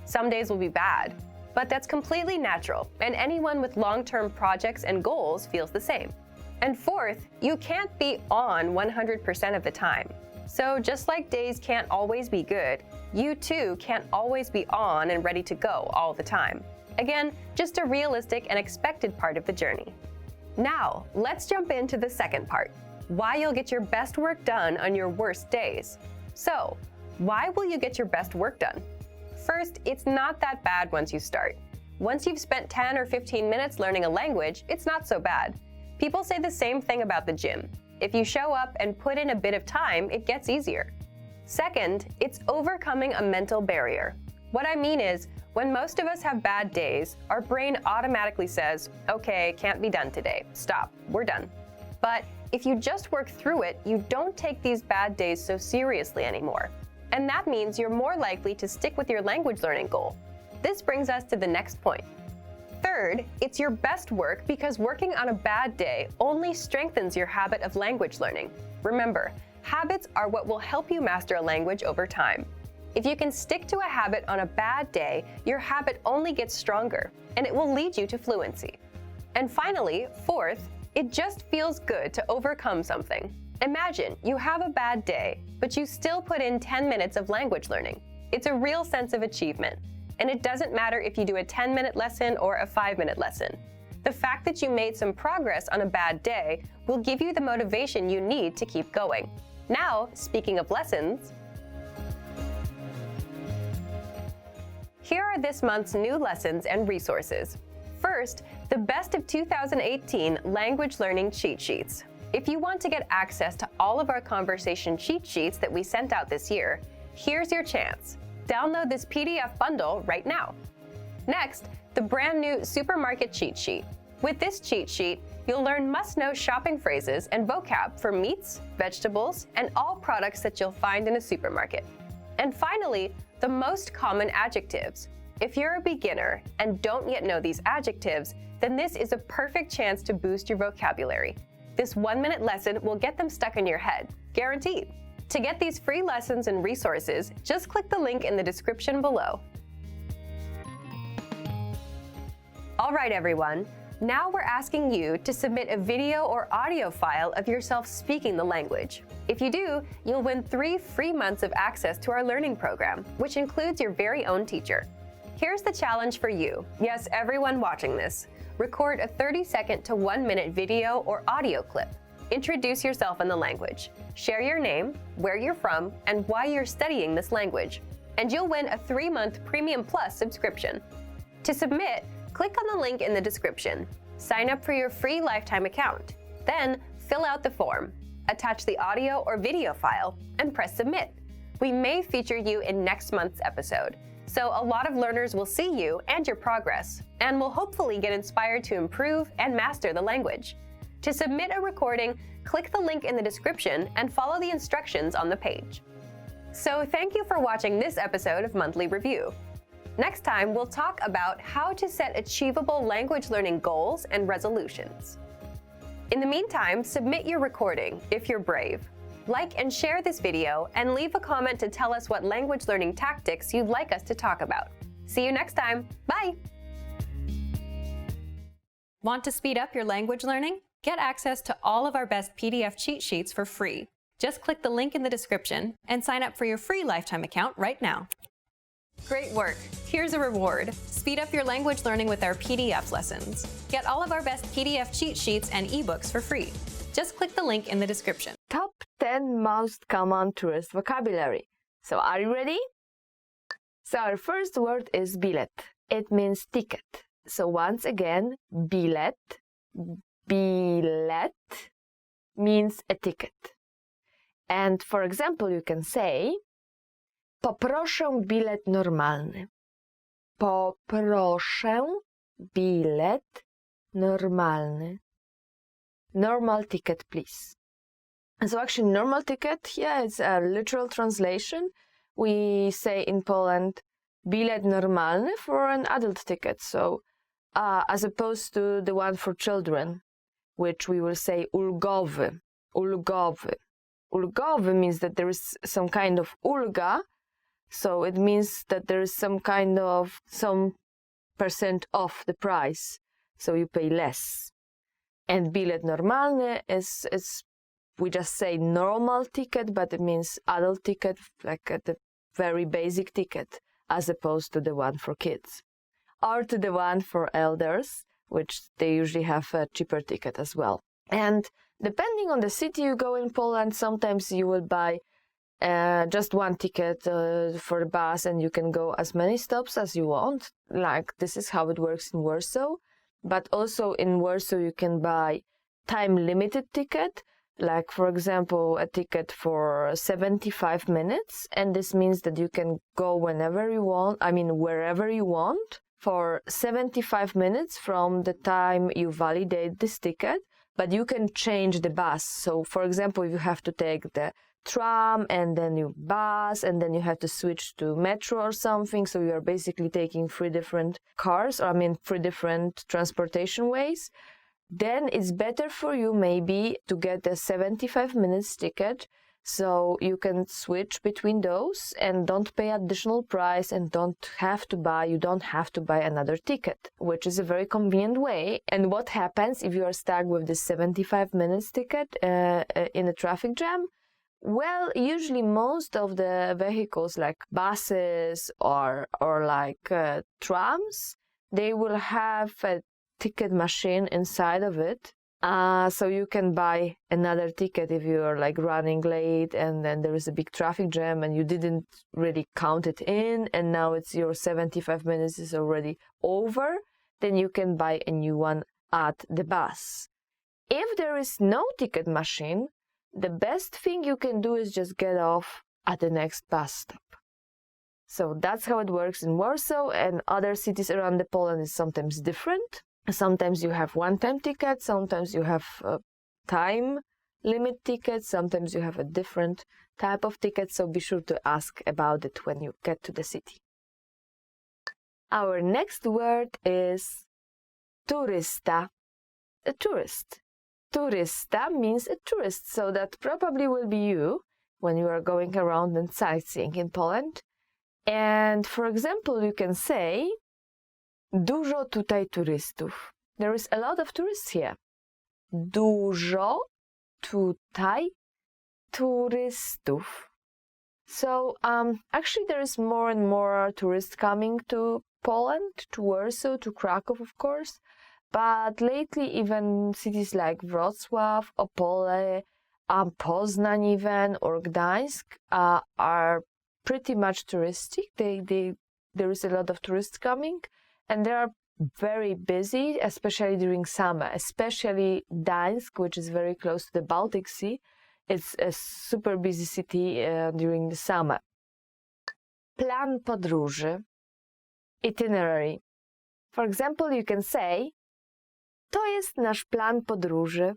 Some days will be bad. But that's completely natural, and anyone with long-term projects and goals feels the same. And fourth, you can't be on 100% of the time. So just like days can't always be good, you too can't always be on and ready to go all the time. Again, just a realistic and expected part of the journey. Now, let's jump into the second part. Why you'll get your best work done on your worst days. So, why will you get your best work done? First, it's not that bad once you start. Once you've spent 10 or 15 minutes learning a language, it's not so bad. People say the same thing about the gym. If you show up and put in a bit of time, it gets easier. Second, it's overcoming a mental barrier. What I mean is, when most of us have bad days, our brain automatically says, okay, can't be done today. Stop, we're done. But if you just work through it, you don't take these bad days so seriously anymore. And that means you're more likely to stick with your language learning goal. This brings us to the next point. Third, it's your best work because working on a bad day only strengthens your habit of language learning. Remember, habits are what will help you master a language over time. If you can stick to a habit on a bad day, your habit only gets stronger, and it will lead you to fluency. And finally, fourth, it just feels good to overcome something. Imagine you have a bad day, but you still put in 10 minutes of language learning. It's a real sense of achievement. And it doesn't matter if you do a 10-minute lesson or a 5-minute lesson. The fact that you made some progress on a bad day will give you the motivation you need to keep going. Now, speaking of lessons, here are this month's new lessons and resources. First, the Best of 2018 Language Learning Cheat Sheets. If you want to get access to all of our conversation cheat sheets that we sent out this year, here's your chance. Download this PDF bundle right now. Next, the brand new Supermarket Cheat Sheet. With this cheat sheet, you'll learn must-know shopping phrases and vocab for meats, vegetables, and all products that you'll find in a supermarket. And finally, the most common adjectives. If you're a beginner and don't yet know these adjectives, then this is a perfect chance to boost your vocabulary. This 1-minute lesson will get them stuck in your head, guaranteed. To get these free lessons and resources, just click the link in the description below. All right, everyone. Now we're asking you to submit a video or audio file of yourself speaking the language. If you do, you'll win 3 free months of access to our learning program, which includes your very own teacher. Here's the challenge for you. Yes, everyone watching this. Record a 30-second to 1-minute video or audio clip. Introduce yourself in the language. Share your name, where you're from, and why you're studying this language. And you'll win a 3-month Premium Plus subscription. To submit, click on the link in the description. Sign up for your free lifetime account. Then, fill out the form. Attach the audio or video file, and press submit. We may feature you in next month's episode. So a lot of learners will see you and your progress, and will hopefully get inspired to improve and master the language. To submit a recording, click the link in the description and follow the instructions on the page. So thank you for watching this episode of Monthly Review. Next time, we'll talk about how to set achievable language learning goals and resolutions. In the meantime, submit your recording if you're brave. Like and share this video, and leave a comment to tell us what language learning tactics you'd like us to talk about. See you next time. Bye! Want to speed up your language learning? Get access to all of our best PDF cheat sheets for free. Just click the link in the description and sign up for your free lifetime account right now. Great work! Here's a reward. Speed up your language learning with our PDF lessons. Get all of our best PDF cheat sheets and ebooks for free. Just click the link in the description. Top 10 most common tourist vocabulary. So are you ready? So our first word is bilet. It means ticket. So once again, bilet means a ticket. And for example, you can say poproszę bilet normalny. Poproszę bilet normalny. Normal ticket, please. So actually, normal ticket here is a literal translation. We say in Poland, bilet normalny for an adult ticket. So as opposed to the one for children, which we will say ulgowy. Ulgowy. Ulgowy means that there is some kind of ulga. So it means that there is some percent off the price. So you pay less. And bilet normalny is we just say normal ticket, but it means adult ticket, like the very basic ticket, as opposed to the one for kids. Or to the one for elders, which they usually have a cheaper ticket as well. And depending on the city you go in Poland, sometimes you will buy just one ticket for the bus and you can go as many stops as you want. Like this is how it works in Warsaw. But also in Warsaw you can buy time-limited ticket, like for example a ticket for 75 minutes. And this means that you can go whenever you want, wherever you want, for 75 minutes from the time you validate this ticket. But you can change the bus. So for example, you have to take the tram and then you bus and then you have to switch to metro or something. So you are basically taking 3 different cars, 3 different transportation ways. Then it's better for you maybe to get a 75 minutes ticket. So you can switch between those and don't pay additional price and you don't have to buy another ticket, which is a very convenient way. And what happens if you are stuck with this 75 minutes ticket in a traffic jam? Well, usually most of the vehicles like buses or trams, they will have a ticket machine inside of it. So you can buy another ticket if you are running late and then there is a big traffic jam and you didn't really count it in and now it's your 75 minutes is already over, then you can buy a new one at the bus. If there is no ticket machine, the best thing you can do is just get off at the next bus stop. So that's how it works in Warsaw, and other cities around the Poland is sometimes different. Sometimes you have one-time ticket, sometimes you have a time limit ticket, sometimes you have a different type of ticket, so be sure to ask about it when you get to the city. Our next word is turysta, a tourist. Turysta means a tourist, so that probably will be you when you are going around and sightseeing in Poland. And for example, you can say dużo tutaj turystów. There is a lot of tourists here. Dużo tutaj turystów. So actually there is more and more tourists coming to Poland, to Warsaw, to Kraków, of course. But lately even cities like Wrocław, Opole, Poznań even, or Gdańsk are pretty much touristic. There is a lot of tourists coming, and they are very busy, especially during summer. Especially Gdańsk, which is very close to the Baltic Sea. It's a super busy city during the summer. Plan podróży, itinerary. For example, you can say, to jest nasz plan podróży.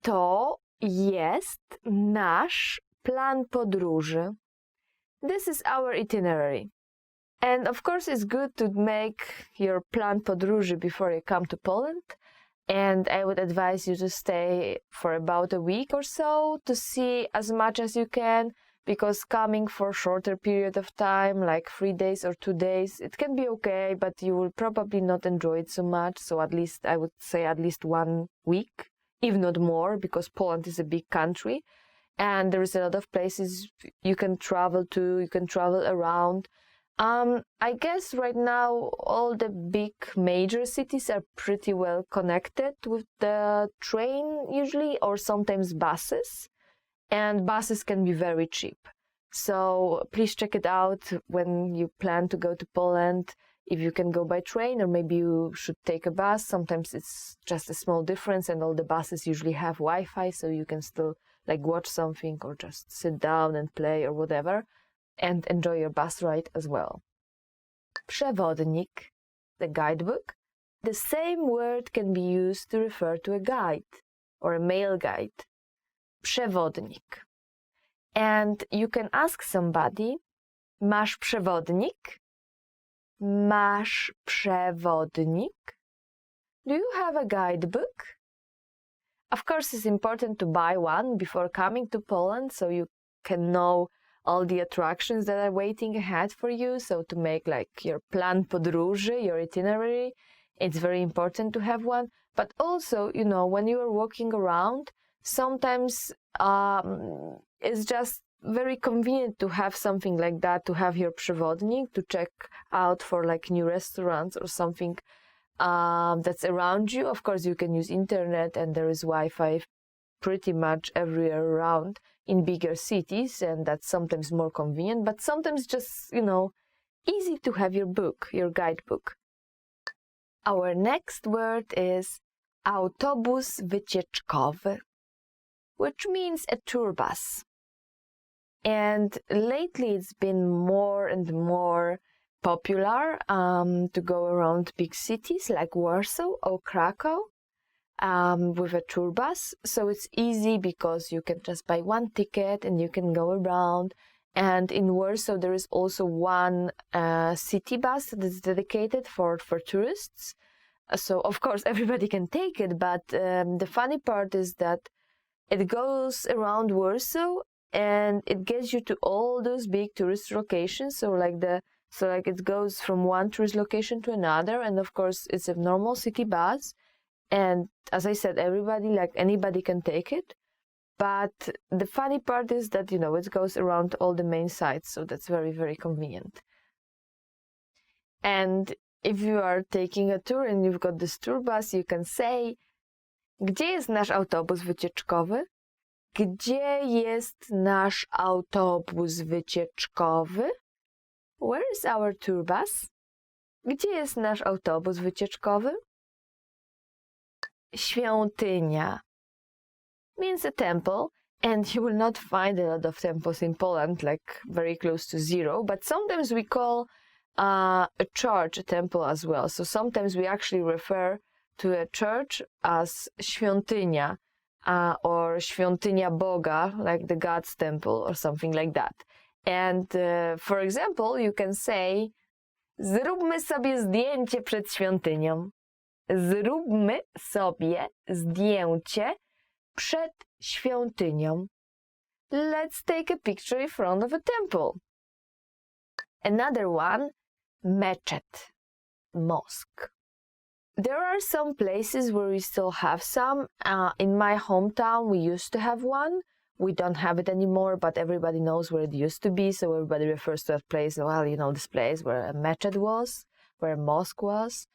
To jest nasz plan podróży. This is our itinerary. And of course, it's good to make your plan podróży before you come to Poland. And I would advise you to stay for about a week or so to see as much as you can, because coming for a shorter period of time, like 3 days or 2 days, it can be okay, but you will probably not enjoy it so much. So at least, I would say at least 1 week, if not more, because Poland is a big country. and there is a lot of places you can travel to, you can travel around. I guess right now all the big major cities are pretty well connected with the train usually, or sometimes buses, and buses can be very cheap. So please check it out when you plan to go to Poland, if you can go by train, or maybe you should take a bus. Sometimes it's just a small difference, and all the buses usually have Wi-Fi, so you can still like watch something or just sit down and play or whatever, and enjoy your bus ride as well. Przewodnik, the guidebook. The same word can be used to refer to a guide or a male guide. Przewodnik. And you can ask somebody, masz przewodnik? Masz przewodnik? Do you have a guidebook? Of course, it's important to buy one before coming to Poland, so you can know all the attractions that are waiting ahead for you. So to make like your plan podróży, your itinerary, it's very important to have one. But also, you know, when you are walking around, sometimes it's just very convenient to have something like that, to have your przewodnik, to check out for like new restaurants or something that's around you. Of course, you can use internet, and there is Wi-Fi pretty much everywhere around in bigger cities, and that's sometimes more convenient, but sometimes just, you know, easy to have your book, your guidebook. Our next word is autobus wycieczkowy, which means a tour bus. And lately it's been more and more popular to go around big cities like Warsaw or Krakow with a tour bus. So it's easy because you can just buy one ticket and you can go around. And in Warsaw there is also one city bus that is dedicated for tourists. So of course everybody can take it, but the funny part is that it goes around Warsaw and it gets you to all those big tourist locations. So it goes from one tourist location to another, and of course it's a normal city bus. And as I said, anybody can take it. But the funny part is that, you know, it goes around all the main sites, so that's very, very convenient. And if you are taking a tour and you've got this tour bus, you can say, gdzie jest nasz autobus wycieczkowy? Gdzie jest nasz autobus wycieczkowy? Where is our tour bus? Gdzie jest nasz autobus wycieczkowy? Świątynia means a temple, and you will not find a lot of temples in Poland, like very close to zero, but sometimes we call a church a temple as well. So sometimes we actually refer to a church as świątynia or świątynia Boga, like the God's temple or something like that. And for example, you can say, zróbmy sobie zdjęcie przed świątynią. Zróbmy sobie zdjęcie przed świątynią. Let's take a picture in front of a temple. Another one, meczet, mosque. There are some places where we still have some. In my hometown, we used to have one. We don't have it anymore, but everybody knows where it used to be, so everybody refers to that place, well, you know, this place where a meczet was, where a mosque was.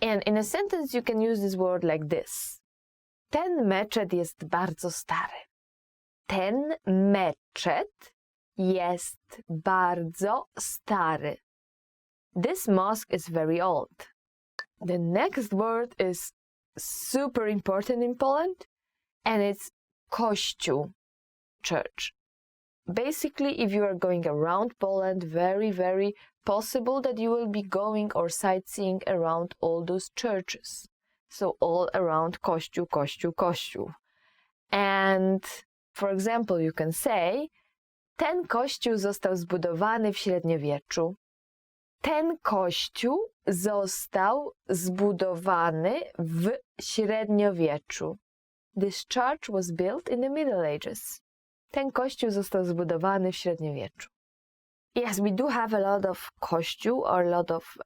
And in a sentence, you can use this word like this. Ten meczet jest bardzo stary. Ten meczet jest bardzo stary. This mosque is very old. The next word is super important in Poland, and it's kościół, church. Basically, if you are going around Poland, very, very possible that you will be going or sightseeing around all those churches. So all around kościół, kościół, kościół. And for example, you can say, ten kościół został zbudowany w średniowieczu. Ten kościół został zbudowany w średniowieczu. This church was built in the Middle Ages. Ten kościół został zbudowany w średniowieczu. Yes, we do have a lot of kościół or a lot of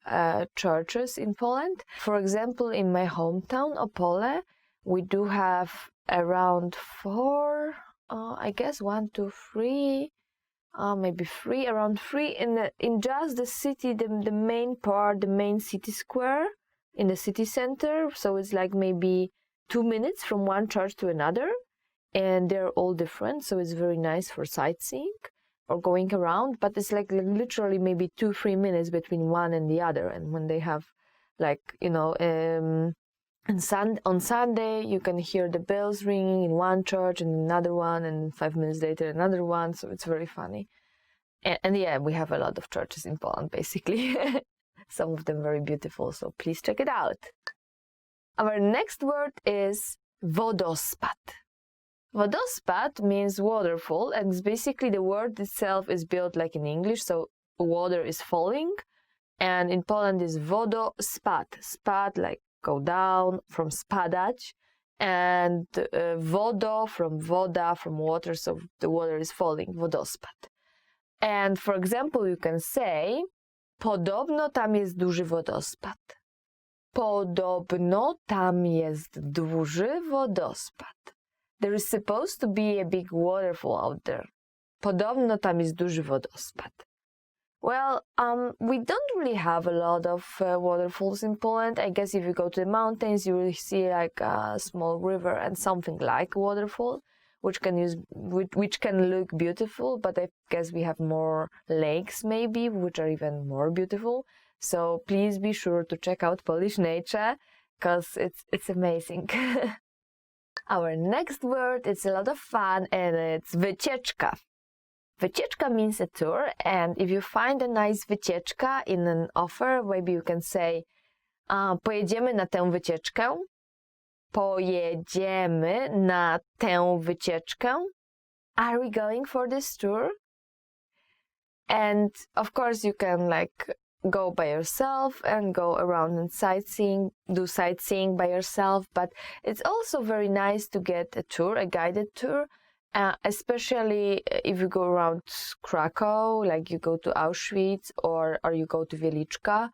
churches in Poland. For example, in my hometown, Opole, we do have around 4 I guess 1, 2, 3, maybe 3, around 3 in just the city, the main part, the main city square in the city center. So it's like maybe 2 minutes from one church to another, and they're all different. So it's very nice for sightseeing or going around. But it's like literally maybe 2-3 minutes between one and the other. And when they have, like, you know, on Sunday, you can hear the bells ringing in one church and another one, and 5 minutes later another one. So it's very funny. And yeah, we have a lot of churches in Poland, basically. Some of them very beautiful. So please check it out. Our next word is wodospad. Wodospad means waterfall, and it's basically the word itself is built like in English. So water is falling, and in Poland is wodospad. Spad, like go down, from spadać, and wodo from woda, from water, so the water is falling, wodospad. And for example, you can say, podobno tam jest duży wodospad. Podobno tam jest duży wodospad. There is supposed to be a big waterfall out there. Podobno tam jest duży wodospad. Well, we don't really have a lot of waterfalls in Poland. I guess if you go to the mountains, you will see like a small river and something like a waterfall, which can look beautiful. But I guess we have more lakes maybe, which are even more beautiful. So please be sure to check out Polish nature, because it's amazing. Our next word is a lot of fun, and it's wycieczka. Wycieczka means a tour, and if you find a nice wycieczka in an offer, maybe you can say, pojedziemy na tę wycieczkę. Pojedziemy na tę wycieczkę. Are we going for this tour? And of course you can like go by yourself and go around and do sightseeing by yourself, but it's also very nice to get a tour, a guided tour, especially if you go around Krakow, like you go to Auschwitz or you go to Wieliczka.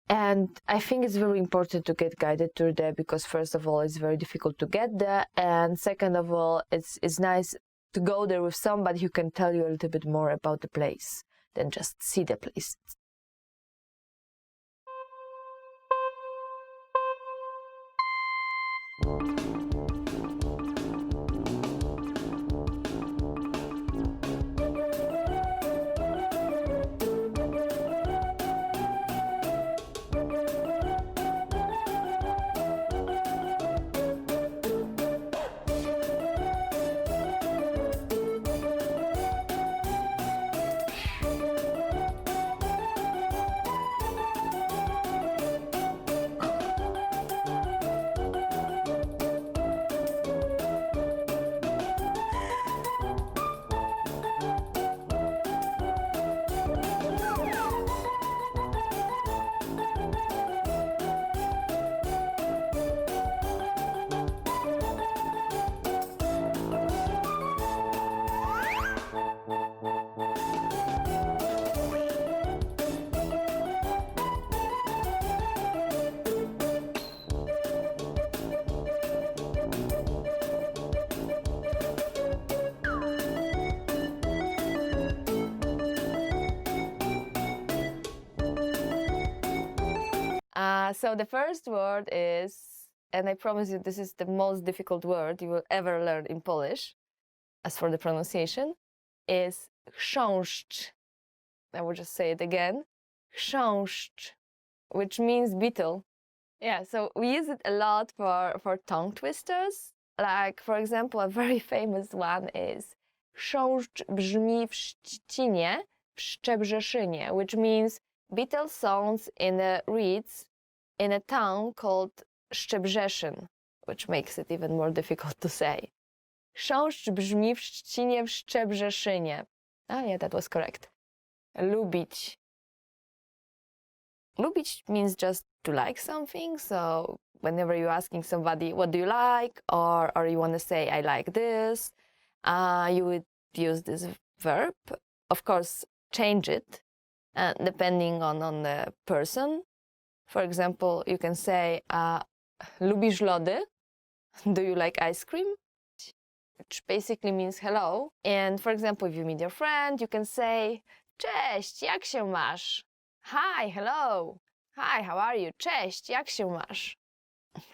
And I think it's very important to get guided tour there, because first of all, it's very difficult to get there, and second of all, it's nice to go there with somebody who can tell you a little bit more about the place than just see the place. So the first word is, and I promise you this is the most difficult word you will ever learn in Polish, as for the pronunciation, is chrząszcz. I will just say it again. Chrząszcz, which means beetle. Yeah, so we use it a lot for tongue twisters. Like, for example, a very famous one is chrząszcz brzmi w Szczecinie, w Szczebrzeszynie, which means beetle sounds in the reeds in a town called Szczebrzeszyn, which makes it even more difficult to say. Chrząszcz brzmi w Szczecinie, w Szczebrzeszynie. Ah, yeah, that was correct. Lubić. Lubić means just to like something. So whenever you're asking somebody, what do you like? Or you want to say, I like this, you would use this verb. Of course, change it depending on the person. For example, you can say, lubisz lody? Do you like ice cream? which basically means hello. And for example, if you meet your friend, you can say, cześć, jak się masz? Hi, hello. Hi, how are you? Cześć, jak się masz?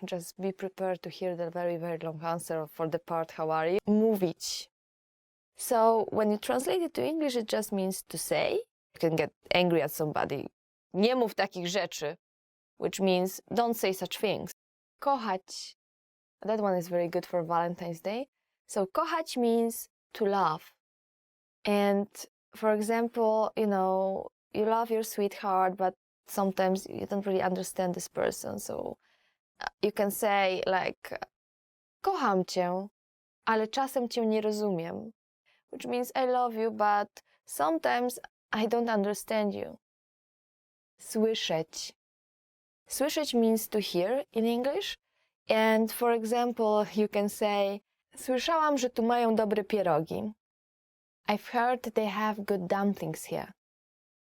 Just be prepared to hear the very, very long answer for the part, how are you? Mówić. So when you translate it to English, it just means to say. You can get angry at somebody. Nie mów takich rzeczy, which means don't say such things. Kochać. That one is very good for Valentine's Day. So kochać means to love. And for example, you love your sweetheart, but sometimes you don't really understand this person. So you can say like, kocham cię, ale czasem cię nie rozumiem. Which means I love you, but sometimes I don't understand you. Słyszeć. Słyszeć means to hear in English. And for example, you can say, słyszałam, że tu mają dobre pierogi. I've heard they have good dumplings here.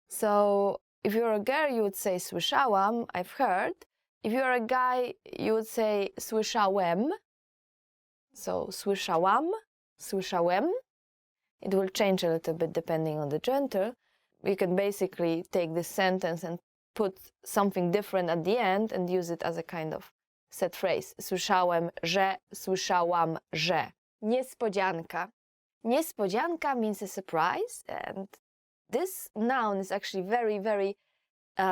So if you're a girl, you would say słyszałam, I've heard. If you're a guy, you would say słyszałem. So słyszałam, słyszałem. It will change a little bit depending on the gender. You can basically take this sentence and put something different at the end and use it as a kind of set phrase. Słyszałem, że, słyszałam, że. Niespodzianka. Niespodzianka means a surprise, and this noun is actually very, very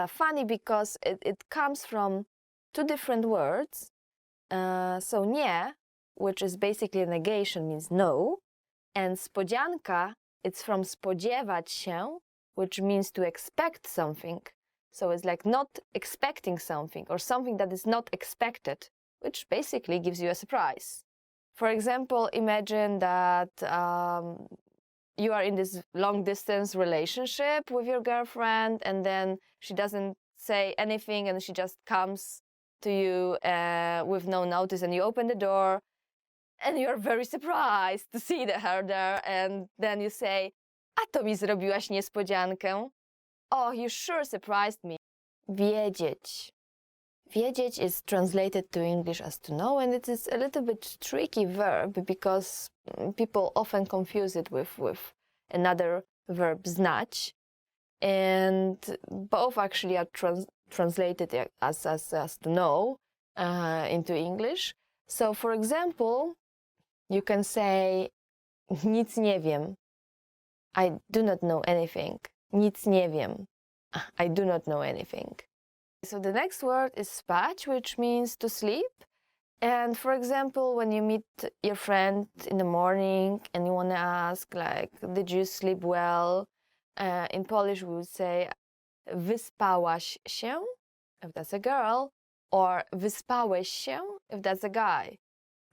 funny because it comes from two different words. So nie, which is basically a negation, means no, and spodzianka, it's from spodziewać się, which means to expect something. So it's like not expecting something or something that is not expected, which basically gives you a surprise. For example, imagine that you are in this long-distance relationship with your girlfriend, and then she doesn't say anything and she just comes to you with no notice, and you open the door and you're very surprised to see her there, and then you say, a to mi zrobiłaś niespodziankę. Oh, you sure surprised me. Wiedzieć. Wiedzieć is translated to English as to know, and it is a little bit tricky verb because people often confuse it with another verb, znać. And both actually are translated as to know into English. So for example, you can say, nic nie wiem. I do not know anything. Nic nie wiem. I do not know anything. So the next word is spać, which means to sleep. And for example, when you meet your friend in the morning and you want to ask, like, did you sleep well? In Polish, we would say, wyspałaś się, if that's a girl, or wyspałeś się, if that's a guy.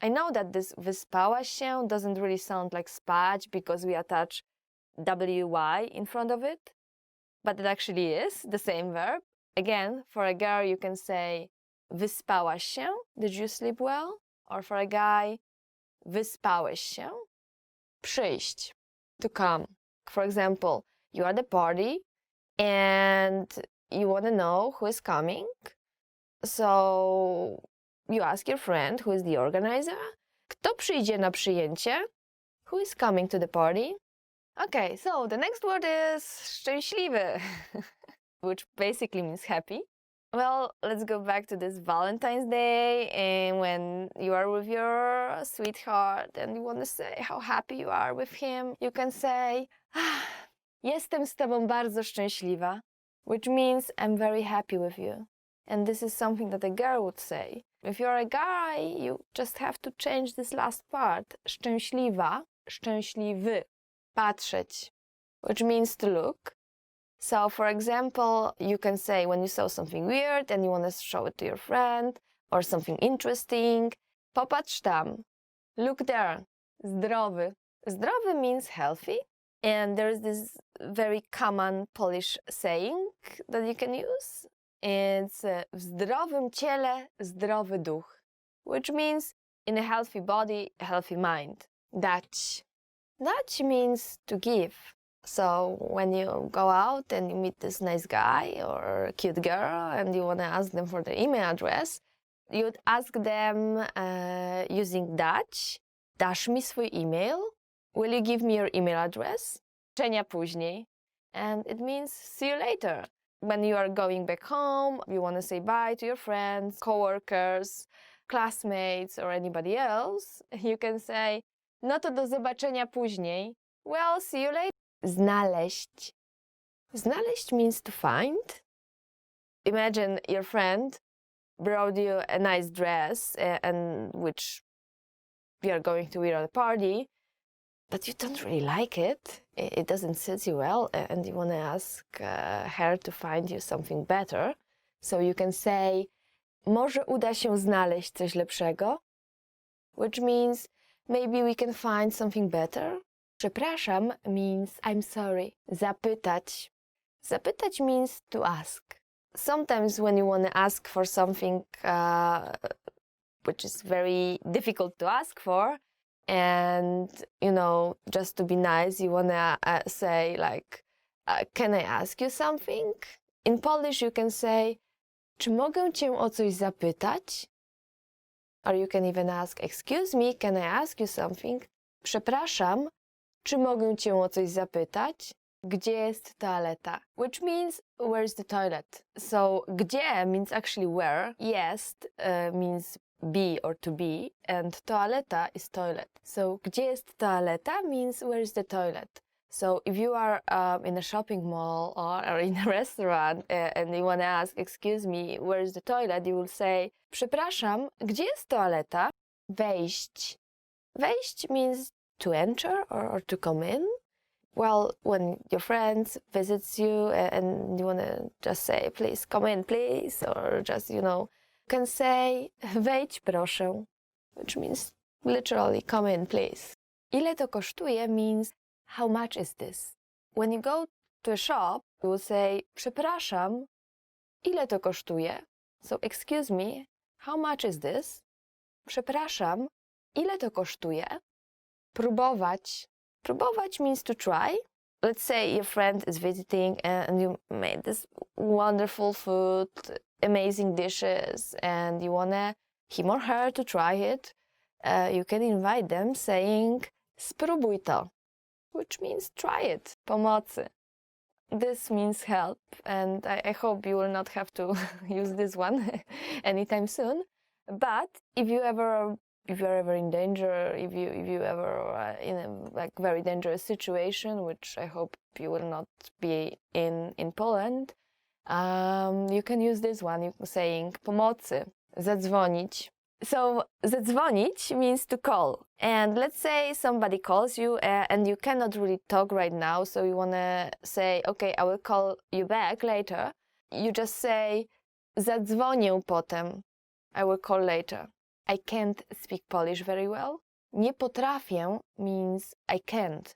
I know that this wyspałaś się doesn't really sound like spać because we attach wy in front of it, but it actually is the same verb. Again, for a girl, you can say wyspałaś się, did you sleep well? Or for a guy, wyspałeś się, przyjść, to come. For example, you are at the party and you want to know who is coming. So you ask your friend, who is the organizer, kto przyjdzie na przyjęcie? Who is coming to the party? Okay, so the next word is szczęśliwy, which basically means happy. Well, let's go back to this Valentine's Day, and when you are with your sweetheart and you want to say how happy you are with him, you can say, jestem z tobą bardzo szczęśliwa, which means I'm very happy with you. And this is something that a girl would say. If you're a guy, you just have to change this last part. Szczęśliwa, szczęśliwy, patrzeć, which means to look. So, for example, you can say when you saw something weird and you want to show it to your friend, or something interesting, popatrz tam, look there, zdrowy. Zdrowy means healthy, and there's this very common Polish saying that you can use. It's w zdrowym ciele, zdrowy duch, which means in a healthy body, a healthy mind. Dać. Dać means to give. So when you go out and you meet this nice guy or a cute girl and you want to ask them for their email address, you'd ask them using dać. dasz mi swój e-mail? Will you give me your email address? Życzenia później. And it means see you later. When you are going back home, you want to say bye to your friends, coworkers, classmates, or anybody else, you can say, no to do zobaczenia później. Well, see you later. Znaleźć. Znaleźć means to find. Imagine your friend brought you a nice dress and which you are going to wear at a party, but you don't really like it. It doesn't sit you well, and you want to ask her to find you something better. So you can say, może uda się znaleźć coś lepszego, which means maybe we can find something better. Przepraszam means I'm sorry. Zapytać. Zapytać means to ask. Sometimes when you want to ask for something which is very difficult to ask for, and, you know, just to be nice, you want to say like, can I ask you something? In Polish you can say, czy mogę cię o coś zapytać? Or you can even ask, excuse me, can I ask you something? Przepraszam, czy mogę cię o coś zapytać? Gdzie jest toaleta? Which means, where's the toilet? So, gdzie means actually where. Jest means be or to be, and toaleta is toilet. So, gdzie jest toaleta means where is the toilet. So, if you are in a shopping mall or in a restaurant and you want to ask, excuse me, where is the toilet, you will say, przepraszam, gdzie jest toaleta? Wejść. Wejść means to enter or to come in. Well, when your friends visits you and you want to just say, please come in, please, or just, you know, can say, wejdź proszę, which means literally come in, please. Ile to kosztuje means how much is this? When you go to a shop, you will say, przepraszam, ile to kosztuje? So, excuse me, how much is this? Przepraszam, ile to kosztuje? Próbować. Próbować means to try. Let's say your friend is visiting and you made this wonderful food, amazing dishes, and you want him or her to try it. You can invite them saying, spróbuj to, which means try it, pomocy. This means help, and I hope you will not have to use this one anytime soon. But if you're ever in danger, if you ever in a like very dangerous situation, which I hope you will not be in Poland, you can use this one. You saying pomocy, zadzwonić. So zadzwonić means to call. And let's say somebody calls you and you cannot really talk right now, so you want to say, okay, I will call you back later. You just say, zadzwonię potem. I will call later. I can't speak Polish very well. Nie potrafię means I can't.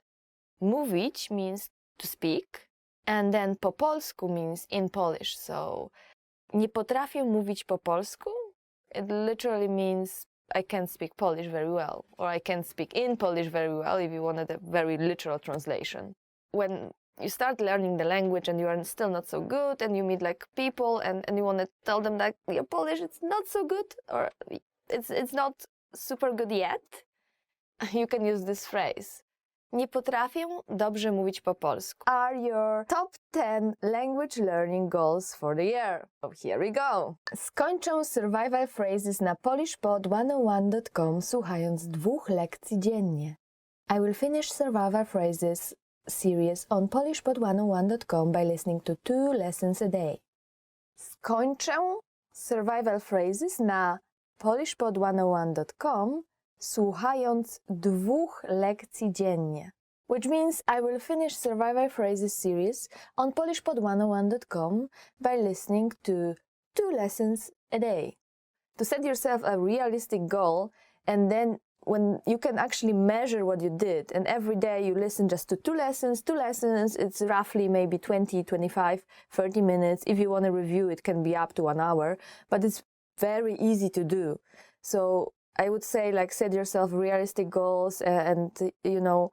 Mówić means to speak. And then po polsku means in Polish. So nie potrafię mówić po polsku. It literally means I can't speak Polish very well. Or I can't speak in Polish very well if you wanted a very literal translation. When you start learning the language and you are still not so good and you meet like people and you want to tell them that your Polish it's not so good or it's not super good yet, you can use this phrase. Nie potrafię dobrze mówić po polsku. Are your top 10 language learning goals for the year? So here we go. Skończę survival phrases na polishpod101.com słuchając 2 lekcji dziennie. I will finish survival phrases series on polishpod101.com by listening to 2 lessons a day. Skończę survival phrases na polishpod101.com słuchając 2 lekcji dziennie, which means I will finish survival phrases series on polishpod101.com by listening to 2 lessons a day. To set yourself a realistic goal, and then when you can actually measure what you did, and every day you listen just to 2 lessons, it's roughly maybe 20, 25, 30 minutes. If you want to review, it can be up to 1 hour, but it's very easy to do. So I would say, like, set yourself realistic goals and you know,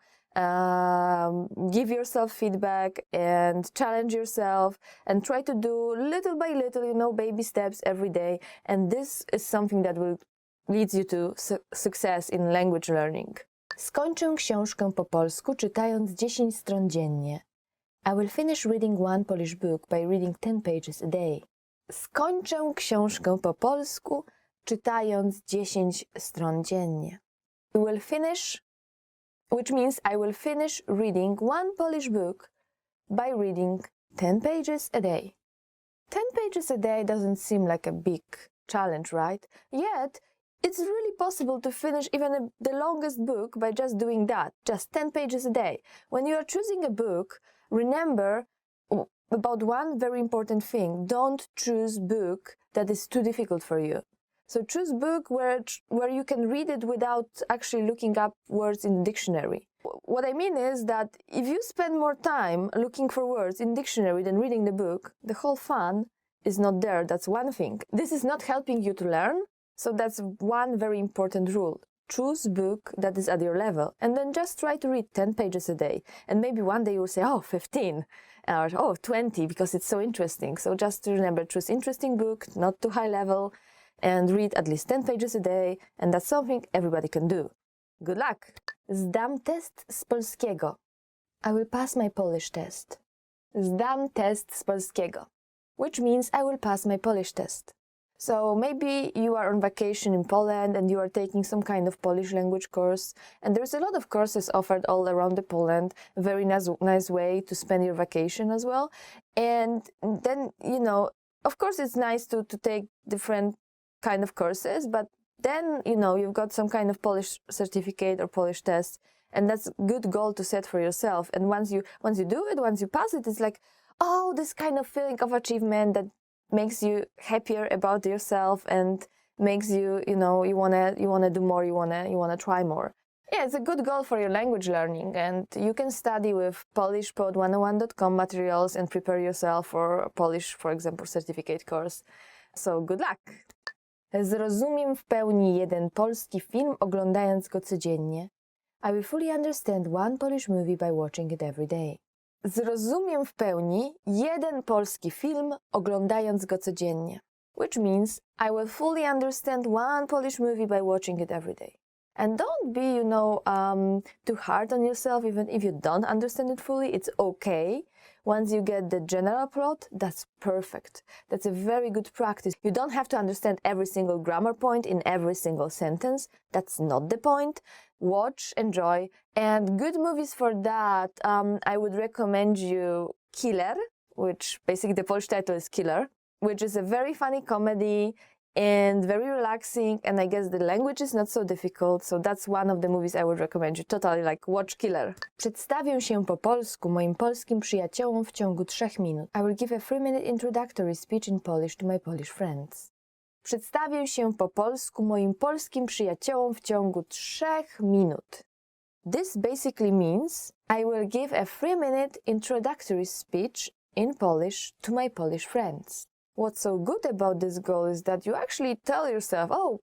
give yourself feedback and challenge yourself and try to do little by little, you know, baby steps every day. And this is something that will leads you to success in language learning. Skończę książkę po polsku czytając 10 stron dziennie. I will finish reading one Polish book by reading 10 pages a day. Skończę książkę po polsku czytając 10 stron dziennie. Will finish, which means I will finish reading one Polish book by reading 10 pages a day. 10 pages a day doesn't seem like a big challenge, right? Yet, it's really possible to finish even the longest book by just doing that, just 10 pages a day. When you are choosing a book, remember about one very important thing. Don't choose book that is too difficult for you. So choose book where you can read it without actually looking up words in the dictionary. What I mean is that if you spend more time looking for words in dictionary than reading the book, the whole fun is not there. That's one thing. This is not helping you to learn. So that's one very important rule. Choose book that is at your level and then just try to read 10 pages a day. And maybe one day you'll say, oh, 15 or oh, 20 because it's so interesting. So just remember, choose interesting book, not too high level, and read at least 10 pages a day. And that's something everybody can do. Good luck! Zdam test z polskiego. I will pass my Polish test. Zdam test z polskiego, which means I will pass my Polish test. So maybe you are on vacation in Poland and you are taking some kind of Polish language course, and there's a lot of courses offered all around the Poland, a very nice way to spend your vacation as well. And then, you know, of course it's nice to take different kind of courses, but then, you know, you've got some kind of Polish certificate or Polish test, and that's a good goal to set for yourself. And once you do it, once you pass it, it's like, oh, this kind of feeling of achievement that makes you happier about yourself and makes you, you know, you wanna do more, you wanna try more. Yeah, it's a good goal for your language learning, and you can study with polishpod101.com materials and prepare yourself for a Polish, for example, certificate course. So good luck! Zrozumiem w pełni jeden polski film, oglądając go codziennie. I will fully understand one Polish movie by watching it every day. Zrozumiem w pełni jeden polski film, oglądając go codziennie. Which means I will fully understand one Polish movie by watching it every day. And don't be, you know, too hard on yourself, even if you don't understand it fully. It's okay. Once you get the general plot, that's perfect. That's a very good practice. You don't have to understand every single grammar point in every single sentence. That's not the point. Watch, enjoy, and good movies for that. I would recommend you Killer, which basically the Polish title is Killer, which is a very funny comedy and very relaxing, and I guess the language is not so difficult, so that's one of the movies I would recommend you. Totally, like, watch Killer. Przedstawię się po polsku moim polskim przyjaciołom w ciągu 3 minut. I will give a 3-minute introductory speech in Polish to my Polish friends. Przedstawię się po polsku moim polskim przyjaciołom w ciągu 3 minut. This basically means I will give a 3-minute introductory speech in Polish to my Polish friends. What's so good about this goal is that you actually tell yourself, oh,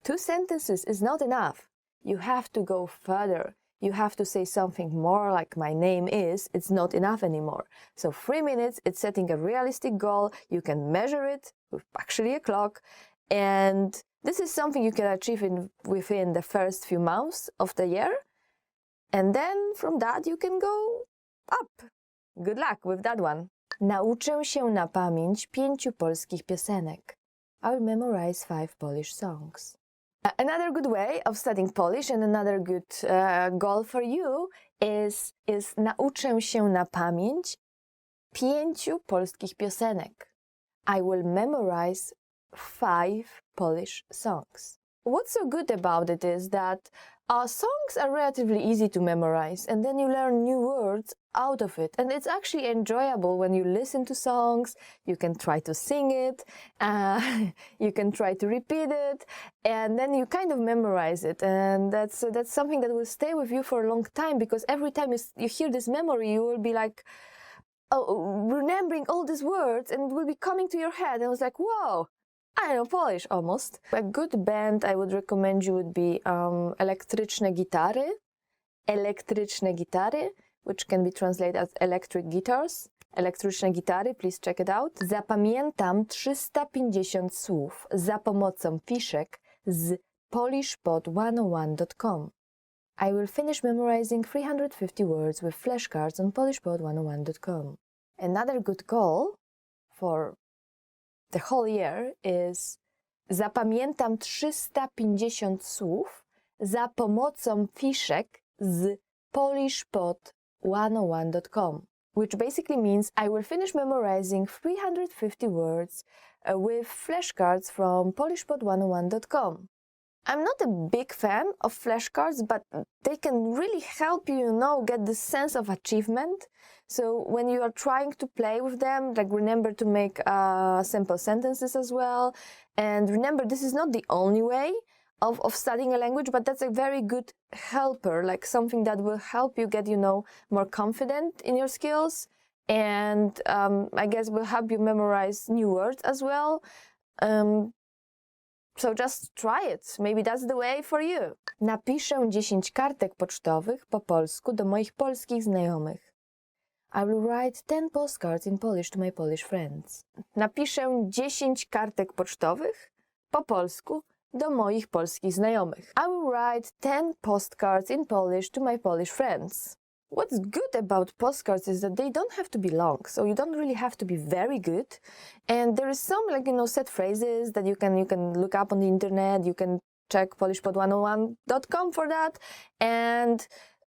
2 sentences is not enough. You have to go further. You have to say something more like my name is. It's not enough anymore. So 3 minutes, it's setting a realistic goal. You can measure it with actually a clock. And this is something you can achieve within the first few months of the year. And then from that you can go up. Good luck with that one. Nauczę się na pamięć 5 polskich piosenek. I will memorize 5 Polish songs. Another good way of studying Polish and another good goal for you is nauczę się na pamięć 5 polskich piosenek. I will memorize 5 Polish songs. What's so good about it is that songs are relatively easy to memorize, and then you learn new words out of it. And it's actually enjoyable when you listen to songs. You can try to sing it, you can try to repeat it, and then you kind of memorize it. And that's something that will stay with you for a long time, because every time you hear this memory, you will be like, remembering all these words, and it will be coming to your head. And it's like, whoa, I know Polish almost. A good band I would recommend you would be elektryczne gitary, which can be translated as electric guitars. Elektryczne gitary, please check it out. Zapamiętam 350 słów za pomocą fiszek z polishpod101.com. I will finish memorizing 350 words with flashcards on polishpod101.com. Another good goal for the whole year is zapamiętam 350 słów za pomocą fiszek z polishpod101.com, which basically means I will finish memorizing 350 words with flashcards from polishpod101.com. I'm not a big fan of flashcards, but they can really help you, get the sense of achievement. So when you are trying to play with them, remember to make simple sentences as well. And remember, this is not the only way of studying a language, but that's a very good helper, something that will help you get, more confident in your skills. And I guess will help you memorize new words as well. So just try it. Maybe that's the way for you. Napiszę 10 kartek pocztowych po polsku do moich polskich znajomych. I will write 10 postcards in Polish to my Polish friends. Napiszę 10 kartek pocztowych po polsku do moich polskich znajomych. I will write 10 postcards in Polish to my Polish friends. What's good about postcards is that they don't have to be long, so you don't really have to be very good. And there is some set phrases that you can look up on the internet. You can check polishpod101.com for that. And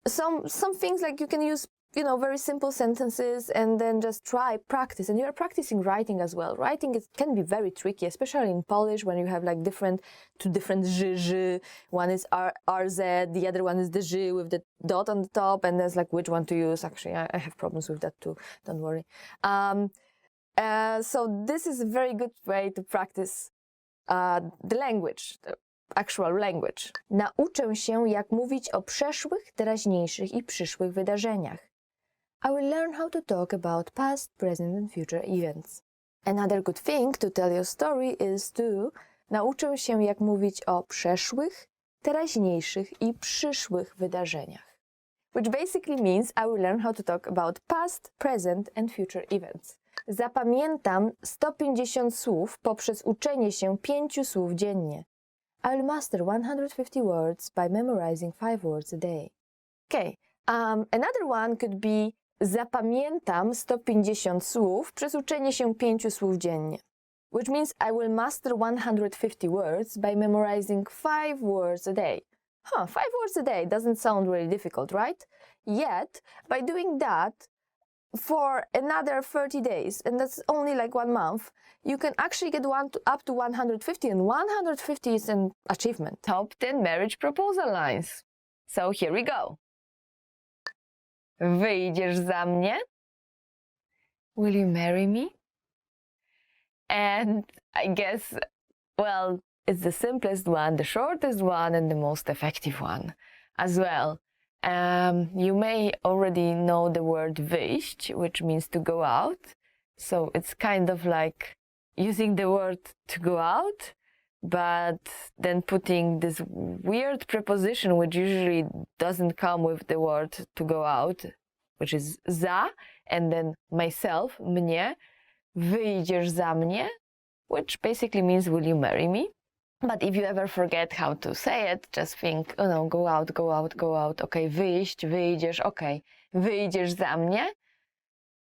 some things you can use very simple sentences and then just practice. And you're practicing writing as well. Writing can be very tricky, especially in Polish when you have two different ż. One is RZ, the other one is the ż with the dot on the top, and there's which one to use. Actually, I have problems with that too, don't worry. So this is a very good way to practice the language, the actual language. Nauczę się, jak mówić o przeszłych, teraźniejszych i przyszłych wydarzeniach. I will learn how to talk about past, present and future events. Another good thing to tell your story is to nauczę się, jak mówić o przeszłych, teraźniejszych i przyszłych wydarzeniach. Which basically means I will learn how to talk about past, present and future events. Zapamiętam 150 słów poprzez uczenie się 5 słów dziennie. I will master 150 words by memorizing 5 words a day. Okay, another one could be zapamiętam 150 słów przez uczenie się 5 słów dziennie. Which means I will master 150 words by memorizing 5 words a day. 5 words a day doesn't sound really difficult, right? Yet, by doing that for another 30 days, and that's only 1 month, you can actually get up to 150, and 150 is an achievement. Top 10 marriage proposal lines. So here we go. Wyjdziesz za mnie? Will you marry me? And I guess, it's the simplest one, the shortest one, and the most effective one as well. You may already know the word wyjść, which means to go out. So it's kind of like using the word to go out, but then putting this weird preposition, which usually doesn't come with the word to go out, which is za, and then myself, mnie, wyjdziesz za mnie, which basically means will you marry me? But if you ever forget how to say it, just think, go out, go out, go out. Okay, wyjść, wyjdziesz, okay, wyjdziesz za mnie.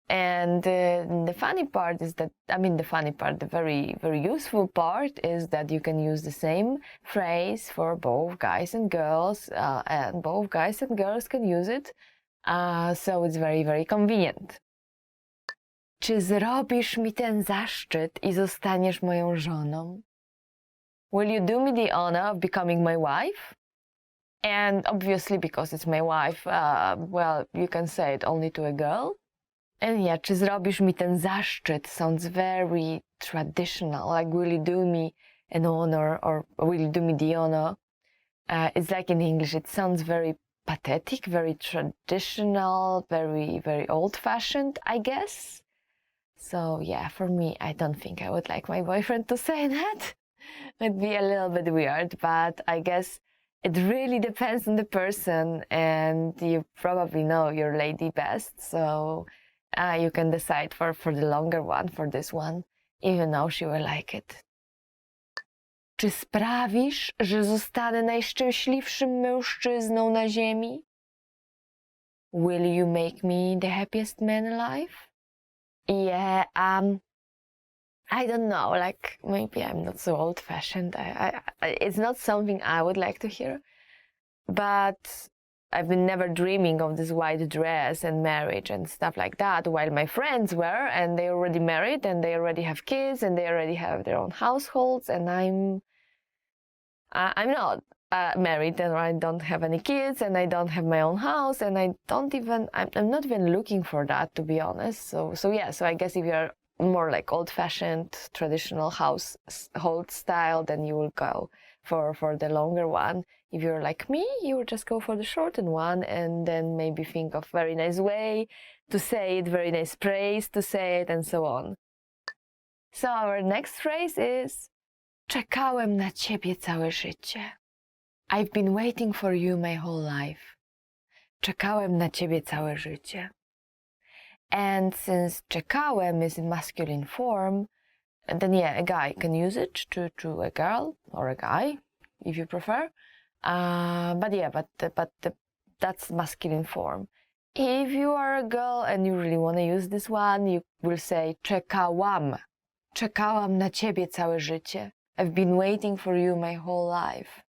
And the funny part is that, the very, very useful part is that you can use the same phrase for both guys and girls, and both guys and girls can use it. So it's very, very convenient. Czy zrobisz mi ten zaszczyt i zostaniesz moją żoną? Will you do me the honor of becoming my wife? And obviously, because it's my wife, you can say it only to a girl. And yeah, czy zrobisz mi ten zaszczyt sounds very traditional, will you do me an honor, or will you do me the honor? It's like in English, it sounds very pathetic, very traditional, very, very old-fashioned, I guess. So yeah, for me, I don't think I would like my boyfriend to say that. It'd be a little bit weird, but I guess it really depends on the person, and you probably know your lady best, so you can decide for the longer one, for this one, even though she will like it. Czy sprawisz, że zostanę najszczęśliwszym mężczyzną na ziemi? Will you make me the happiest man alive? Yeah, I don't know, like maybe I'm not so old-fashioned. It's not something I would like to hear, but I've been never dreaming of this white dress and marriage and stuff like that, while my friends were, and they already married, and they already have kids, and they already have their own households, and I'm not married, and I don't have any kids, and I don't have my own house, and I'm not even looking for that, to be honest. So I guess if you're more like old-fashioned, traditional household style, then you will go for the longer one. If you're like me, you would just go for the shortened one, and then maybe think of very nice way to say it, very nice praise to say it, and so on. So our next phrase is czekałem na ciebie całe życie. I've been waiting for you my whole life. Czekałem na ciebie całe życie. And since czekałem is in masculine form, then yeah, a guy can use it to a girl or a guy, if you prefer. That's masculine form. If you are a girl and you really want to use this one, you will say czekałam. Czekałam na ciebie całe życie. I've been waiting for you my whole life.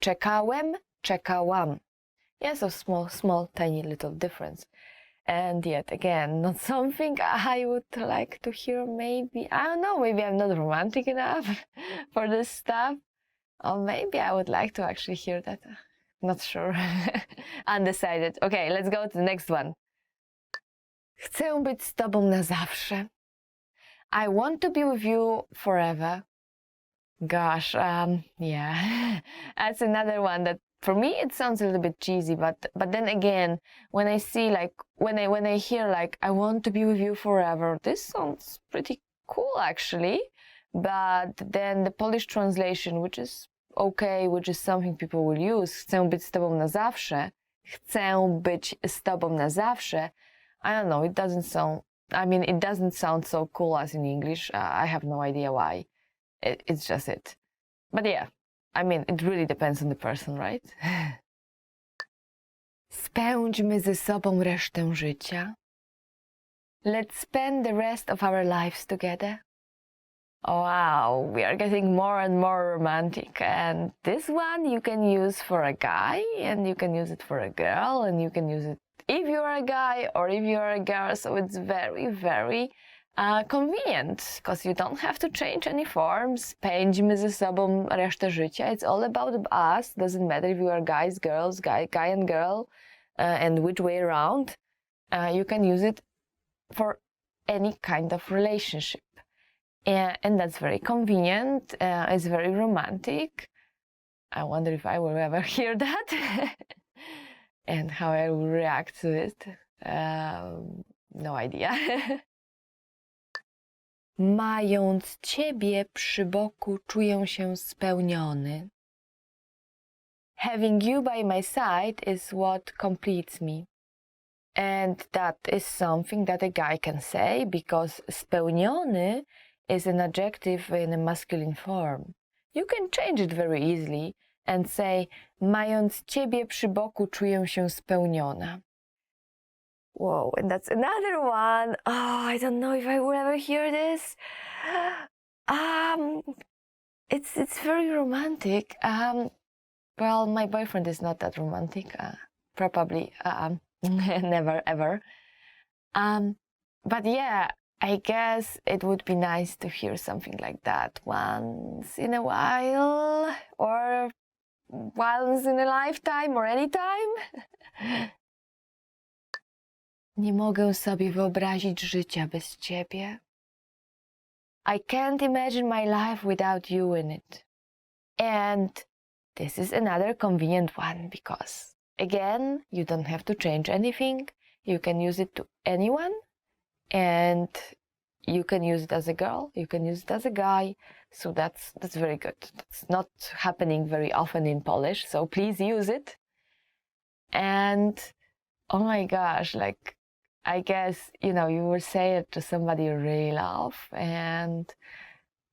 Czekałem, czekałam. Yeah, so small, tiny little difference. And yet again, not something I would like to hear, maybe. I don't know, maybe I'm not romantic enough for this stuff. Or maybe I would like to actually hear that. Not sure. Undecided. Okay, let's go to the next one. Chcę być z tobą na zawsze. I want to be with you forever. Gosh, yeah. That's another one that for me it sounds a little bit cheesy, but then again, when I see like when I hear like I want to be with you forever, this sounds pretty cool actually. But then the Polish translation, which is okay, which is something people will use, chcę być z tobą na zawsze, chcę być z tobą na zawsze, I don't know, it doesn't sound so cool as in English. I have no idea why. It's just it. But yeah, I mean, it really depends on the person, right? Spędźmy ze sobą resztę życia. Let's spend the rest of our lives together. Oh, wow, we are getting more and more romantic. And this one you can use for a guy, and you can use it for a girl, and you can use it if you're a guy or if you're a girl. So it's very, very convenient, because you don't have to change any forms. Spędźmy ze sobą resztę życia. It's all about us. Doesn't matter if you are guys, girls, guy and girl, and which way around. You can use it for any kind of relationship. And that's very convenient. It's very romantic. I wonder if I will ever hear that and how I will react to it. No idea. Mając ciebie przy boku, czuję się spełniony. Having you by my side is what completes me. And that is something that a guy can say, because spełniony is an adjective in a masculine form. You can change it very easily and say, mając ciebie przy boku, czuję się spełniona. Whoa, and that's another one. Oh, I don't know if I will ever hear this. It's very romantic. Well, my boyfriend is not that romantic. Probably never ever. But yeah, I guess it would be nice to hear something like that once in a while, or once in a lifetime, or any time. Nie mogę sobie wyobrazić życia bez ciebie. I can't imagine my life without you in it. And this is another convenient one, because again, you don't have to change anything. You can use it to anyone, and you can use it as a girl, you can use it as a guy. So that's very good. That's not happening very often in Polish, so please use it. And oh my gosh, like, I guess, you will say it to somebody you really love, and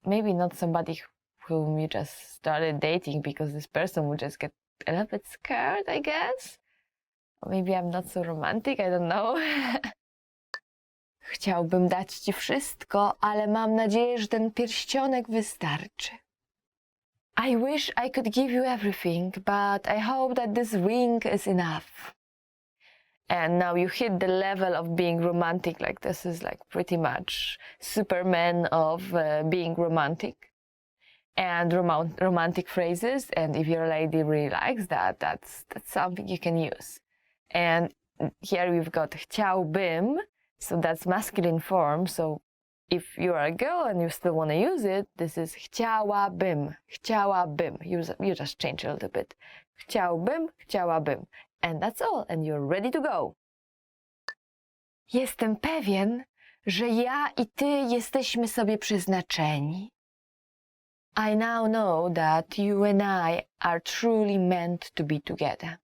maybe not somebody whom you just started dating because this person would just get a little bit scared, I guess. Or maybe I'm not so romantic, I don't know. Chciałbym dać ci wszystko, ale mam nadzieję, że ten pierścionek wystarczy. I wish I could give you everything, but I hope that this ring is enough. And now you hit the level of being romantic, like this is like pretty much Superman of being romantic. And romantic phrases, and if your lady really likes that, that's something you can use. And here we've got chciałbym, so that's masculine form, so if you are a girl and you still want to use it, this is chciałabym, chciałabym. You just change a little bit. Chciałbym, chciałabym. And that's all, and you're ready to go. Jestem pewien, że ja I ty jesteśmy sobie przeznaczeni. I now know that you and I are truly meant to be together.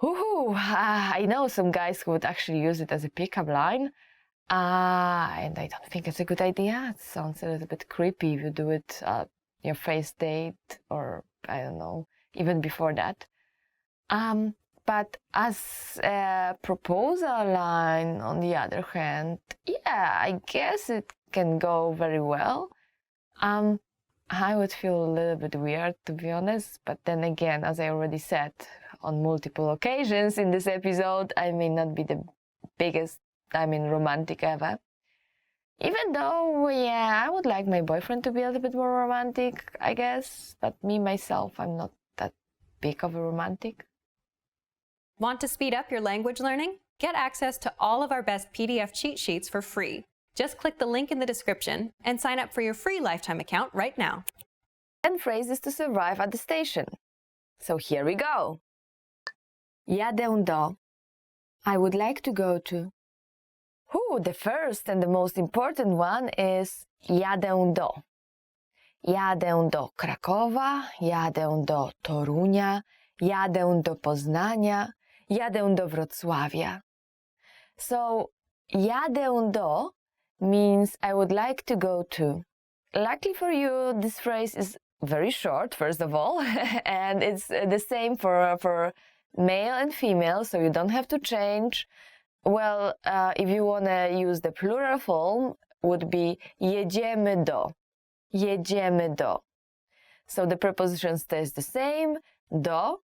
Woohoo! I know some guys who would actually use it as a pickup line. And I don't think it's a good idea. It sounds a little bit creepy if you do it at your first date or, I don't know, even before that. But as a proposal line, on the other hand, yeah, I guess it can go very well. I would feel a little bit weird, to be honest, but then again, as I already said on multiple occasions in this episode, I may not be the biggest, romantic ever. Even though, yeah, I would like my boyfriend to be a little bit more romantic, I guess, but me, myself, I'm not that big of a romantic. Want to speed up your language learning? Get access to all of our best PDF cheat sheets for free. Just click the link in the description and sign up for your free lifetime account right now. 10 phrases to survive at the station. So here we go. Jadę do. I would like to go to. The first and the most important one is jadę do. Jadę do Krakowa, jadę do Torunia, jadę do Poznania, jadę do Wrocławia. So, jadę do means I would like to go to. Luckily for you, this phrase is very short, first of all, and it's the same for male and female, so you don't have to change. Well, if you want to use the plural form, would be jedziemy do. Jedziemy do. So the preposition stays the same, do,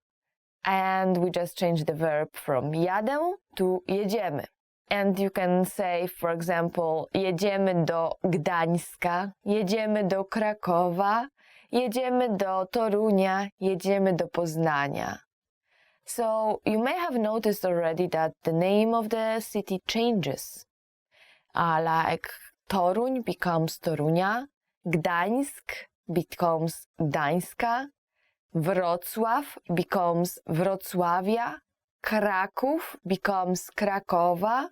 and we just change the verb from jadę to jedziemy. And you can say, for example, jedziemy do Gdańska, jedziemy do Krakowa, jedziemy do Torunia, jedziemy do Poznania. So you may have noticed already that the name of the city changes. Like Toruń becomes Torunia, Gdańsk becomes Gdańska, Wrocław becomes Wrocławia, Kraków becomes Krakowa,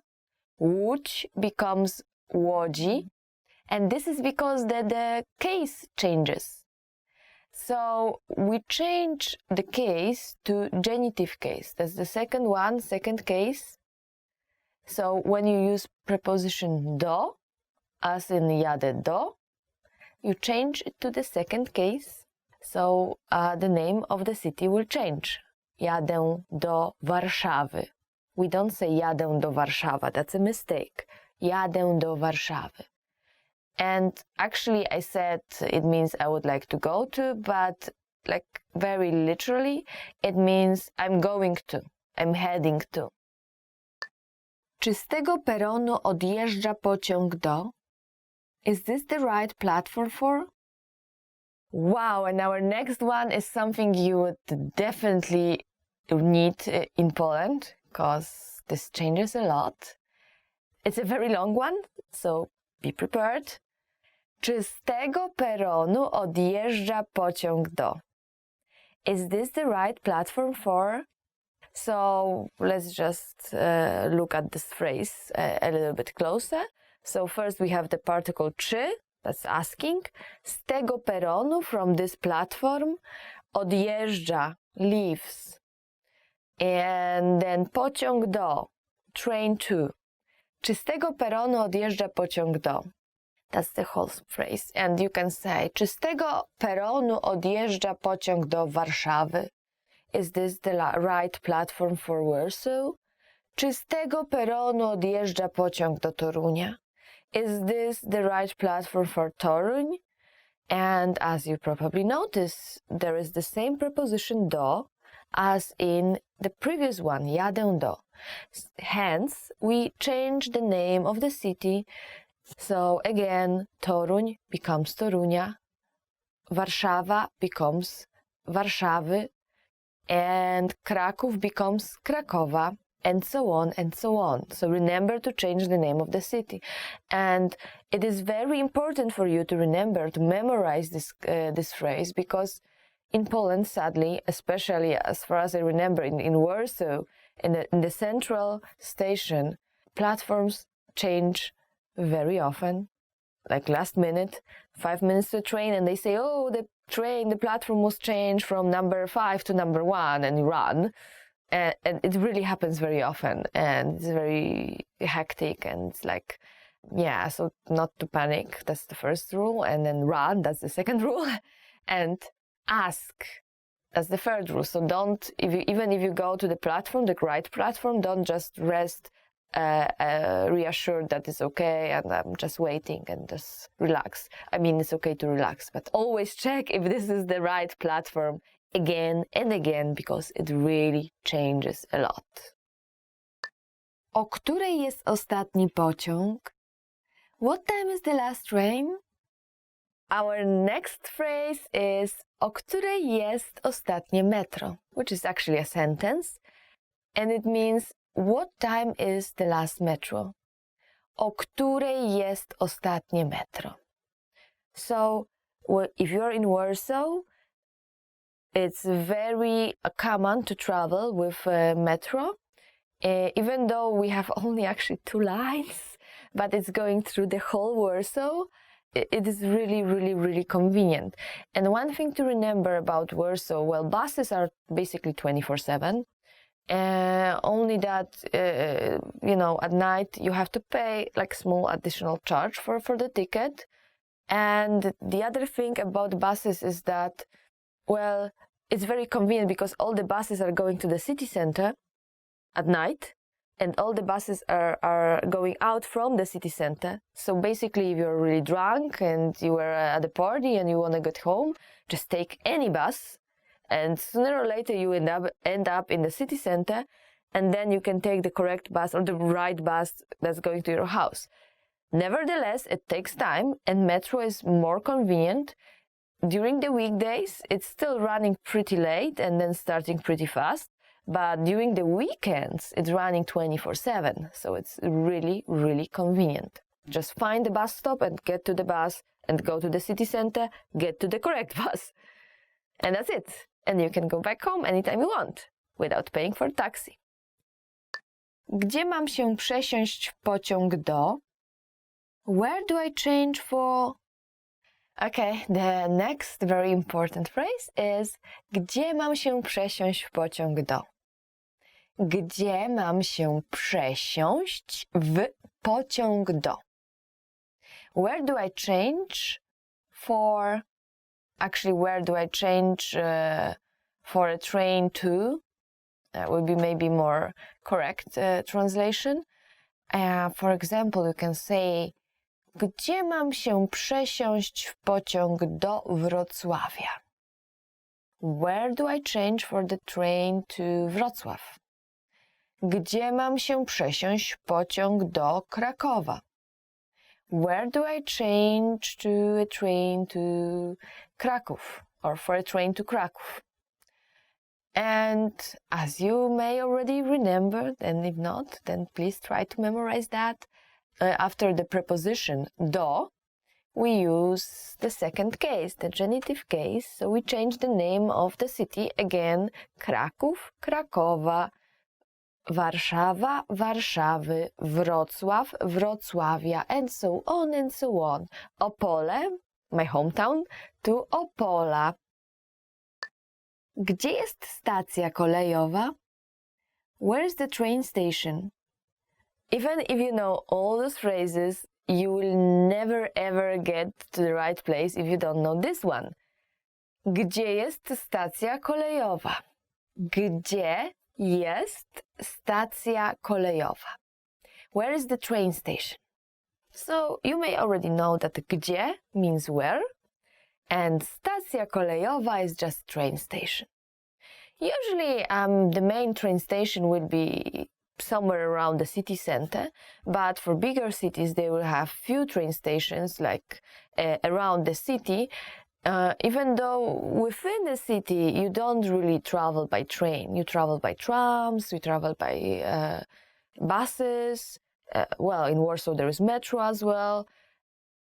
Łódź becomes Łodzi, and this is because the case changes. So we change the case to genitive case. That's the second one, second case. So when you use preposition do, as in jadę do, you change it to the second case. So the name of the city will change. Jadę do Warszawy. We don't say jadę do Warszawa, that's a mistake. Jadę do Warszawy. And actually I said it means I would like to go to, but like very literally, it means I'm going to, I'm heading to. Czy z tego peronu odjeżdża pociąg do? Is this the right platform for? Wow, and our next one is something you would definitely need in Poland, because this changes a lot. It's a very long one, so be prepared. Czy z tego peronu odjeżdża pociąg do? Is this the right platform for? So let's just look at this phrase a little bit closer. So first we have the particle czy, that's asking. Z tego peronu, from this platform, odjeżdża, leaves. And then pociąg do, train to. Czy z tego peronu odjeżdża pociąg do? That's the whole phrase. And you can say, czy z tego peronu odjeżdża pociąg do Warszawy? Is this the right platform for Warsaw? Czy z tego peronu odjeżdża pociąg do Torunia? Is this the right platform for Toruń? And as you probably notice, there is the same preposition do as in the previous one, jadę do. Hence, we change the name of the city. So again, Toruń becomes Torunia, Warszawa becomes Warszawy, and Kraków becomes Krakowa, and so on and so on. So remember to change the name of the city. And it is very important for you to remember to memorize this phrase, because in Poland, sadly, especially as far as I remember, in Warsaw, in the central station, platforms change very often, like last minute, 5 minutes to train, and they say, oh, the platform was changed from number 5 to number 1, and you run. And it really happens very often, and it's very hectic, and it's like, yeah, so not to panic, that's the first rule, and then run, that's the second rule, and ask, that's the third rule. So don't, even if you go to the platform, the right platform, don't just rest reassured that it's okay and I'm just waiting and just relax. I mean, it's okay to relax, but always check if this is the right platform again and again, because it really changes a lot. O której jest ostatni pociąg? What time is the last train? Our next phrase is o której jest ostatnie metro, which is actually a sentence, and it means what time is the last metro? O której jest ostatnie metro? So, if you're in Warsaw, it's very common to travel with metro, even though we have only actually 2 lines, but it's going through the whole Warsaw. It is really, really, really convenient. And one thing to remember about Warsaw, well, buses are basically 24/7. Only that, at night you have to pay like small additional charge for the ticket. And the other thing about buses is that, well, it's very convenient because all the buses are going to the city center at night, and all the buses are going out from the city center. So basically, if you're really drunk and you were at a party and you want to get home, just take any bus, and sooner or later you end up in the city center, and then you can take the correct bus or the right bus that's going to your house. Nevertheless, it takes time, and metro is more convenient. During the weekdays, it's still running pretty late and then starting pretty fast. But during the weekends, it's running 24/7, so it's really, really convenient. Just find the bus stop and get to the bus, and go to the city center, get to the correct bus. And that's it. And you can go back home anytime you want, without paying for taxi. Gdzie mam się przesiąść w pociąg do? Where do I change for? Okay, the next very important phrase is gdzie mam się przesiąść w pociąg do? Gdzie mam się przesiąść w pociąg do? Where do I change for? Actually, where do I change for a train to? That would be maybe more correct translation. For example, you can say gdzie mam się przesiąść w pociąg do Wrocławia? Where do I change for the train to Wrocław? Gdzie mam się przesiąść w pociąg do Krakowa? Where do I change to a train to Kraków, or for a train to Kraków? And as you may already remember, and if not, then please try to memorize that. After the preposition do, we use the second case, the genitive case. So we change the name of the city again: Kraków, Krakowa, Warszawa, Warszawy, Wrocław, Wrocławia, and so on and so on. Opole, my hometown, to Opola. Gdzie jest stacja kolejowa? Where is the train station? Even if you know all those phrases, you will never ever get to the right place if you don't know this one. Gdzie jest stacja kolejowa? Gdzie jest stacja kolejowa? Where is the train station? So you may already know that gdzie means where, and stacja kolejowa is just train station. Usually the main train station will be somewhere around the city center, but for bigger cities they will have few train stations like around the city, even though within the city you don't really travel by train. You travel by trams, you travel by buses. Well, in Warsaw there is metro as well,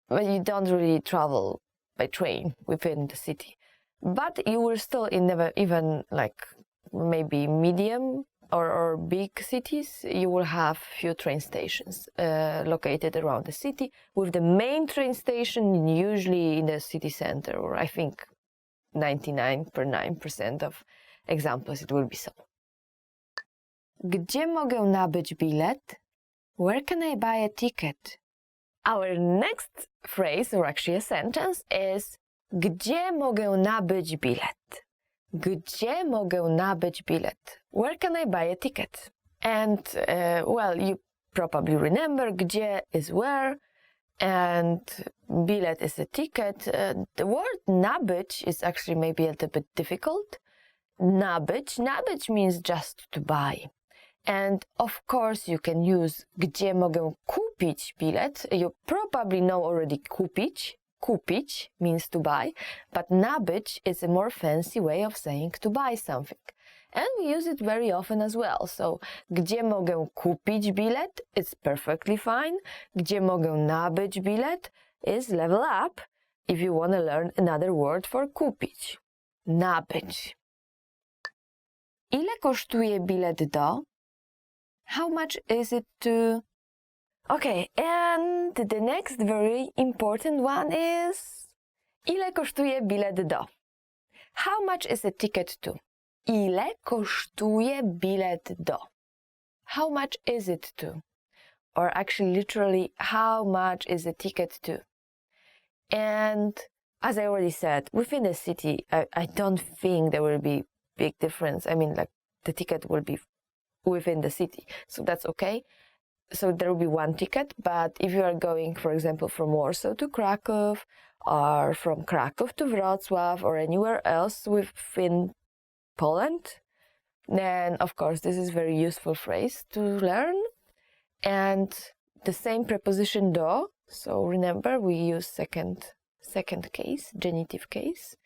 but you don't really travel by train within the city. But you will still even like maybe medium or big cities, you will have few train stations located around the city, with the main train station usually in the city center, or I think 99.9% of examples it will be so. Gdzie mogę nabyć bilet? Where can I buy a ticket? Our next phrase, or actually a sentence, is Gdzie mogę nabyć bilet? Gdzie mogę nabyć bilet? Where can I buy a ticket? And, well, you probably remember gdzie is where, and bilet is a ticket. The word nabyć is actually maybe a little bit difficult. Nabyć means just to buy. And of course you can use gdzie mogę kupić bilet. You probably know already kupić. Kupić means to buy, but nabyć is a more fancy way of saying to buy something. And we use it very often as well. So, gdzie mogę kupić bilet? It's perfectly fine. Gdzie mogę nabyć bilet? Is level up if you want to learn another word for kupić. Nabyć. Ile kosztuje bilet do? How much is it to... Okay, and the next very important one is ile kosztuje bilet do? How much is a ticket to? Ile kosztuje bilet do? How much is it to? Or actually literally, how much is a ticket to? And as I already said, within the city, I don't think there will be big difference. I mean, like the ticket will be within the city, so that's okay. So there will be one ticket, but if you are going, for example, from Warsaw to Kraków, or from Kraków to Wrocław, or anywhere else within Poland, then of course this is a very useful phrase to learn. And the same preposition do, so remember we use second case, genitive case,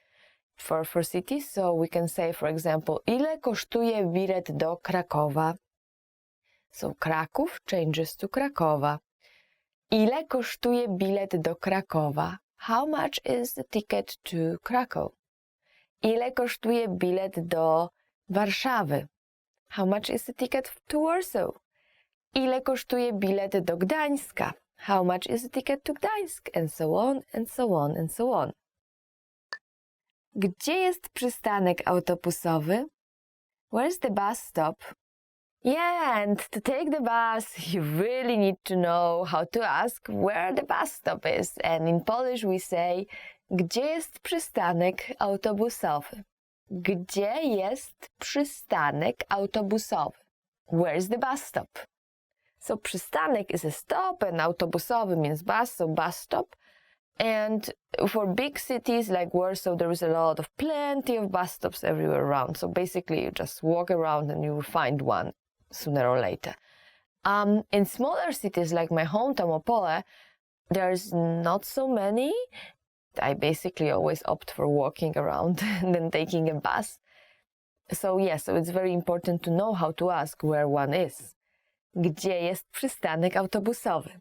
for cities. So we can say, for example, ile kosztuje bilet do Krakowa? So Kraków changes to Krakowa. Ile kosztuje bilet do Krakowa? How much is the ticket to Krakow? Ile kosztuje bilet do Warszawy? How much is the ticket to Warsaw? Ile kosztuje bilet do Gdańska? How much is the ticket to Gdańsk? And so on, and so on, and so on. Gdzie jest przystanek autobusowy? Where's the bus stop? Yeah, and to take the bus, you really need to know how to ask where the bus stop is. And in Polish we say, gdzie jest przystanek autobusowy? Gdzie jest przystanek autobusowy? Where's the bus stop? So przystanek is a stop and autobusowy means bus, so bus stop. And for big cities like Warsaw, there is plenty of bus stops everywhere around. So basically you just walk around and you will find one sooner or later. In smaller cities like my hometown Opole, there's not so many. I basically always opt for walking around and then taking a bus. So so it's very important to know how to ask where one is. Gdzie jest przystanek autobusowy?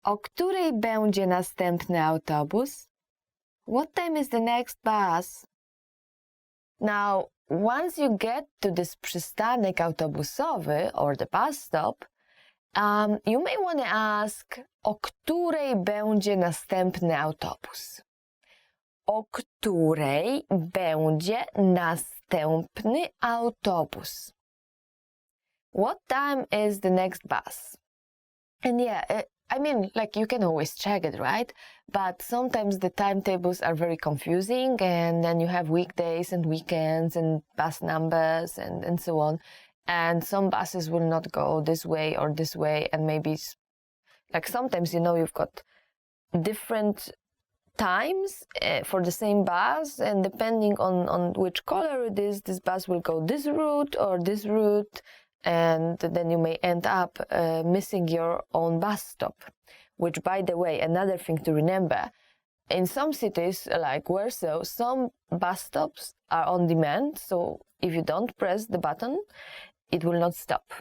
O której będzie następny autobus? What time is the next bus? Now, once you get to this przystanek autobusowy or the bus stop, you may want to ask, o której będzie następny autobus? O której będzie następny autobus? What time is the next bus? And I mean, like, you can always check it, right? But sometimes the timetables are very confusing, and then you have weekdays and weekends and bus numbers and so on. And some buses will not go this way or this way, and maybe, like, sometimes, you know, you've got different times for the same bus, and depending on which color it is, this bus will go this route or this route, and then you may end up missing your own bus stop. Which, by the way, another thing to remember, in some cities like Warsaw, some bus stops are on demand, so if you don't press the button, it will not stop.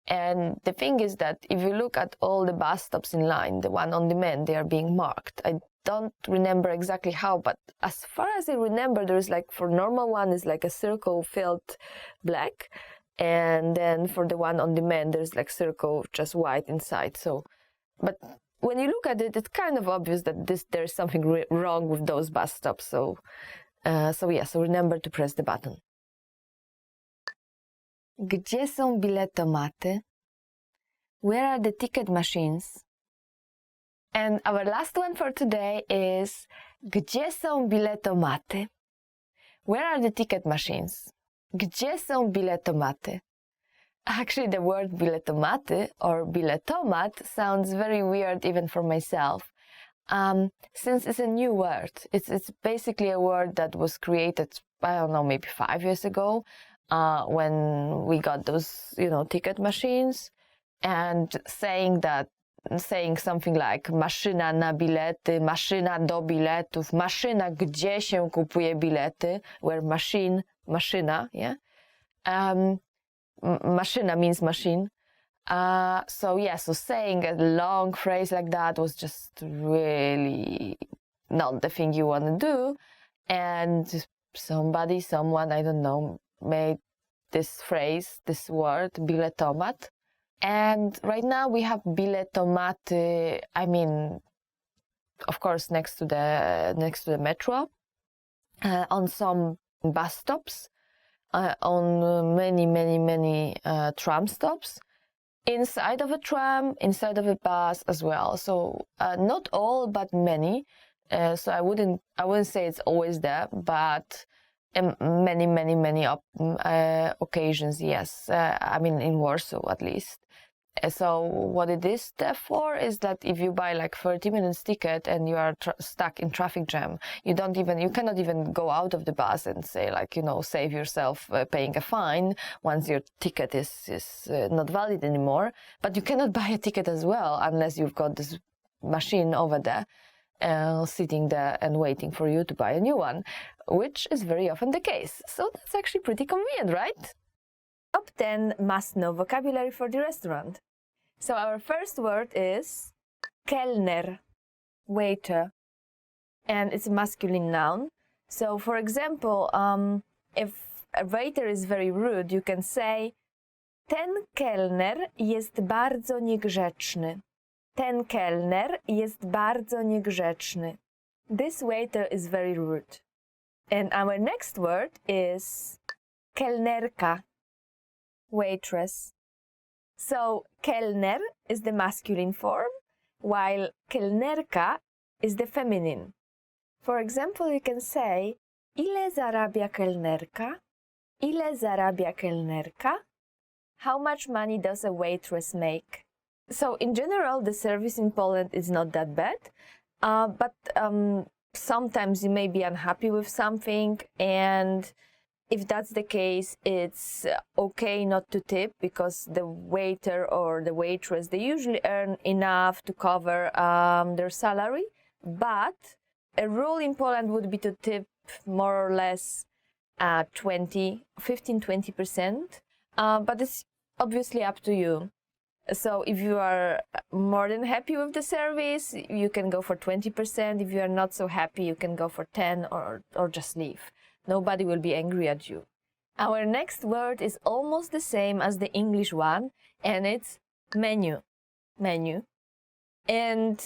And the thing is that if you look at all the bus stops in line, the one on demand, they are being marked. I don't remember exactly how, but as far as I remember, there is, like, for normal one is like a circle filled black, and then for the one on demand, there's like circle just white inside. So, but when you look at it, it's kind of obvious that there's something wrong with those bus stops. So remember to press the button. Gdzie są biletomaty? Where are the ticket machines? And our last one for today is Gdzie są biletomaty? Where are the ticket machines? Gdzie są biletomaty? Actually, the word biletomaty or biletomat sounds very weird even for myself. Since it's a new word. It's basically a word that was created, I don't know, maybe 5 years ago, when we got those, you know, ticket machines, and saying something like maszyna na bilety, maszyna do biletów, maszyna gdzie się kupuje bilety, where maszyna, yeah? Maszyna means machine. So saying a long phrase like that was just really not the thing you want to do. And someone, I don't know, made this phrase, this word, biletomat. And right now we have biletomaty, I mean, of course, next to the metro, on some bus stops, on many tram stops, inside of a tram, inside of a bus as well. So not all, but many. So I wouldn't say it's always there, but many occasions, yes. I mean, in Warsaw at least. So what it is therefore is that if you buy like 30 minutes ticket and you are stuck in traffic jam, you cannot even go out of the bus and say, like, you know, save yourself paying a fine once your ticket is not valid anymore. But you cannot buy a ticket as well unless you've got this machine over there sitting there and waiting for you to buy a new one, which is very often the case. So that's actually pretty convenient, right? Top 10 must-know vocabulary for the restaurant. So our first word is kellner, waiter, and it's a masculine noun. So for example, if a waiter is very rude, you can say ten kelner jest bardzo niegrzeczny. Ten kelner jest bardzo niegrzeczny. This waiter is very rude. And our next word is kelnerka, waitress. So kellner is the masculine form, while kelnerka is the feminine. For example, you can say ile zarabia kelnerka? Ile zarabia kelnerka? How much money does a waitress make? So in general, the service in Poland is not that bad, but sometimes you may be unhappy with something, and if that's the case, it's okay not to tip, because the waiter or the waitress, they usually earn enough to cover their salary. But a rule in Poland would be to tip more or less 15-20%. But it's obviously up to you. So if you are more than happy with the service, you can go for 20%. If you are not so happy, you can go for 10 or just leave. Nobody will be angry at you. Our next word is almost the same as the English one, and it's menu. Menu. And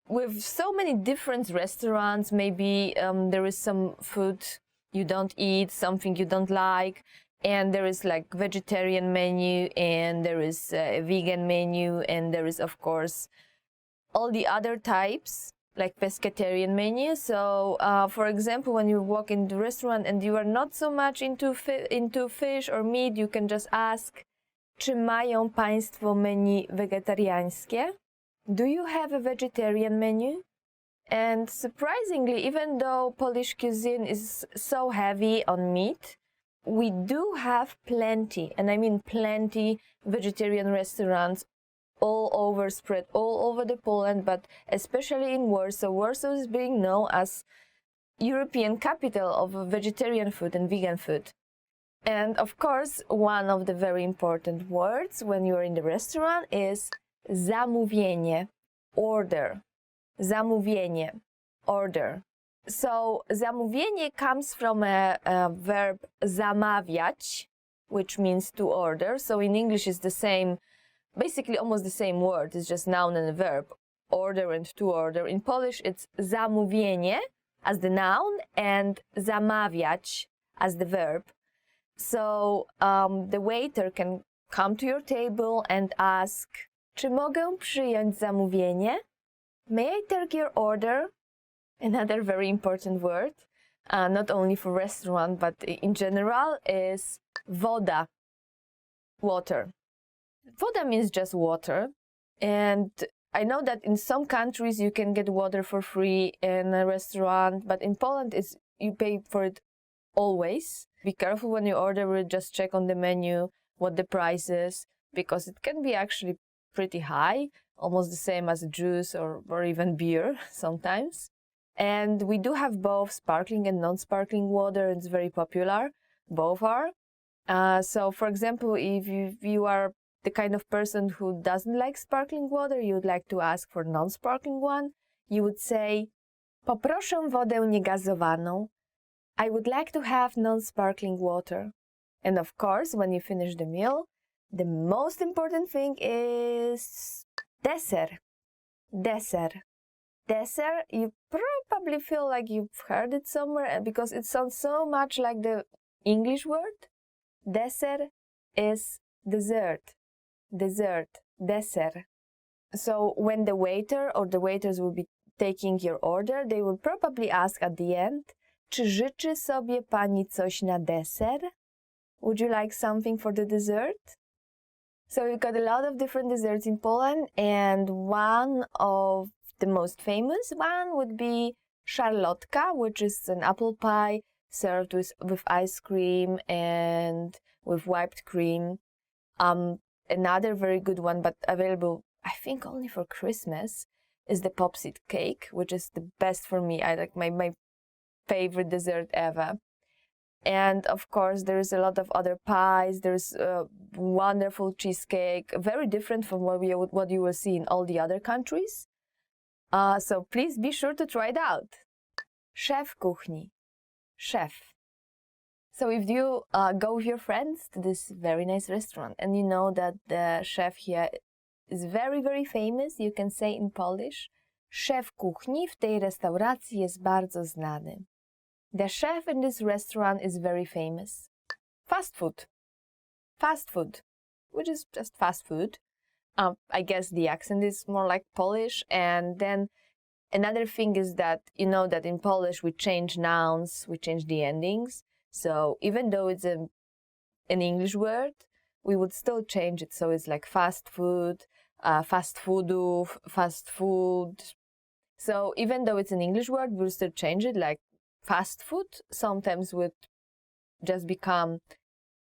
with so many different restaurants, maybe there is some food you don't eat, something you don't like, And there is like vegetarian menu, and there is a vegan menu, and there is, of course, all the other types like pescatarian menu. So, for example, when you walk in the restaurant and you are not so much into fish or meat, you can just ask, czy mają Państwo menu wegetariańskie? Do you have a vegetarian menu? And surprisingly, even though Polish cuisine is so heavy on meat, we do have plenty, and I mean plenty, vegetarian restaurants all over, spread all over the Poland, but especially in Warsaw. Warsaw is being known as European capital of vegetarian food and vegan food. And of course, one of the very important words when you're in the restaurant is zamówienie, order. Zamówienie, order. So zamówienie comes from a verb zamawiać, which means to order. So in English it's the same, basically almost the same word. It's just noun and a verb, order and to order. In Polish it's zamówienie as the noun and zamawiać as the verb. So the waiter can come to your table and ask, czy mogę przyjąć zamówienie? May I take your order? Another very important word, not only for restaurant, but in general, is woda, water. Woda means just water. And I know that in some countries you can get water for free in a restaurant, but in Poland you pay for it always. Be careful when you order it, just check on the menu what the price is, because it can be actually pretty high, almost the same as juice or even beer sometimes. And we do have both sparkling and non-sparkling water. It's very popular. Both are. So, for example, if you are the kind of person who doesn't like sparkling water, you would like to ask for non-sparkling one, you would say, poproszę wodę niegazowaną. I would like to have non-sparkling water. And of course, when you finish the meal, the most important thing is dessert. Dessert. Dessert, you probably feel like you've heard it somewhere because it sounds so much like the English word. Dessert is dessert. Dessert. Dessert. So when the waiter or the waiters will be taking your order, they will probably ask at the end, czy życzy sobie pani coś na deser? Would you like something for the dessert? So we've got a lot of different desserts in Poland, and one of the most famous one would be szarlotka, which is an apple pie served with ice cream and with whipped cream. Another very good one, but available, I think, only for Christmas, is the popsit cake, which is the best for me. I like my favorite dessert ever. And of course, there is a lot of other pies. There's a wonderful cheesecake, very different from what you will see in all the other countries. So please be sure to try it out. Szef kuchni. Chef. So if you go with your friends to this very nice restaurant and you know that the chef here is very, very famous, you can say in Polish, szef kuchni w tej restauracji jest bardzo znany. The chef in this restaurant is very famous. Fast food. Fast food, which is just fast food. I guess the accent is more like Polish. And then another thing is that, you know that in Polish we change nouns, we change the endings. So even though it's an English word, we would still change it. So it's like fast food, fast foodów, fast food. So even though it's an English word, we'll still change it, like fast food sometimes would just become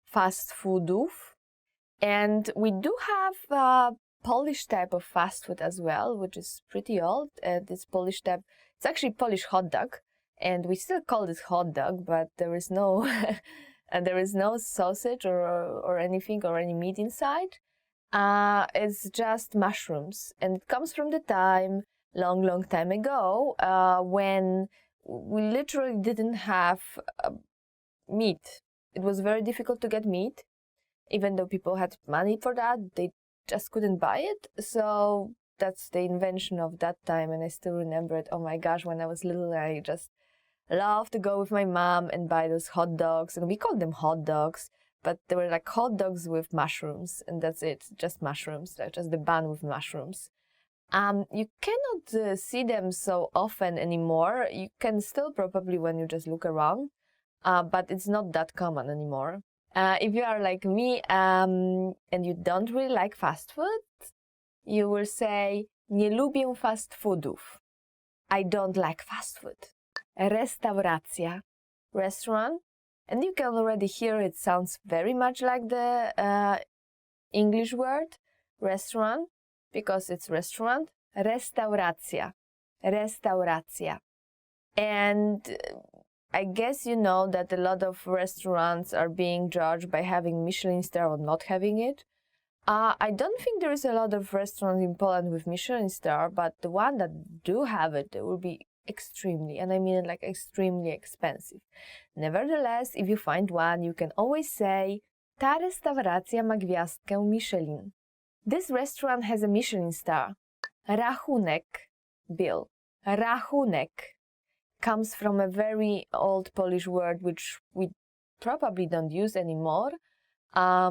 fast foodów. And we do have a Polish type of fast food as well, which is pretty old. This Polish type, it's actually Polish hot dog, and we still call it hot dog, but there is no sausage or anything or any meat inside. It's just mushrooms, and it comes from the time long time ago when we literally didn't have meat. It was very difficult to get meat. Even though people had money for that, they just couldn't buy it. So that's the invention of that time, and I still remember it. Oh my gosh, when I was little, I just loved to go with my mom and buy those hot dogs, and we called them hot dogs, but they were like hot dogs with mushrooms, and that's it, just mushrooms, like just the bun with mushrooms. You cannot see them so often anymore. You can still probably when you just look around, but it's not that common anymore. If you are like me and you don't really like fast food, you will say nie lubię fast foodów. I don't like fast food. Restauracja, restaurant, and you can already hear it sounds very much like the English word restaurant, because it's restaurant. Restauracja, restauracja. And I guess you know that a lot of restaurants are being judged by having Michelin star or not having it. I don't think there is a lot of restaurants in Poland with Michelin star, but the one that do have it, they will be extremely, and I mean like extremely expensive. Nevertheless, if you find one, you can always say ta restauracja ma gwiazdkę Michelin. This restaurant has a Michelin star. Rachunek, bill. Rachunek comes from a very old Polish word which we probably don't use anymore. A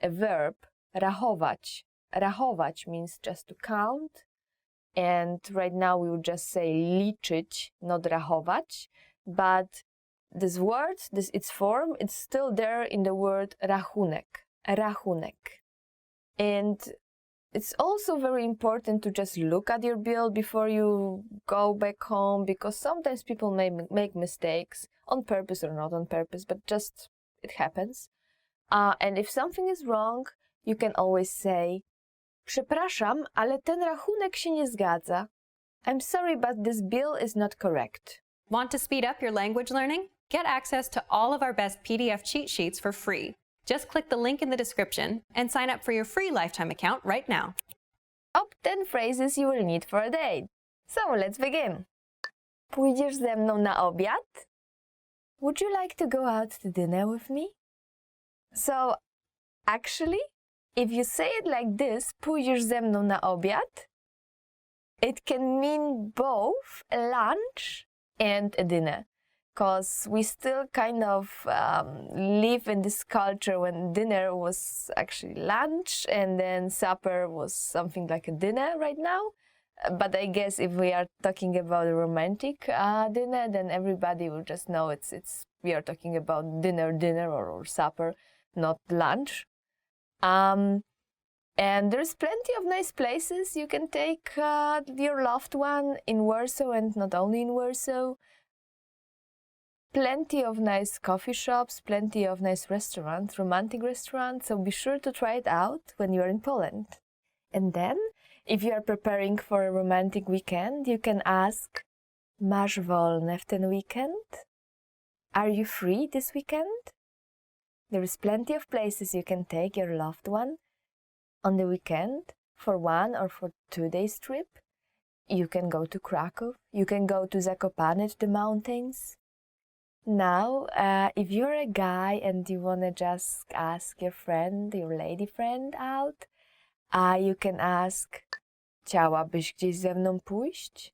verb, rachować. Rachować means just to count. And right now we would just say liczyć, not rachować. But this word, its form, it's still there in the word rachunek. Rachunek. And it's also very important to just look at your bill before you go back home, because sometimes people may make mistakes, on purpose or not on purpose, but just it happens. And if something is wrong, you can always say przepraszam, ale ten rachunek się nie zgadza. I'm sorry, but this bill is not correct. Want to speed up your language learning? Get access to all of our best PDF cheat sheets for free. Just click the link in the description and sign up for your free lifetime account right now. Top 10 phrases you will need for a date. So let's begin. Pójdziesz ze mną na obiad? Would you like to go out to dinner with me? So actually, if you say it like this, pójdziesz ze mną na obiad, it can mean both a lunch and a dinner. Because we still kind of live in this culture when dinner was actually lunch and then supper was something like a dinner right now. But I guess if we are talking about a romantic dinner, then everybody will just know it's we are talking about dinner or supper, not lunch. And there's plenty of nice places you can take your loved one in Warsaw, and not only in Warsaw. Plenty of nice coffee shops, plenty of nice restaurants, romantic restaurants, so be sure to try it out when you are in Poland. And then, if you are preparing for a romantic weekend, you can ask, masz wolne w ten weekend? Are you free this weekend? There is plenty of places you can take your loved one on the weekend for 1 or for 2 days trip. You can go to Krakow, you can go to Zakopane, to the mountains. Now, if you're a guy and you want to just ask your friend, your lady friend out, you can ask, chciałabyś gdzieś ze mną pójść?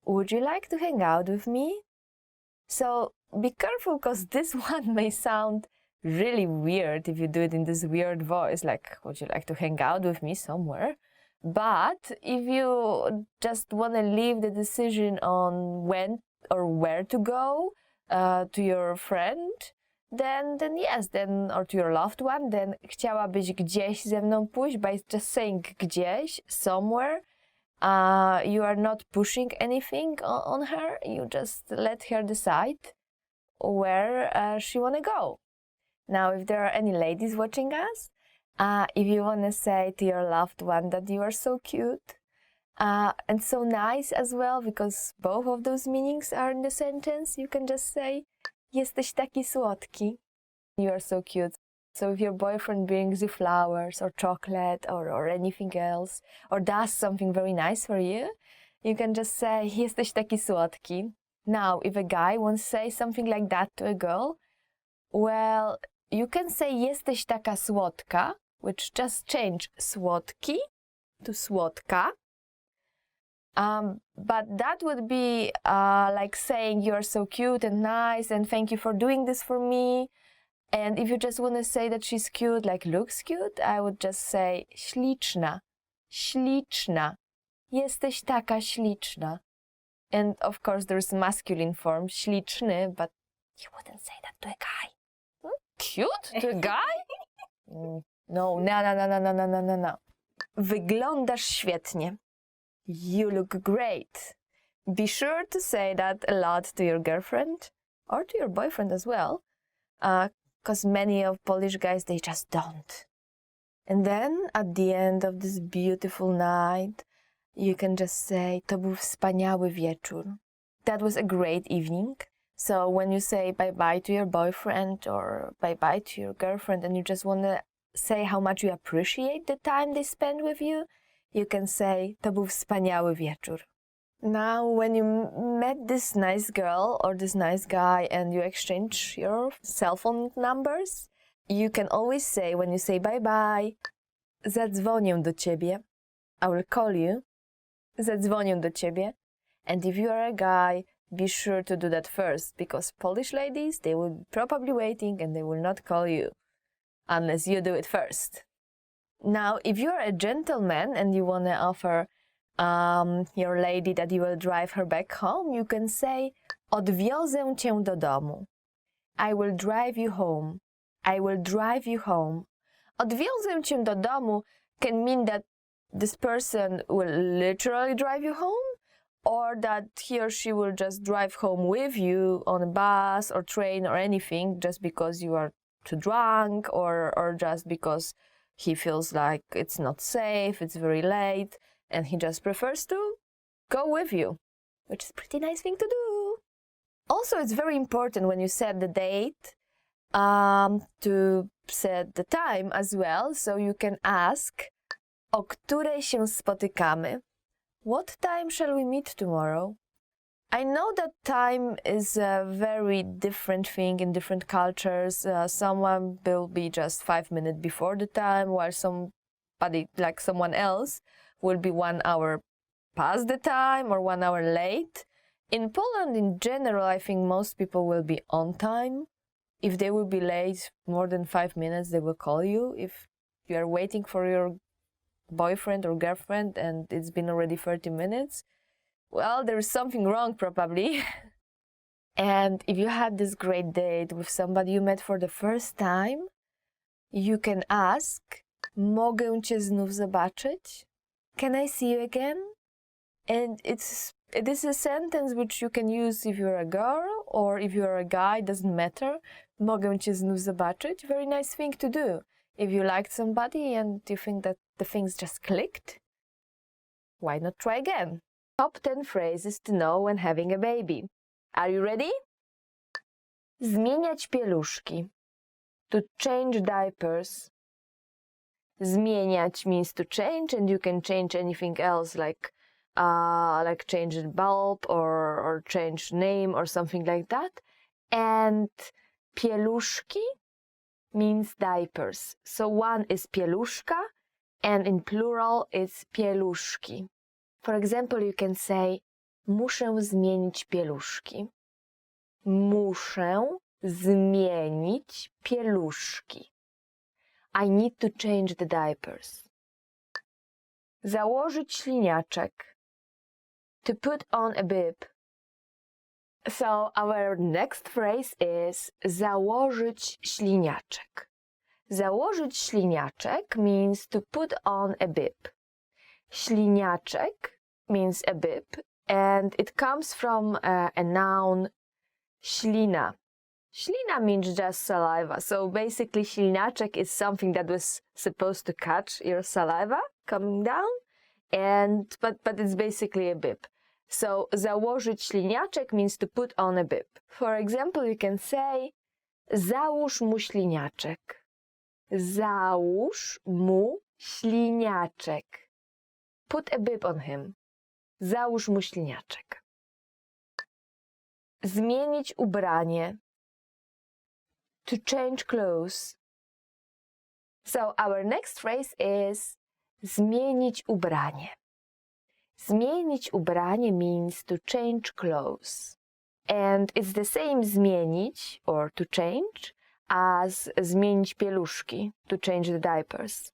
Would you like to hang out with me? So be careful, because this one may sound really weird if you do it in this weird voice, like, would you like to hang out with me somewhere? But if you just want to leave the decision on when or where to go, to your friend, then yes, or to your loved one, then chciałabyś gdzieś ze mną pójść, by just saying gdzieś, somewhere, you are not pushing anything on her, you just let her decide where she wanna go. Now, if there are any ladies watching us, if you wanna say to your loved one that you are so cute, and so nice as well, because both of those meanings are in the sentence, you can just say, jesteś taki słodki. You are so cute. So if your boyfriend brings you flowers or chocolate or anything else, or does something very nice for you, you can just say, jesteś taki słodki. Now, if a guy wants to say something like that to a girl, well, you can say jesteś taka słodka, which just change słodki to słodka. But that would be like saying you're so cute and nice and thank you for doing this for me. And if you just want to say that she's cute, like looks cute, I would just say śliczna. Śliczna. Jesteś taka śliczna. And of course there's masculine form, śliczny, but you wouldn't say that to a guy. Cute? To a guy? No. Wyglądasz świetnie. You look great. Be sure to say that a lot to your girlfriend or to your boyfriend as well, because many of Polish guys, they just don't. And then at the end of this beautiful night, you can just say, to był wspaniały wieczór. That was a great evening. So when you say bye-bye to your boyfriend or bye-bye to your girlfriend and you just want to say how much you appreciate the time they spend with you, you can say, to był wspaniały wieczór. Now, when you met this nice girl or this nice guy and you exchange your cell phone numbers, you can always say, when you say bye-bye, zadzwonię do ciebie. I will call you. Zadzwonię do ciebie. And if you are a guy, be sure to do that first, because Polish ladies, they will be probably waiting and they will not call you unless you do it first. Now, if you are a gentleman and you want to offer your lady that you will drive her back home, you can say, odwiozę cię do domu. I will drive you home. I will drive you home. Odwiozę cię do domu can mean that this person will literally drive you home, or that he or she will just drive home with you on a bus or train or anything just because you are too drunk, or just because he feels like it's not safe, it's very late, and he just prefers to go with you, which is a pretty nice thing to do. Also, it's very important when you set the date to set the time as well, so you can ask, o której się spotykamy? What time shall we meet tomorrow? I know that time is a very different thing in different cultures. Someone will be just 5 minutes before the time, while somebody, like someone else, will be 1 hour past the time or 1 hour late. In Poland, in general, I think most people will be on time. If they will be late more than 5 minutes, they will call you. If you are waiting for your boyfriend or girlfriend and it's been already 30 minutes, well, there is something wrong probably. And if you had this great date with somebody you met for the first time, you can ask, mogę cię znów zobaczyć? Can I see you again? And it is a sentence which you can use if you're a girl or if you're a guy, doesn't matter. Mogę cię znów zobaczyć? Very nice thing to do. If you liked somebody and you think that the things just clicked, why not try again? Top 10 phrases to know when having a baby. Are you ready? Zmieniać pieluszki. To change diapers. Zmieniać means to change, and you can change anything else like change the bulb or change name or something like that. And pieluszki means diapers. So one is pieluszka, and in plural it's pieluszki. For example, you can say, muszę zmienić pieluszki. Muszę zmienić pieluszki. I need to change the diapers. Założyć śliniaczek. To put on a bib. So our next phrase is założyć śliniaczek. Założyć śliniaczek means to put on a bib. Śliniaczek means a bib, and it comes from a noun ślina. Ślina means just saliva. So basically śliniaczek is something that was supposed to catch your saliva coming down, but it's basically a bib. So założyć śliniaczek means to put on a bib. For example, you can say załóż mu śliniaczek. Załóż mu śliniaczek. Put a bib on him. Załóż mu śliniaczek. Zmienić ubranie. To change clothes. So our next phrase is zmienić ubranie. Zmienić ubranie means to change clothes. And it's the same zmienić or to change as zmienić pieluszki, to change the diapers.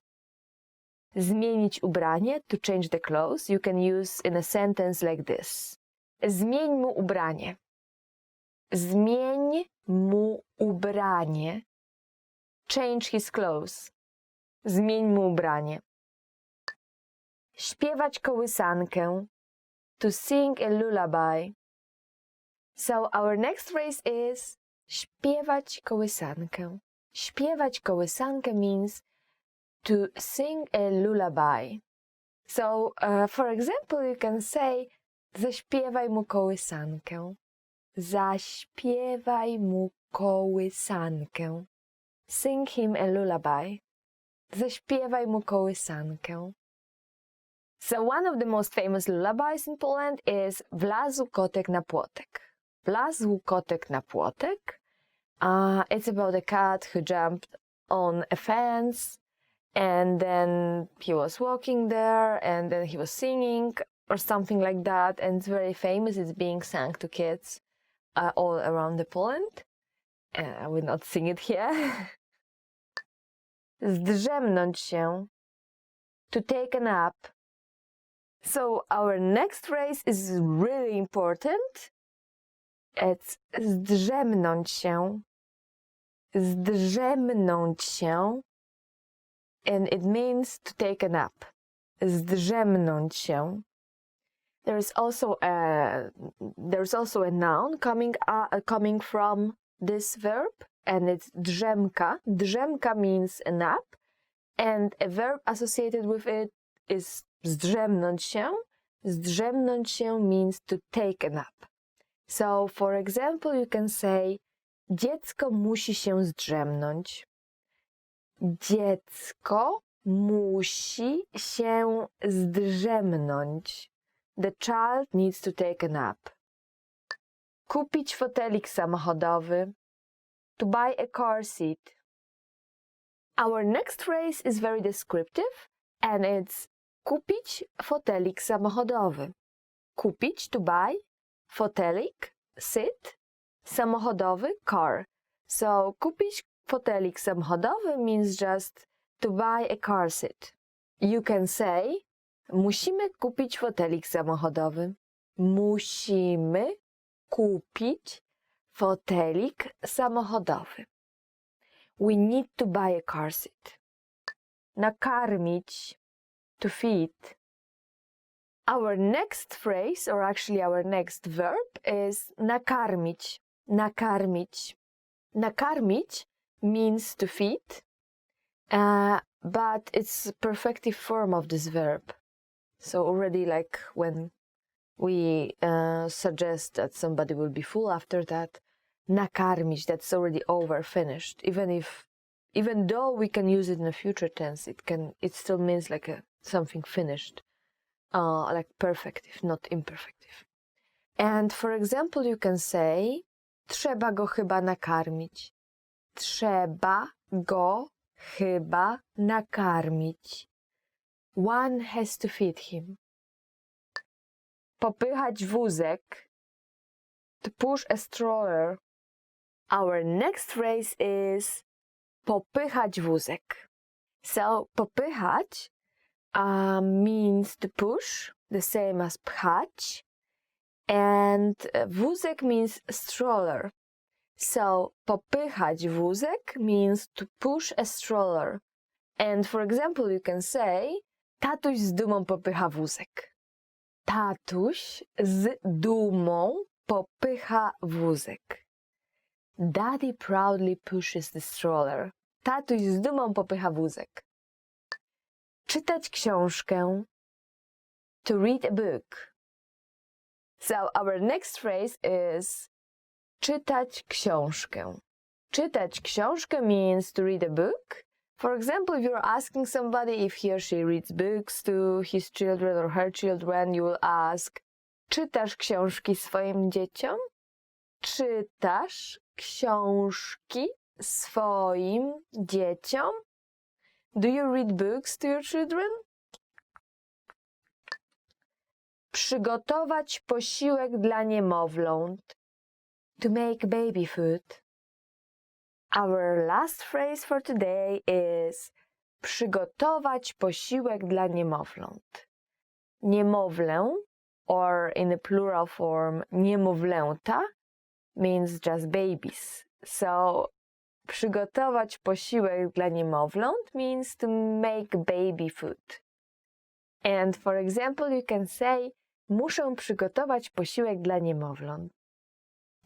Zmienić ubranie, to change the clothes, you can use in a sentence like this. Zmień mu ubranie. Zmień mu ubranie. Change his clothes. Zmień mu ubranie. Śpiewać kołysankę. To sing a lullaby. So our next phrase is śpiewać kołysankę. Śpiewać kołysankę means to sing a lullaby. So, for example, you can say zaśpiewaj mu kołysankę. Zaśpiewaj mu kołysankę. Sing him a lullaby. Zaśpiewaj mu kołysankę. So one of the most famous lullabies in Poland is Wlazł kotek na płotek. Wlazł kotek na płotek. It's about a cat who jumped on a fence and then he was walking there and then he was singing or something like that, and it's very famous. It's being sung to kids all around the Poland. I will not sing it here. Zdrzemnąć się. To take a nap. So our next phrase is really important. It's zdrzemnąć się. Zdrzemnąć się. And it means to take a nap. Zdrzemnąć się. There's also a noun coming from this verb, and it's drzemka. Drzemka means a nap, and a verb associated with it is zdrzemnąć się. Zdrzemnąć się means to take a nap. So, for example, you can say dziecko musi się zdrzemnąć. Dziecko musi się zdrzemnąć. The child needs to take a nap. Kupić fotelik samochodowy. To buy a car seat. Our next phrase is very descriptive, and it's kupić fotelik samochodowy. Kupić, to buy, fotelik, sit, samochodowy, car. So, kupić fotelik samochodowy means just to buy a car seat. You can say, musimy kupić fotelik samochodowy. Musimy kupić fotelik samochodowy. We need to buy a car seat. Nakarmić, to feed. Our next phrase, or actually our next verb, is nakarmić. Nakarmić. Nakarmić means to feed, but it's a perfective form of this verb. So already, like when we suggest that somebody will be full after that, nakarmić, that's already over, finished. Even though we can use it in a future tense, it still means like something finished, like perfective, not imperfective. And for example, you can say trzeba go chyba nakarmić. Trzeba go chyba nakarmić. One has to feed him. Popychać wózek. To push a stroller. Our next phrase is popychać wózek. So, popychać means to push, the same as pchać. And wózek means stroller. So, popychać wózek means to push a stroller. And for example, you can say, tatuś z dumą popycha wózek. Tatuś z dumą popycha wózek. Daddy proudly pushes the stroller. Tatuś z dumą popycha wózek. Czytać książkę. To read a book. So our next phrase is czytać książkę. Czytać książkę means to read a book. For example, if you're asking somebody if he or she reads books to his children or her children, you will ask, czytasz książki swoim dzieciom? Czytasz książki swoim dzieciom? Do you read books to your children? Przygotować posiłek dla niemowląt. To make baby food. Our last phrase for today is przygotować posiłek dla niemowląt. Niemowlę, or in the plural form niemowlęta, means just babies. So przygotować posiłek dla niemowląt means to make baby food. And for example, you can say muszę przygotować posiłek dla niemowląt.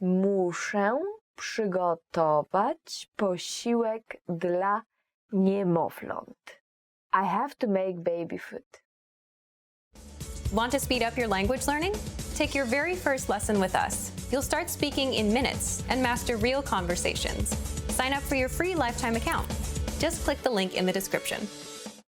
Muszę przygotować posiłek dla niemowląt. I have to make baby food. Want to speed up your language learning? Take your very first lesson with us. You'll start speaking in minutes and master real conversations. Sign up for your free lifetime account. Just click the link in the description.